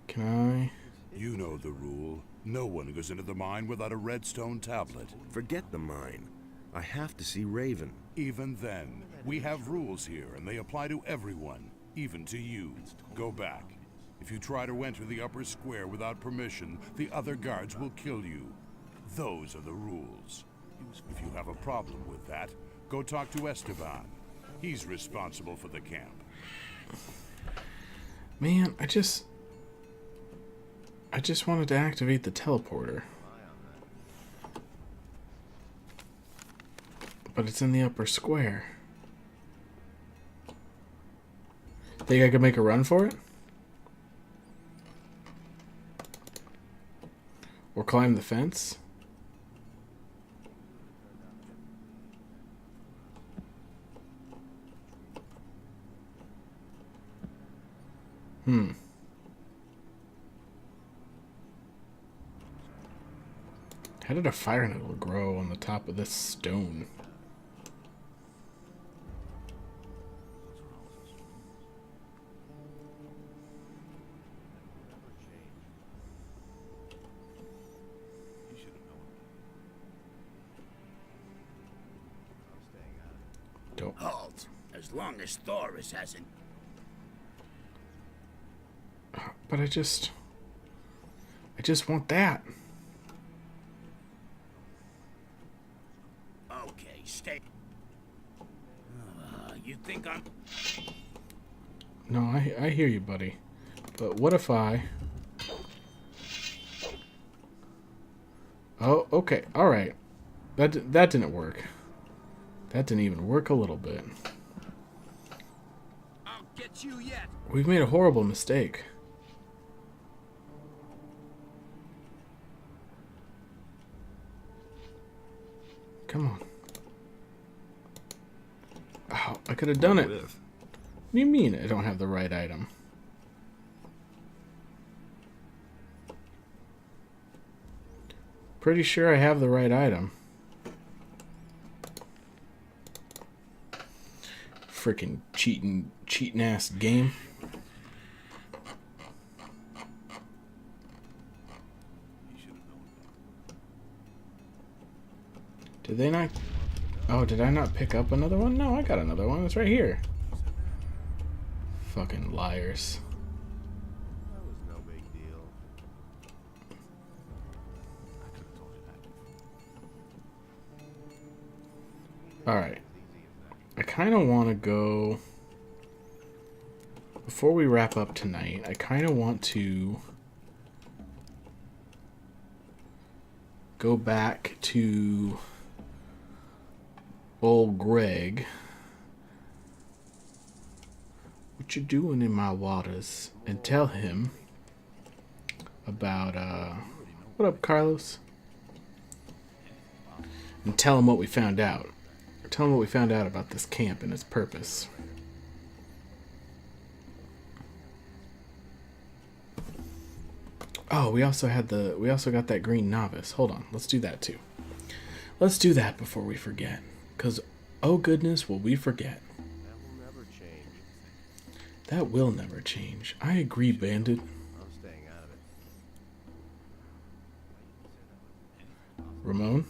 Can I... You know the rule. No one goes into the mine without a redstone tablet. Forget the mine. I have to see Raven. Even then, we have rules here, and they apply to everyone, even to you. Go back. If you try to enter the upper square without permission, the other guards will kill you. Those are the rules. If you have a problem with that, go talk to Esteban. He's responsible for the camp. Man, I just wanted to activate the teleporter. But it's in the upper square. Think I could make a run for it? Or climb the fence? How did a fire nettle grow on the top of this stone? Don't. Halt. As long as Thoris hasn't... But I just want that. Okay, stay. You think I'm... No, I hear you, buddy. But what if I... Oh, okay. All right. That didn't work. That didn't even work a little bit. I'll get you yet. We've made a horrible mistake. Come on. Oh, I could have done it. What do you mean I don't have the right item? Pretty sure I have the right item. Freaking cheating ass game. Did they not? Oh, did I not pick up another one? No, I got another one. It's right here. Fucking liars. That was no big deal. Alright. I kind of want to go... Before we wrap up tonight, I kind of want to go back to old Greg. What you doing in my waters? And tell him about, what up, Carlos? And tell him what we found out. Tell him what we found out about this camp and its purpose. Oh, we also got that green novice. Hold on, let's do that too. Let's do that before we forget. Cause oh goodness, will we forget. That will never change. That will never change. I agree, Bandit. I'm staying out of it. Ramon?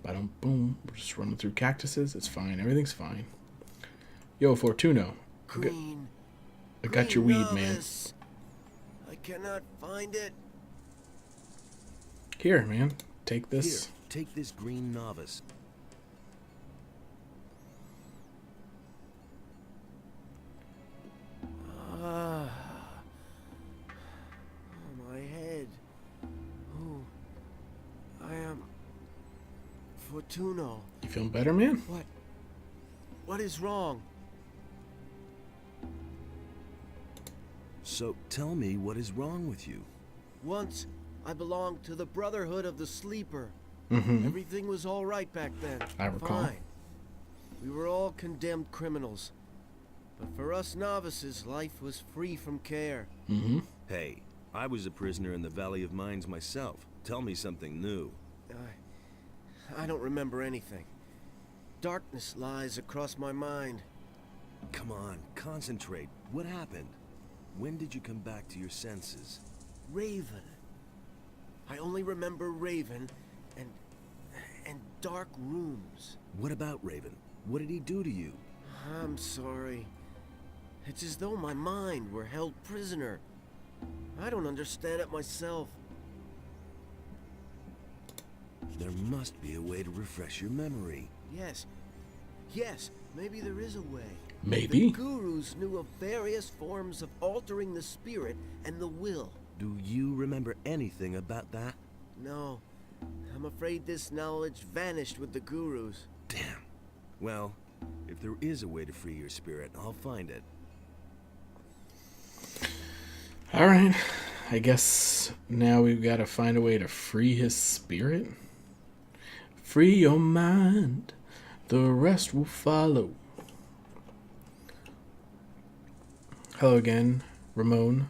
Ba-dum, boom. We're just running through cactuses. It's fine. Everything's fine. Yo, Fortuno. I got your weed, man. I cannot find it. Here, man. Take this. Here, take this green novice. Ah. Oh, my head. Oh. I am... Fortuno. You feeling better, man? What is wrong? So tell me what is wrong with you. Once, I belonged to the Brotherhood of the Sleeper. Mm-hmm. Everything was all right back then. I recall. Fine. We were all condemned criminals. But for us novices, life was free from care. Mm-hmm. Hey, I was a prisoner in the Valley of Mines myself. Tell me something new. I don't remember anything. Darkness lies across my mind. Come on, concentrate. What happened? When did you come back to your senses? Raven. I only remember Raven and dark rooms. What about Raven? What did he do to you? I'm sorry. It's as though my mind were held prisoner. I don't understand it myself. There must be a way to refresh your memory. Yes. Yes, maybe there is a way. Maybe. The gurus knew of various forms of altering the spirit and the will. Do you remember anything about that? No. I'm afraid this knowledge vanished with the gurus. Damn. Well, if there is a way to free your spirit, I'll find it. Alright. I guess now we've got to find a way to free his spirit. Free your mind. The rest will follow. Hello again, Ramon.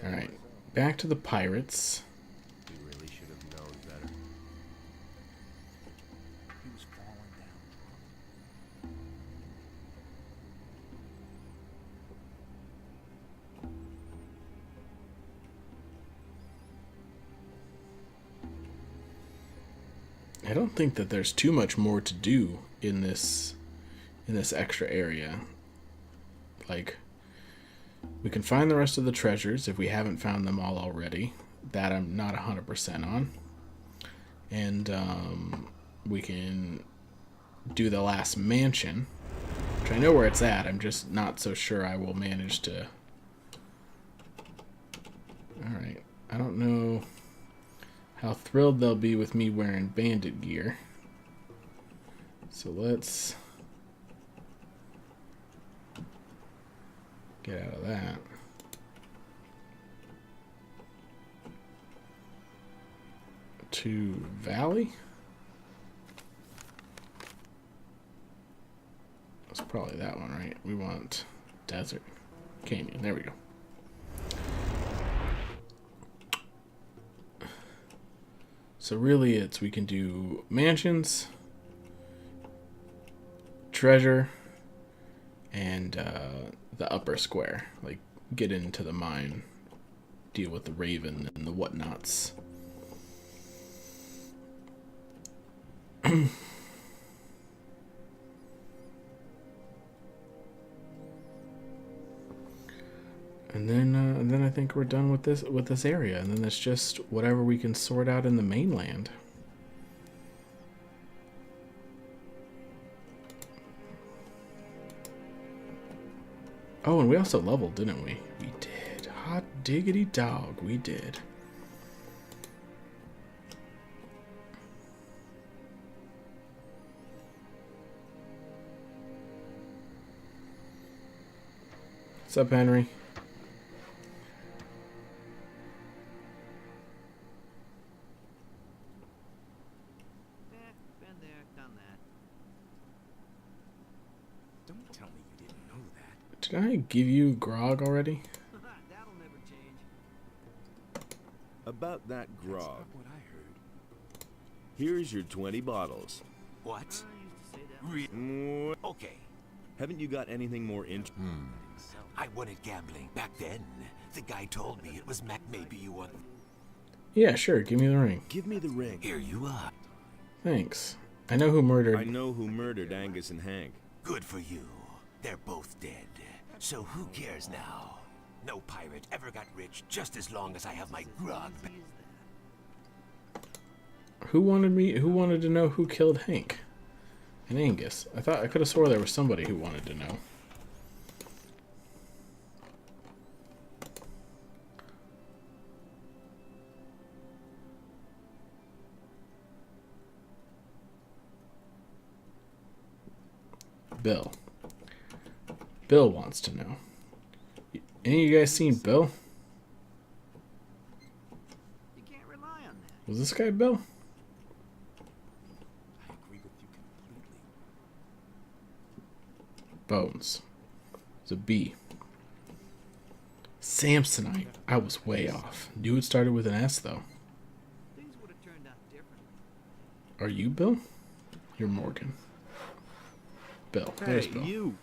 Alright, back to the pirates. We really should have known better. He was falling down. I don't think that there's too much more to do in this extra area. Like, we can find the rest of the treasures if we haven't found them all already. That I'm not 100% on. And we can do the last mansion, which I know where it's at. I'm just not so sure I will manage to. Alright, I don't know how thrilled they'll be with me wearing bandit gear. So let's get out of that. To Valley? That's probably that one, right? We want Desert. Canyon, there we go. So really it's, we can do mansions, treasure, and the upper square. Like, get into the mine, deal with the Raven and the whatnots. And then I think we're done with this area, and then it's just whatever we can sort out in the mainland. Oh, and we also leveled, didn't we? We did. Hot diggity dog, we did. What's up, Henry? Been there, done that. Don't tell me you didn't know that. Did I give you grog already? That'll never change. About that That's grog, not what I heard. here's your 20 bottles. What? I used to say that. Mm, Okay. Haven't you got anything more interesting? I wanted gambling back then. The guy told me it was Mac. Maybe you want. Yeah, sure. Give me the ring. Give me the ring. Here you are. Thanks. I know who murdered. I know who murdered Angus and Hank. Good for you. They're both dead. So who cares now? No pirate ever got rich just as long as I have my grog. Who wanted to know who killed Hank and Angus? I could have swore there was somebody who wanted to know. Bill. Bill wants to know. Any of you guys seen Bill? You can't rely on that. Was this guy Bill? I agree with you completely. Bones. It's a B. Samsonite. I was way off. Knew it started with an S though. Things would have turned out differently. Are you Bill? You're Morgan. Bill. There's Bill. you.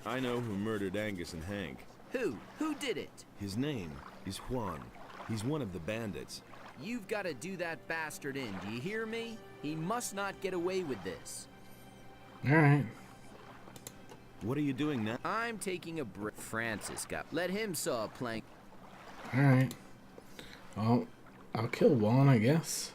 I know who murdered Angus and Hank. Who? Who did it? His name is Juan. He's one of the bandits. You've got to do that bastard in, do you hear me? He must not get away with this. Alright. What are you doing now? I'm taking a break. Francis got. Let him saw a plank. Alright. I'll kill Juan, I guess.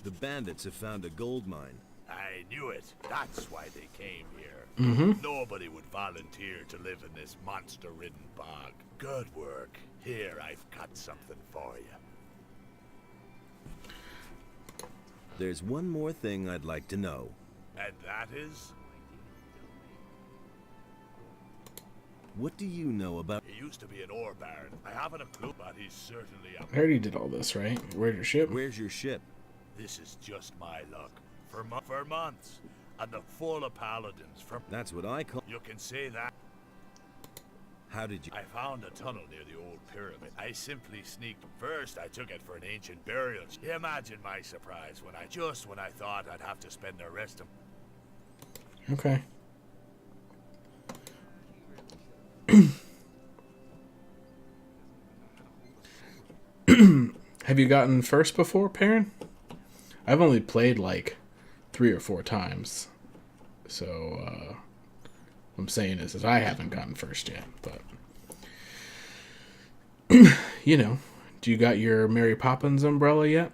The bandits have found a gold mine. I knew it. That's why they came here. Mm-hmm. Nobody would volunteer to live in this monster-ridden bog. Good work. Here, I've got something for you. There's one more thing I'd like to know. And that is? What do you know about... He used to be an ore baron. I haven't a clue, but he's certainly up. I already did all this, right? Where's your ship? Where's your ship? This is just my luck. For months. And the full of paladins from... That's what I call... You can say that. How did you... I found a tunnel near the old pyramid. I simply sneaked. First, I took it for an ancient burial. Imagine my surprise when I thought I'd have to spend the rest of... Okay. Have you gotten first before, Perrin? I've only played like 3 or 4 times. So, what I'm saying is I haven't gotten first yet, but... you know, do you got your Mary Poppins umbrella yet?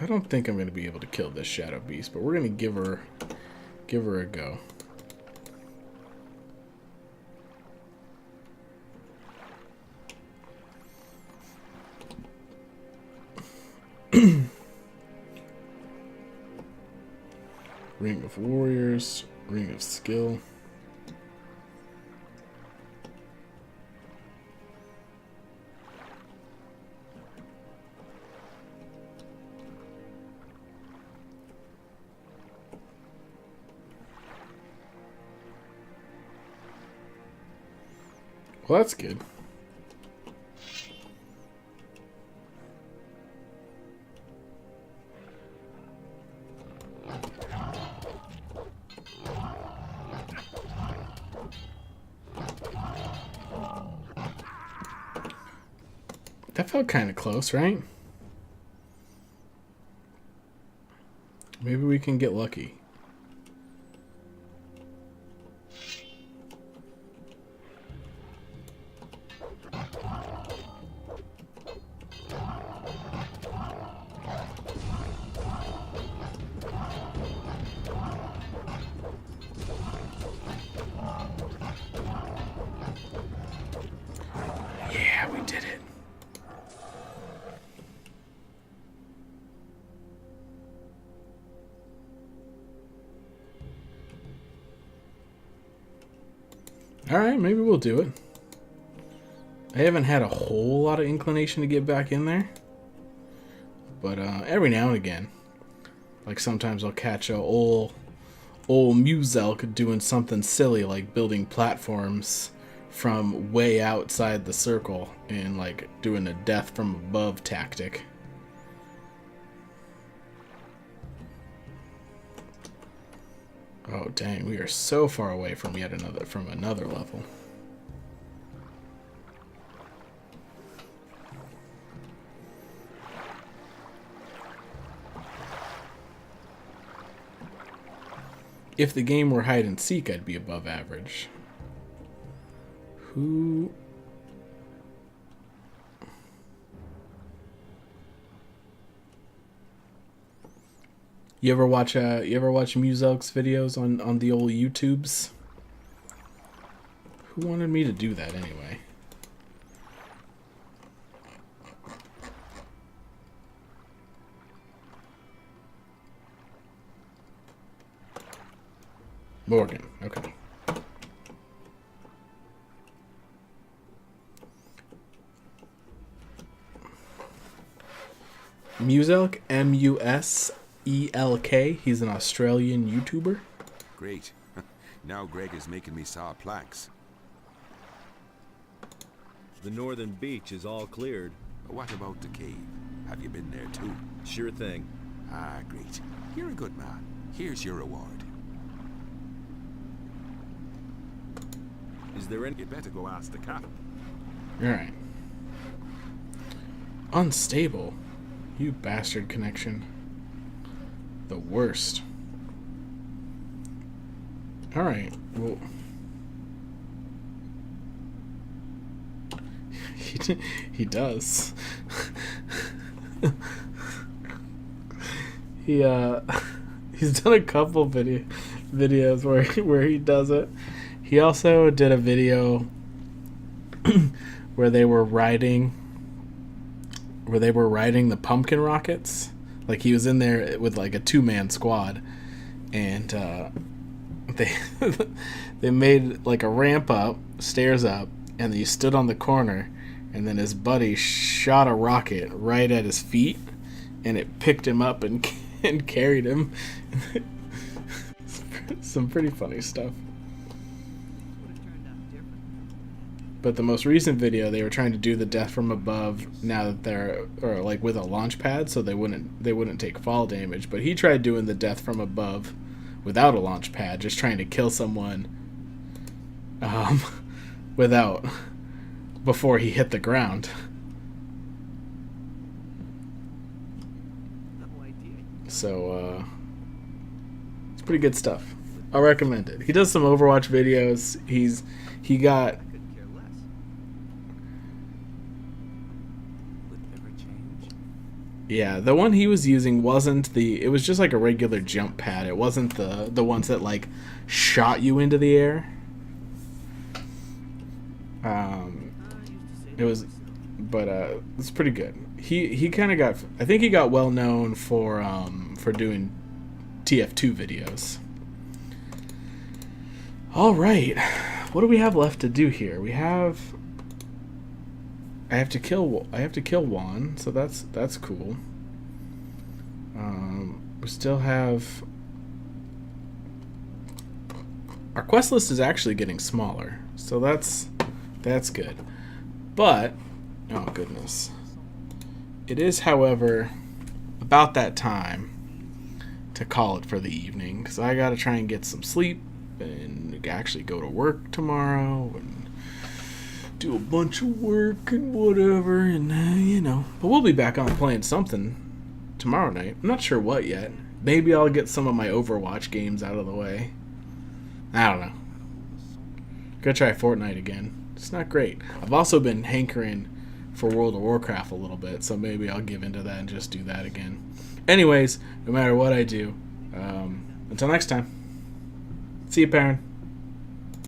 I don't think I'm going to be able to kill this Shadow Beast, but we're going to give her a go. Ring of Warriors, Ring of Skill. Well, that's good. That felt kind of close, right? Maybe we can get lucky. Yeah, we did it. Alright, maybe we'll do it. I haven't had a whole lot of inclination to get back in there. But every now and again, like sometimes I'll catch a old Muselk doing something silly like building platforms from way outside the circle and like doing a death from above tactic. Oh dang, we are so far away from another level. If the game were hide and seek, I'd be above average. Who You ever watch Muselk's videos on the old YouTubes? Who wanted me to do that anyway? Morgan, okay. Muselk, Muselk. He's an Australian YouTuber. Great. Now Greg is making me saw planks. The northern beach is all cleared. What about the cave? Have you been there too? Sure thing. Ah, great. You're a good man. Here's your reward. Is there any... You'd better go ask the captain. Alright. Unstable. You bastard connection. The worst. Alright, well... he does. He's done a couple videos where he does it. He also did a video where they were riding the pumpkin rockets. Like he was in there with like a 2-man squad, and they made like a ramp up, stairs up, and then he stood on the corner, and then his buddy shot a rocket right at his feet, and it picked him up and carried him. Some pretty funny stuff. But the most recent video, they were trying to do the death from above now that they're like with a launch pad, so they wouldn't take fall damage. But he tried doing the death from above without a launch pad, just trying to kill someone before he hit the ground. So it's pretty good stuff. I recommend it. He does some Overwatch videos. He got Yeah, the one he was using wasn't it was just like a regular jump pad. It wasn't the ones that like shot you into the air. It's pretty good. He kind of got, I think he got well known for doing TF2 videos. All right. What do we have left to do here? I have to kill Juan, so that's cool. We still have, our quest list is actually getting smaller, so that's good. But oh goodness, it is, however, about that time to call it for the evening, because I gotta try and get some sleep and actually go to work tomorrow and do a bunch of work and whatever, and but we'll be back on playing something tomorrow night. I'm not sure what yet. Maybe I'll get some of my Overwatch games out of the way. I don't know. Gonna try Fortnite again. It's not great. I've also been hankering for World of Warcraft a little bit, so maybe I'll give into that and just do that again. Anyways, no matter what I do, until next time, see you, Perrin.